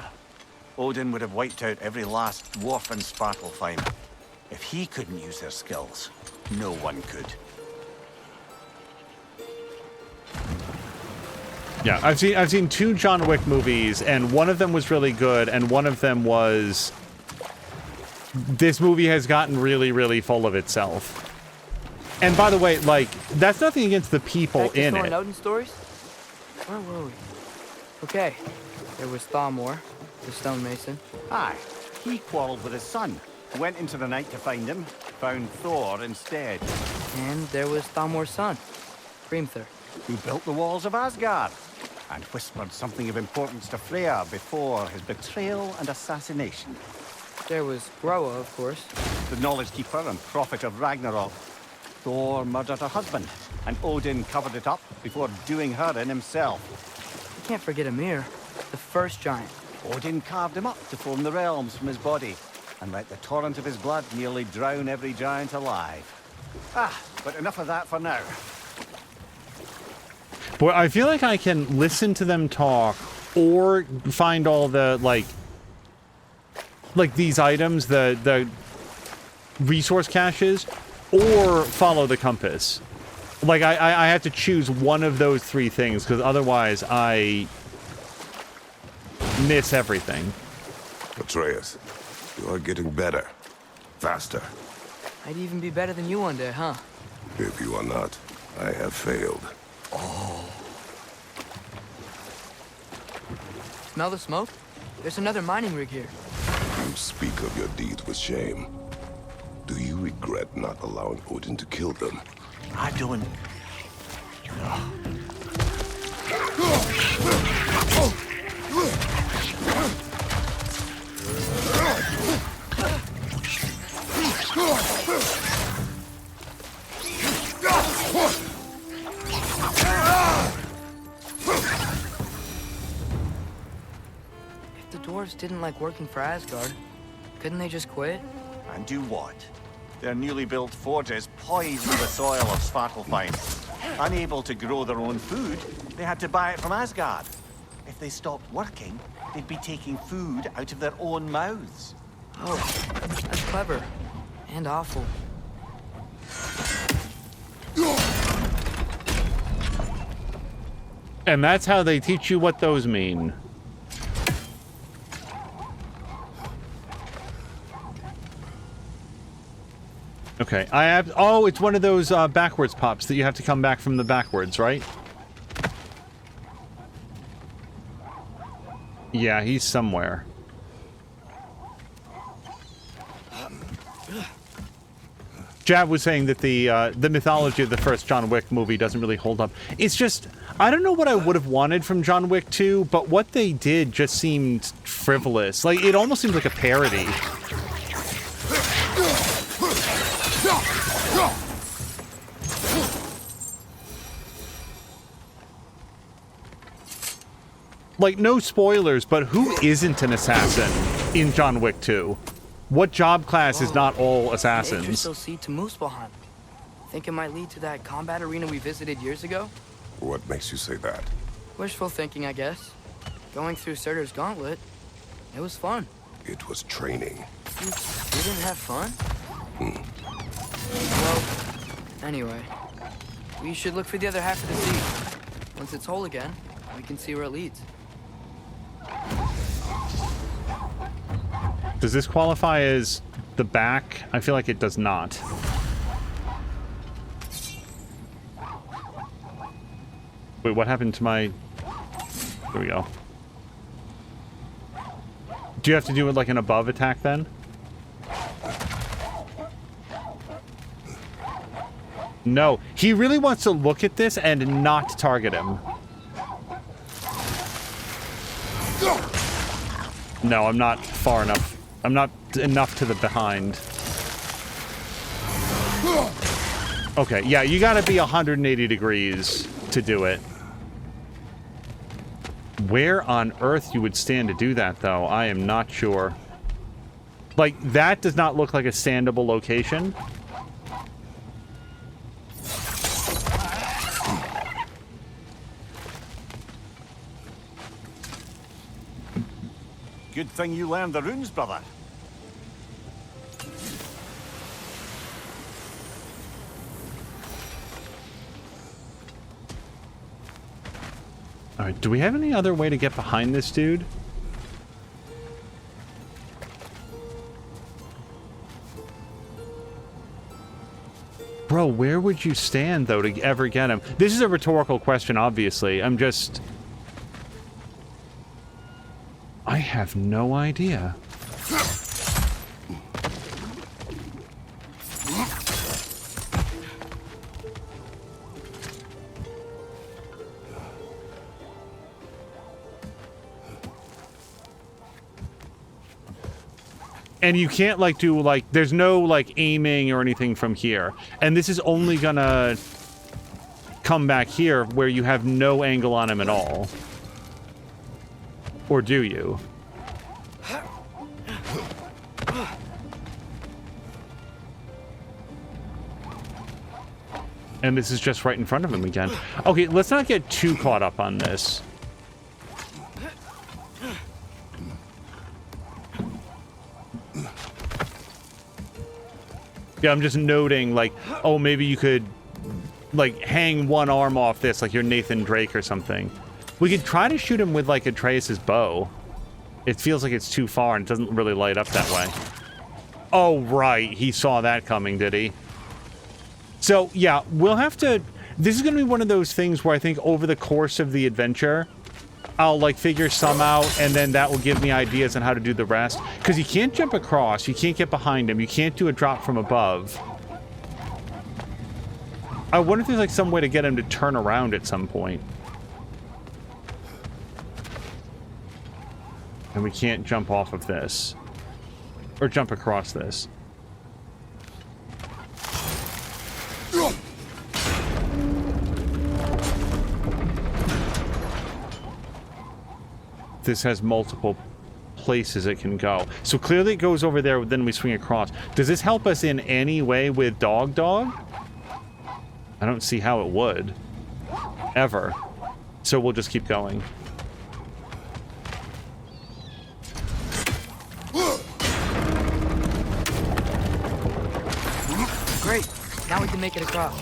Odin would have wiped out every last dwarf in Svartalfheim. If he couldn't use their skills, no one could. Yeah, I've seen 2 John Wick movies, and one of them was really good, and one of them was... This movie has gotten really, really full of itself. And by the way, like, that's nothing against the people Back to in Thor it. and Odin stories? Where were we? Okay, there was Thalmor, the stonemason. Aye, he quarreled with his son. Went into the night to find him, found Thor instead. And there was Thalmor's son, Grimthur. Who built the walls of Asgard and whispered something of importance to Freya before his betrayal and assassination. There was Groa, of course. The knowledge keeper and prophet of Ragnarok. Thor murdered her husband, and Odin covered it up before doing her in himself. You can't forget Mimir, the first giant. Odin carved him up to form the realms from his body, and let the torrent of his blood nearly drown every giant alive. Ah, but enough of that for now. Boy, I feel like I can listen to them talk or find all the, like these items, the resource caches, or follow the compass. Like, I have to choose one of those 3 things, because otherwise I miss everything. Atreus, you are getting better. Faster. I'd even be better than you one day, huh? If you are not, I have failed. Smell the smoke? There's another mining rig here. You speak of your deeds with shame. Do you regret not allowing Odin to kill them? I don't... If the dwarves didn't like working for Asgard, couldn't they just quit? And do what? Their newly built forges poisoned the soil of Svartalfheim. Unable to grow their own food, they had to buy it from Asgard. If they stopped working, they'd be taking food out of their own mouths. Oh, that's clever. And awful. And that's how they teach you what those mean. Okay, I have... Oh, it's one of those backwards pops that you have to come back from the backwards, right? Yeah, he's somewhere. Jab was saying that the mythology of the first John Wick movie doesn't really hold up. It's just... I don't know what I would have wanted from John Wick 2, but what they did just seemed frivolous. Like, it almost seemed like a parody. Like, no spoilers, but who isn't an assassin in John Wick 2? What job class is not all assassins? Nature's so seed to Muspelheim. Think it might lead to that combat arena we visited years ago? What makes you say that? Wishful thinking, I guess. Going through Surtur's gauntlet, it was fun. It was training. You didn't have fun? Well, anyway, we should look for the other half of the sea. Once it's whole again, we can see where it leads. Does this qualify as the back? I feel like it does not. Wait, what happened to my... There we go. Do you have to do it like an above attack then? No. He really wants to look at this and not target him. No, I'm not far enough. I'm not enough to the behind. Okay, yeah, you gotta be 180 degrees to do it. Where on earth you would stand to do that, though, I am not sure. Like, that does not look like a standable location. Good thing you learned the runes, brother. Alright, do we have any other way to get behind this dude? Bro, where would you stand, though, to ever get him? This is a rhetorical question, obviously. I'm just... I have no idea. And you can't, like, do, like, there's no, like, aiming or anything from here. And this is only gonna come back here where you have no angle on him at all. Or do you? And this is just right in front of him again. Okay, let's not get too caught up on this. Yeah, I'm just noting, like, oh, maybe you could, like, hang one arm off this, like you're Nathan Drake or something. We could try to shoot him with, like, Atreus' bow. It feels like it's too far and it doesn't really light up that way. Oh, right. He saw that coming, did he? So, yeah, we'll have to... This is going to be one of those things where I think over the course of the adventure, I'll, like, figure some out, and then that will give me ideas on how to do the rest. Because you can't jump across, you can't get behind him, you can't do a drop from above. I wonder if there's, like, some way to get him to turn around at some point. And we can't jump off of this. Or jump across this. This has multiple places it can go. So clearly it goes over there, then we swing across. Does this help us in any way with Dog? I don't see how it would. Ever. So we'll just keep going. Great. Now we can make it across.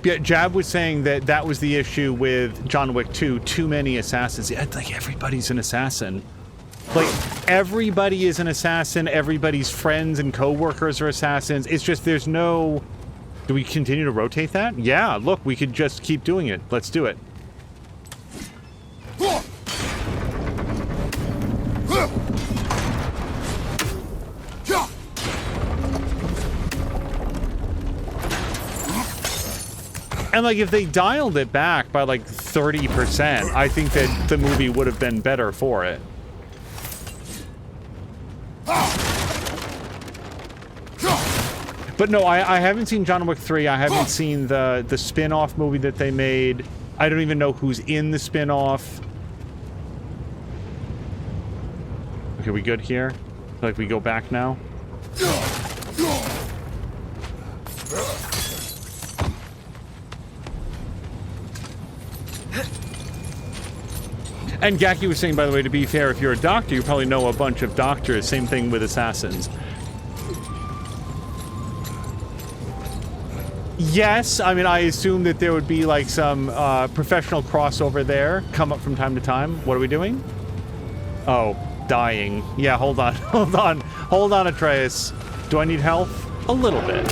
Yeah, Jab was saying that that was the issue with John Wick 2. Too many assassins. Yeah, like, everybody's an assassin. Like, everybody is an assassin. Everybody's friends and co-workers are assassins. It's just there's no... Do we continue to rotate that? Yeah, look, we could just keep doing it. Let's do it. And, like, if they dialed it back by, like, 30%, I think that the movie would have been better for it. But no, I haven't seen John Wick 3. I haven't seen the spin-off movie that they made. I don't even know who's in the spin-off. Okay, we good here? Like, we go back now? And Gaki was saying, by the way, to be fair, if you're a doctor, you probably know a bunch of doctors. Same thing with assassins. Yes, I mean, I assume that there would be like some professional crossover there, come up from time to time. What are we doing? Oh, dying. Yeah, hold on, hold on. Hold on, Atreus. Do I need health? A little bit.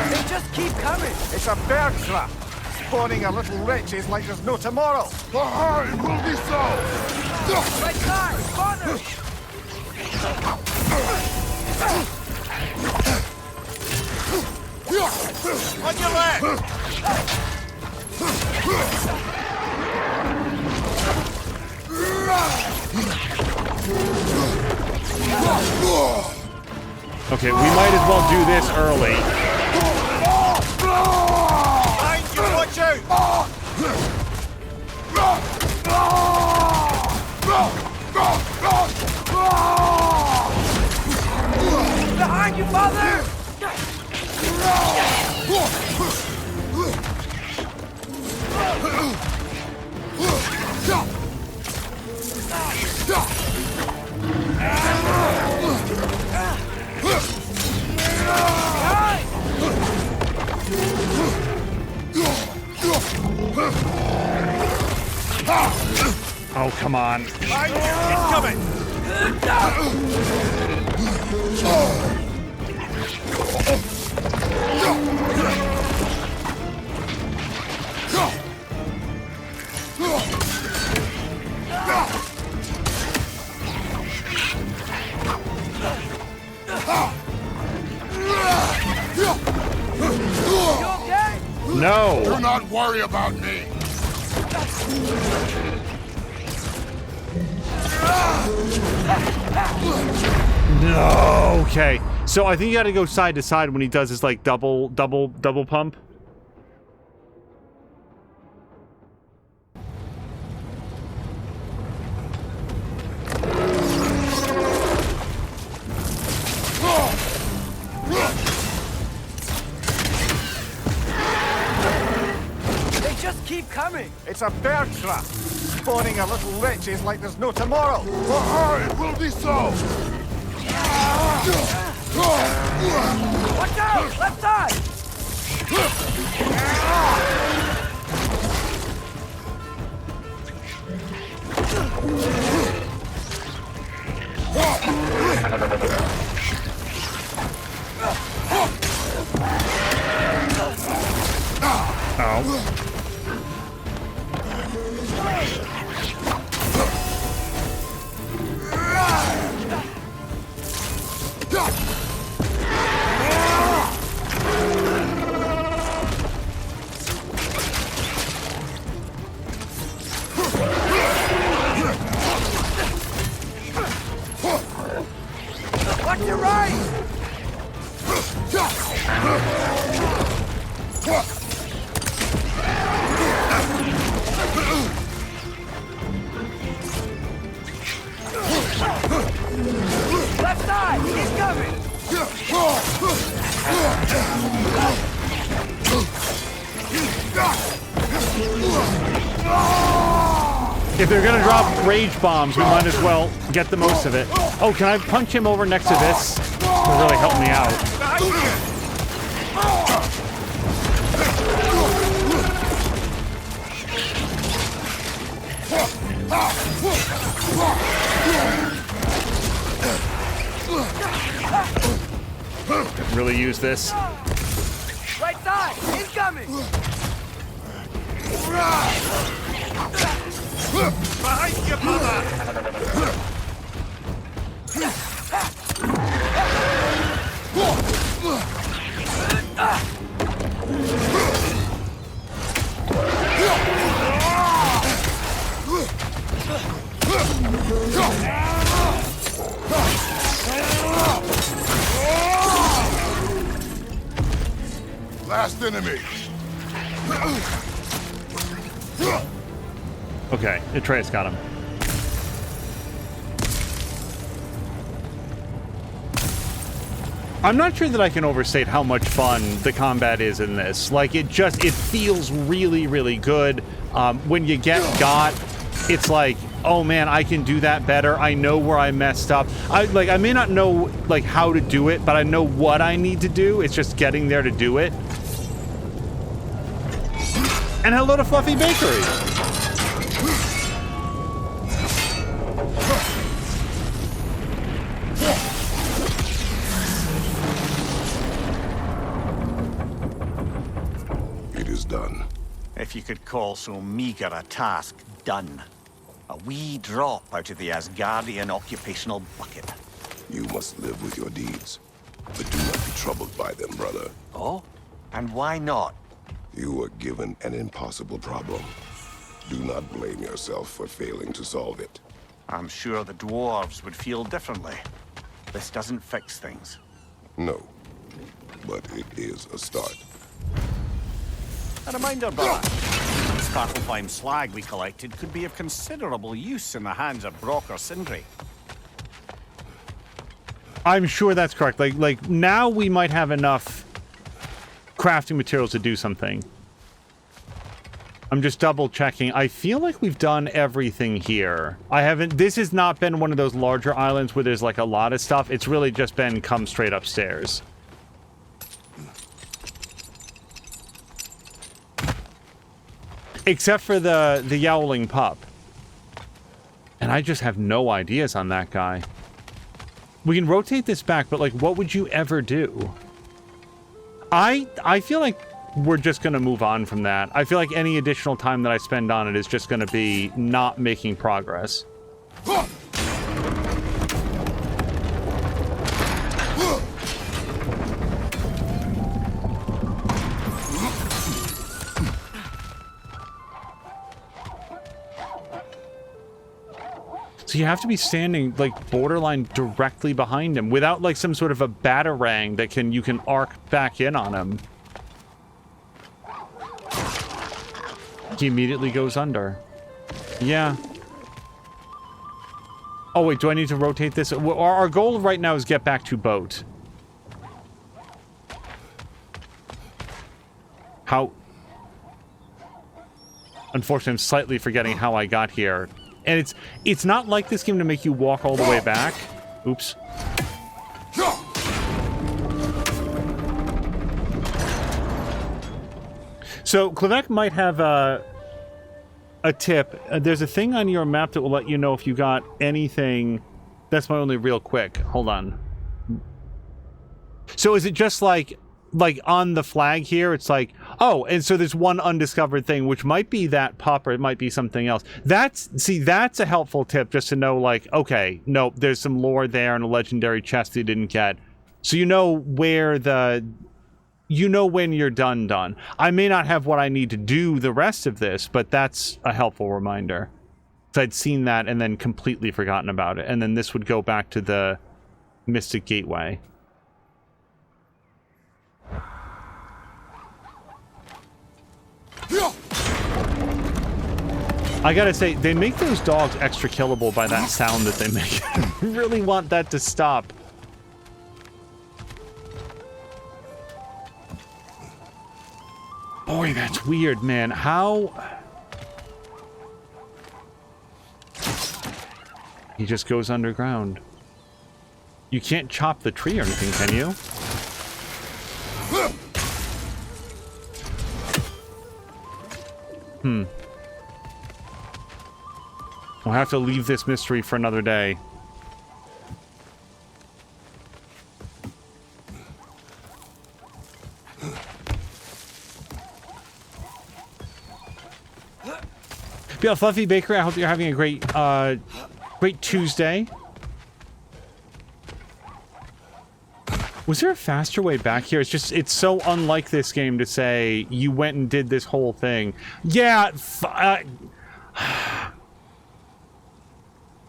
They just keep coming. It's a bird trap. Spawning a little wretches like there's no tomorrow. It will be so! Right side! Spawner! On your left! Okay, we might as well do this early. Behind you, watch out! Behind you, father! Oh, come on. Incoming! No! Do not worry about me! No! Okay. So I think you gotta go side to side when he does his, like, double pump. They just keep coming! It's a bird trap. Spawning a little wretches like there's no tomorrow. It will be so! Watch out! Left side! Oh. Watch your right! Left side! He's coming! If they're gonna drop rage bombs, we might as well get the most of it. Oh, can I punch him over next to this? It'll really help me out. Really use this. Right side! He's coming! Behind you, mother! Last enemy! Okay, Atreus got him. I'm not sure that I can overstate how much fun the combat is in this. Like, it feels really, really good. When you get got, it's like, oh man, I can do that better. I know where I messed up. I may not know, like, how to do it, but I know what I need to do. It's just getting there to do it. And hello to Fluffy Bakery. Done. If you could call so meager a task done. A wee drop out of the Asgardian occupational bucket. You must live with your deeds, but do not be troubled by them, brother. Oh? And why not? You were given an impossible problem. Do not blame yourself for failing to solve it. I'm sure the dwarves would feel differently. This doesn't fix things. No, but it is a start. A reminder, brother. The Startlefime slag we collected could be of considerable use in the hands of Brock or Sindri. I'm sure that's correct. Like now we might have enough crafting materials to do something. I'm just double checking. I feel like we've done everything here. This has not been one of those larger islands where there's like a lot of stuff. It's really just been come straight upstairs. Except for the Yowling Pup. And I just have no ideas on that guy. We can rotate this back, but like, what would you ever do? I feel like we're just going to move on from that. I feel like any additional time that I spend on it is just going to be not making progress. So you have to be standing, like, borderline directly behind him without, like, some sort of a batarang that you can arc back in on him. He immediately goes under. Yeah. Oh, wait, do I need to rotate this? Our goal right now is get back to boat. How? Unfortunately, I'm slightly forgetting how I got here. And it's not like this game to make you walk all the way back. Oops. So, Klevek might have a tip. There's a thing on your map that will let you know if you got anything. That's my only real quick. Hold on. So is it just like on the flag here, it's like, oh, and so there's one undiscovered thing, which might be that pup, or it might be something else. That's a helpful tip, just to know, like, okay, nope, there's some lore there and a legendary chest you didn't get. So you know where when you're done. I may not have what I need to do the rest of this, but that's a helpful reminder. So I'd seen that and then completely forgotten about it. And then this would go back to the Mystic Gateway. I gotta say, they make those dogs extra killable by that sound that they make. I really want that to stop. Boy, that's weird, man. How? He just goes underground. You can't chop the tree or anything, can you? We'll have to leave this mystery for another day. Yeah, Fluffy Bakery, I hope you're having a great Tuesday. Was there a faster way back here? It's so unlike this game to say you went and did this whole thing. Yeah,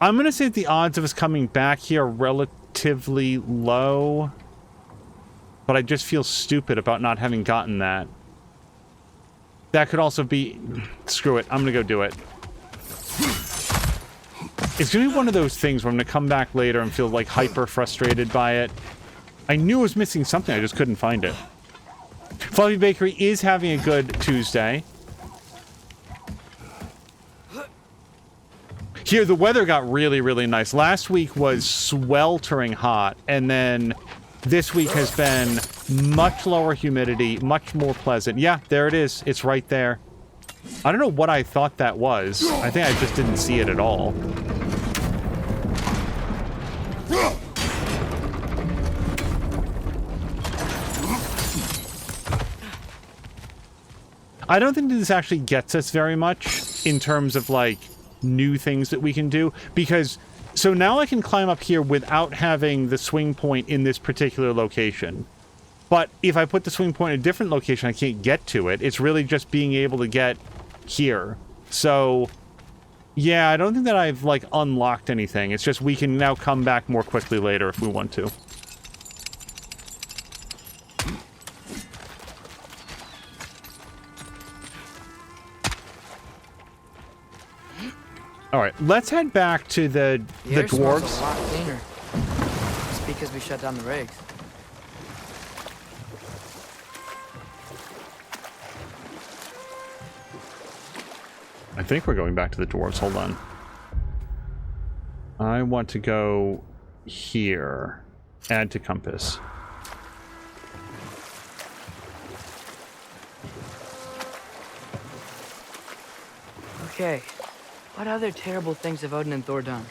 I'm gonna say that the odds of us coming back here are relatively low, but I just feel stupid about not having gotten that. That could also be... Screw it, I'm gonna go do it. It's gonna be one of those things where I'm gonna come back later and feel like hyper frustrated by it. I knew I was missing something, I just couldn't find it. Fluffy Bakery is having a good Tuesday. Here, the weather got really, really nice. Last week was sweltering hot, and then this week has been much lower humidity, much more pleasant. Yeah, there it is. It's right there. I don't know what I thought that was. I think I just didn't see it at all. I don't think this actually gets us very much in terms of, like, new things that we can do, because so now I can climb up here without having the swing point in this particular location. But if I put the swing point in a different location, I can't get to it. It's really just being able to get here. So yeah, I don't think that I've like unlocked anything. It's just we can now come back more quickly later if we want to. All right, let's head back to the air smells dwarves. a lot cleaner. It's because we shut down the rigs. I think we're going back to the dwarves. Hold on. I want to go here. Add to compass. Okay. What other terrible things have Odin and Thor done?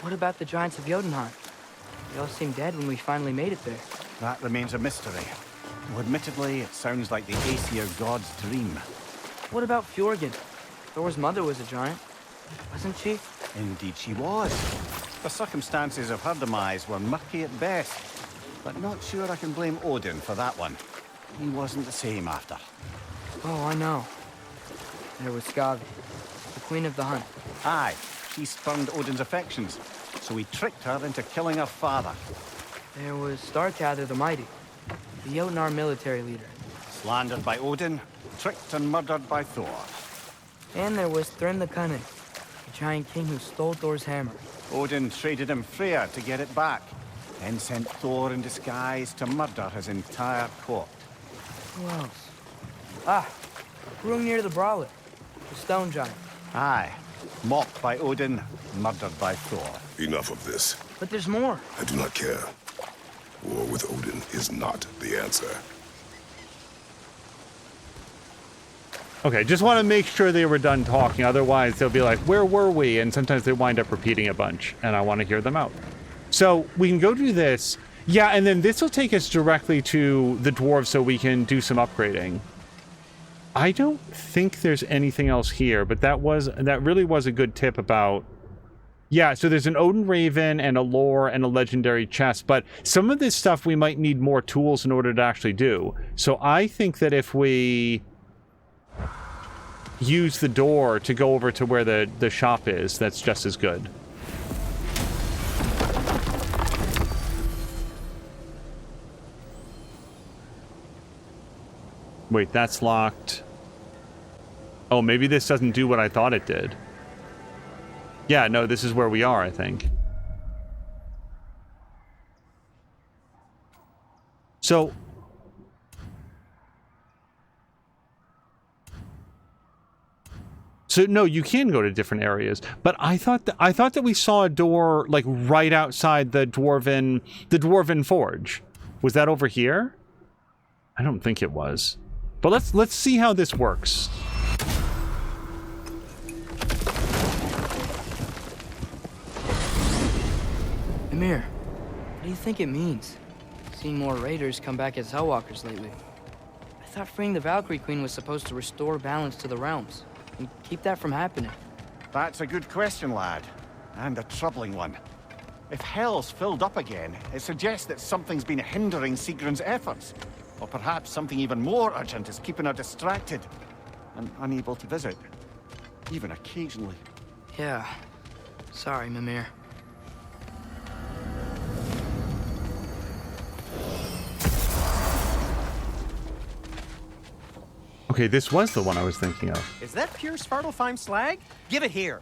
What about the giants of Jotunheim? They all seemed dead when we finally made it there. That remains a mystery. Well, admittedly, it sounds like the Aesir god's dream. What about Fjorgyn? Thor's mother was a giant, wasn't she? Indeed she was. The circumstances of her demise were murky at best, but not sure I can blame Odin for that one. He wasn't the same after. Oh, I know. There was Skavi, the queen of the hunt. Aye, she spurned Odin's affections, so he tricked her into killing her father. There was Starkather the Mighty, the Jotnar military leader. Slandered by Odin, tricked and murdered by Thor. And there was Thrym the Cunning, the giant king who stole Thor's hammer. Odin traded him Freyr to get it back, then sent Thor in disguise to murder his entire court. Who else? Ah, Hrungnir the Brawler, the stone giant. Aye, mocked by Odin, murdered by Thor. Enough of this. But there's more. I do not care. War with Odin is not the answer. Okay, just want to make sure they were done talking. Otherwise, they'll be like, where were we? And sometimes they wind up repeating a bunch, and I want to hear them out. So we can go do this. Yeah, and then this will take us directly to the dwarves so we can do some upgrading. I don't think there's anything else here, but that really was a good tip about... Yeah, so there's an Odin Raven and a lore and a legendary chest, but some of this stuff we might need more tools in order to actually do. So I think that if we use the door to go over to where the shop is, that's just as good. Wait, that's locked. Oh, maybe this doesn't do what I thought it did. Yeah, no, this is where we are, I think. So... So no, you can go to different areas, but I thought that we saw a door like right outside the dwarven forge. Was that over here? I don't think it was. But let's see how this works. Mimir, what do you think it means? Seeing more raiders come back as Hellwalkers lately. I thought freeing the Valkyrie Queen was supposed to restore balance to the realms and keep that from happening. That's a good question, lad. And a troubling one. If Hell's filled up again, it suggests that something's been hindering Sigrun's efforts. Or perhaps something even more urgent is keeping her distracted and unable to visit. Even occasionally. Yeah. Sorry, Mimir. Okay, this was the one I was thinking of. Is that pure Svartalfheim slag? Give it here.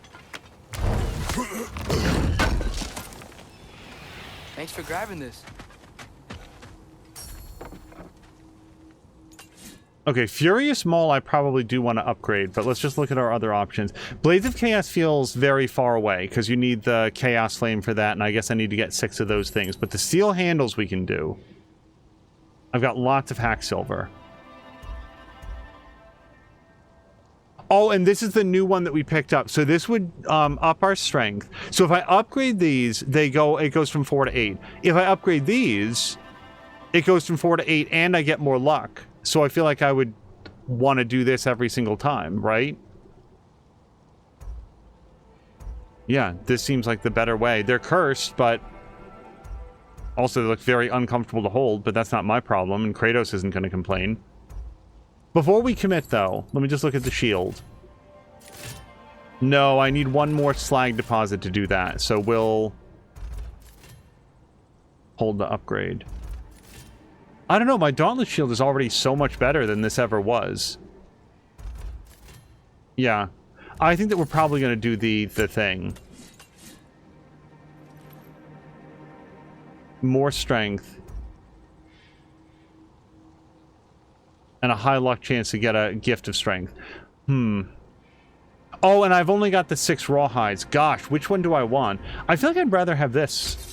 Thanks for grabbing this. Okay, Furious Maul I probably do want to upgrade, but let's just look at our other options. Blades of Chaos feels very far away, because you need the Chaos Flame for that, and I guess I need to get 6 of those things. But the Steel Handles we can do. I've got lots of Hack Silver. Oh, and this is the new one that we picked up. So this would up our strength. So if I upgrade these, it goes from 4 to 8. If I upgrade these, it goes from 4 to 8, and I get more luck. So I feel like I would want to do this every single time, right? Yeah, this seems like the better way. They're cursed, but also they look very uncomfortable to hold, but that's not my problem, and Kratos isn't going to complain. Before we commit, though, let me just look at the shield. No, I need one more slag deposit to do that, so we'll hold the upgrade. I don't know, my Dauntless Shield is already so much better than this ever was. Yeah. I think that we're probably going to do the thing. More strength. And a high luck chance to get a gift of strength. Oh, and I've only got the 6 rawhides. Gosh, which one do I want? I feel like I'd rather have this.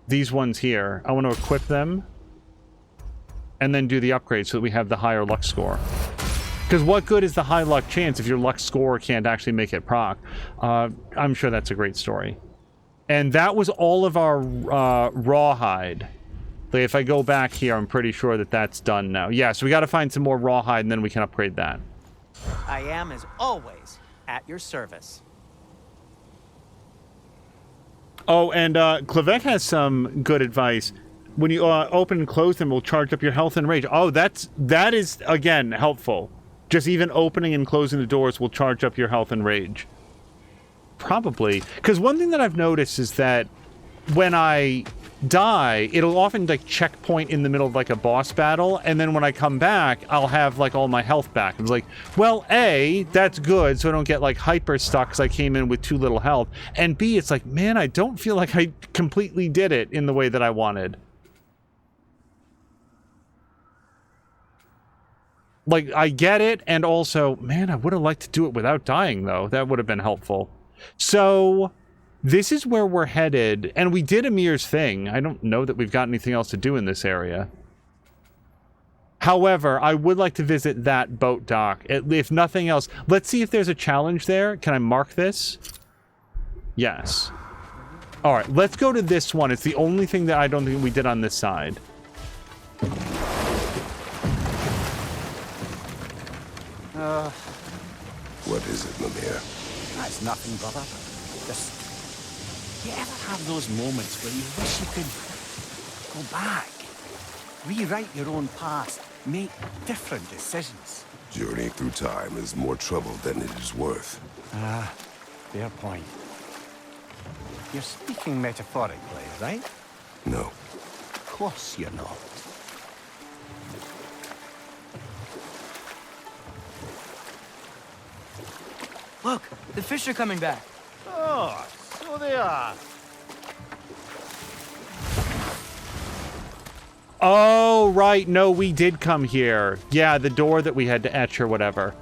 These ones here. I want to equip them. And then do the upgrade so that we have the higher luck score. Because what good is the high luck chance if your luck score can't actually make it proc? I'm sure that's a great story. And that was all of our rawhide. Like, if I go back here, I'm pretty sure that that's done now. Yeah, so we got to find some more rawhide, and then we can upgrade that. I am, as always, at your service. Oh, and Clavette has some good advice. When you open and close them, it will charge up your health and rage. Oh, that is, again, helpful. Just even opening and closing the doors will charge up your health and rage. Probably. Because one thing that I've noticed is that when I die, it'll often like checkpoint in the middle of like a boss battle, and then when I come back, I'll have like all my health back. It's like, well, A, that's good, so I don't get like hyper stuck because I came in with too little health, and B, it's like, man, I don't feel like I completely did it in the way that I wanted. Like, I get it, and also, man, I would have liked to do it without dying, though. That would have been helpful. So this is where we're headed, and we did Amir's thing. I don't know that we've got anything else to do in this area. However, I would like to visit that boat dock, if nothing else. Let's see if there's a challenge there. Can I mark this? Yes. All right, let's go to this one. It's the only thing that I don't think we did on this side. What is it, Mimir? That's nothing, brother. Just... You ever have those moments where you wish you could go back, rewrite your own past, make different decisions? Journeying through time is more trouble than it is worth. Ah, fair point. You're speaking metaphorically, right? No. Of course you're not. Look, the fish are coming back. Oh, so they are. Oh, right. No, we did come here. Yeah, the door that we had to etch or whatever.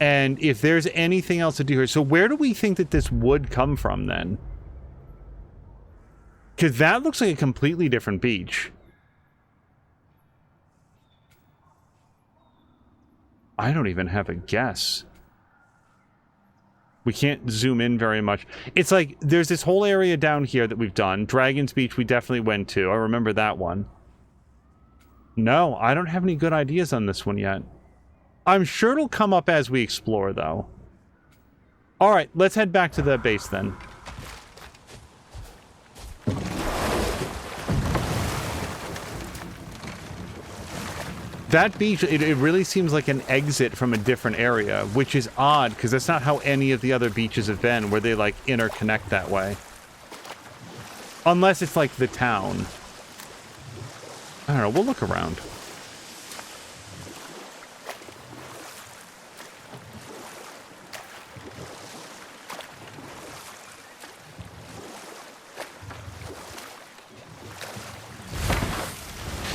And if there's anything else to do here... So where do we think that this would come from, then? Because that looks like a completely different beach. I don't even have a guess. We can't zoom in very much. It's like, there's this whole area down here that we've done. Dragon's Beach we definitely went to. I remember that one. No, I don't have any good ideas on this one yet. I'm sure it'll come up as we explore, though. Alright, let's head back to the base, then. That beach, it really seems like an exit from a different area, which is odd, because that's not how any of the other beaches have been, where they, like, interconnect that way. Unless it's, like, the town. I don't know, we'll look around.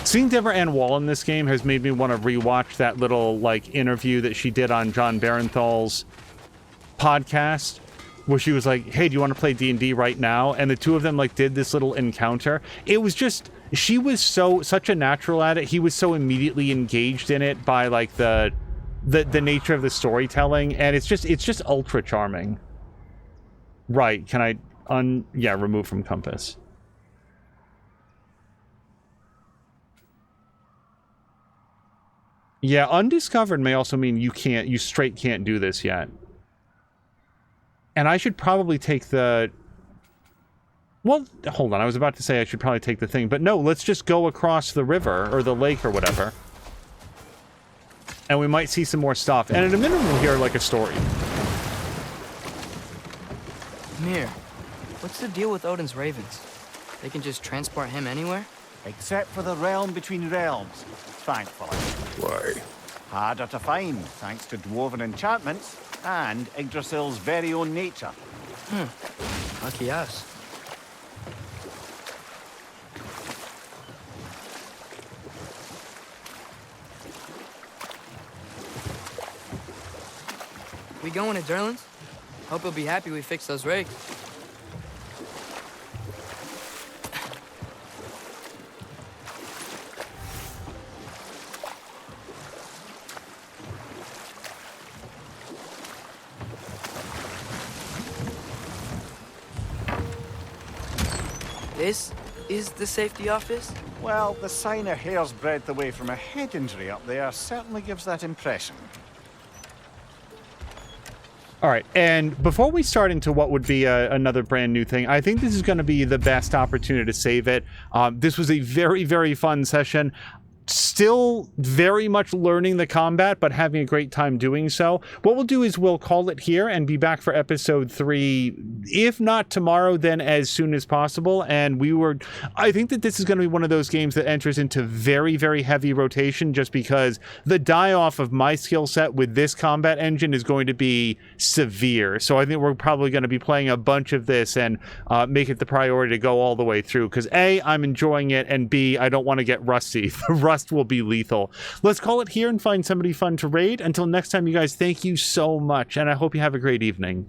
Seeing Deborah Ann Wall in this game has made me want to rewatch that little, like, interview that she did on John Barenthal's podcast, where she was like, hey, do you want to play D&D right now? And the two of them, like, did this little encounter. It was just, she was such a natural at it. He was so immediately engaged in it by, like, the nature of the storytelling, and it's just ultra charming. Right, can I remove from compass. Yeah, undiscovered may also mean you straight can't do this yet. And I should probably take the... Well, hold on, I was about to say I should probably take the thing, but no, let's just go across the river, or the lake, or whatever. And we might see some more stuff. And at a minimum, we'll hear, like, a story. Mimir, what's the deal with Odin's ravens? They can just transport him anywhere? Except for the realm between realms, thankfully. Why? Harder to find, thanks to dwarven enchantments and Yggdrasil's very own nature. Lucky us. We going to Durlin's? Hope he'll be happy we fixed those rigs. This is the safety office? Well, the sign a hair's breadth away from a head injury up there certainly gives that impression. All right, and before we start into what would be another brand new thing, I think this is going to be the best opportunity to save it. This was a very, very fun session. Still very much learning the combat, but having a great time doing so. What we'll do is we'll call it here and be back for episode 3, if not tomorrow, then as soon as possible. And I think that this is going to be one of those games that enters into very, very heavy rotation, just because the die-off of my skill set with this combat engine is going to be severe. So I think we're probably going to be playing a bunch of this and make it the priority to go all the way through. Because A, I'm enjoying it, and B, I don't want to get rusty. The rust will be lethal. Let's call it here and find somebody fun to raid. Until next time, you guys, thank you so much, and I hope you have a great evening.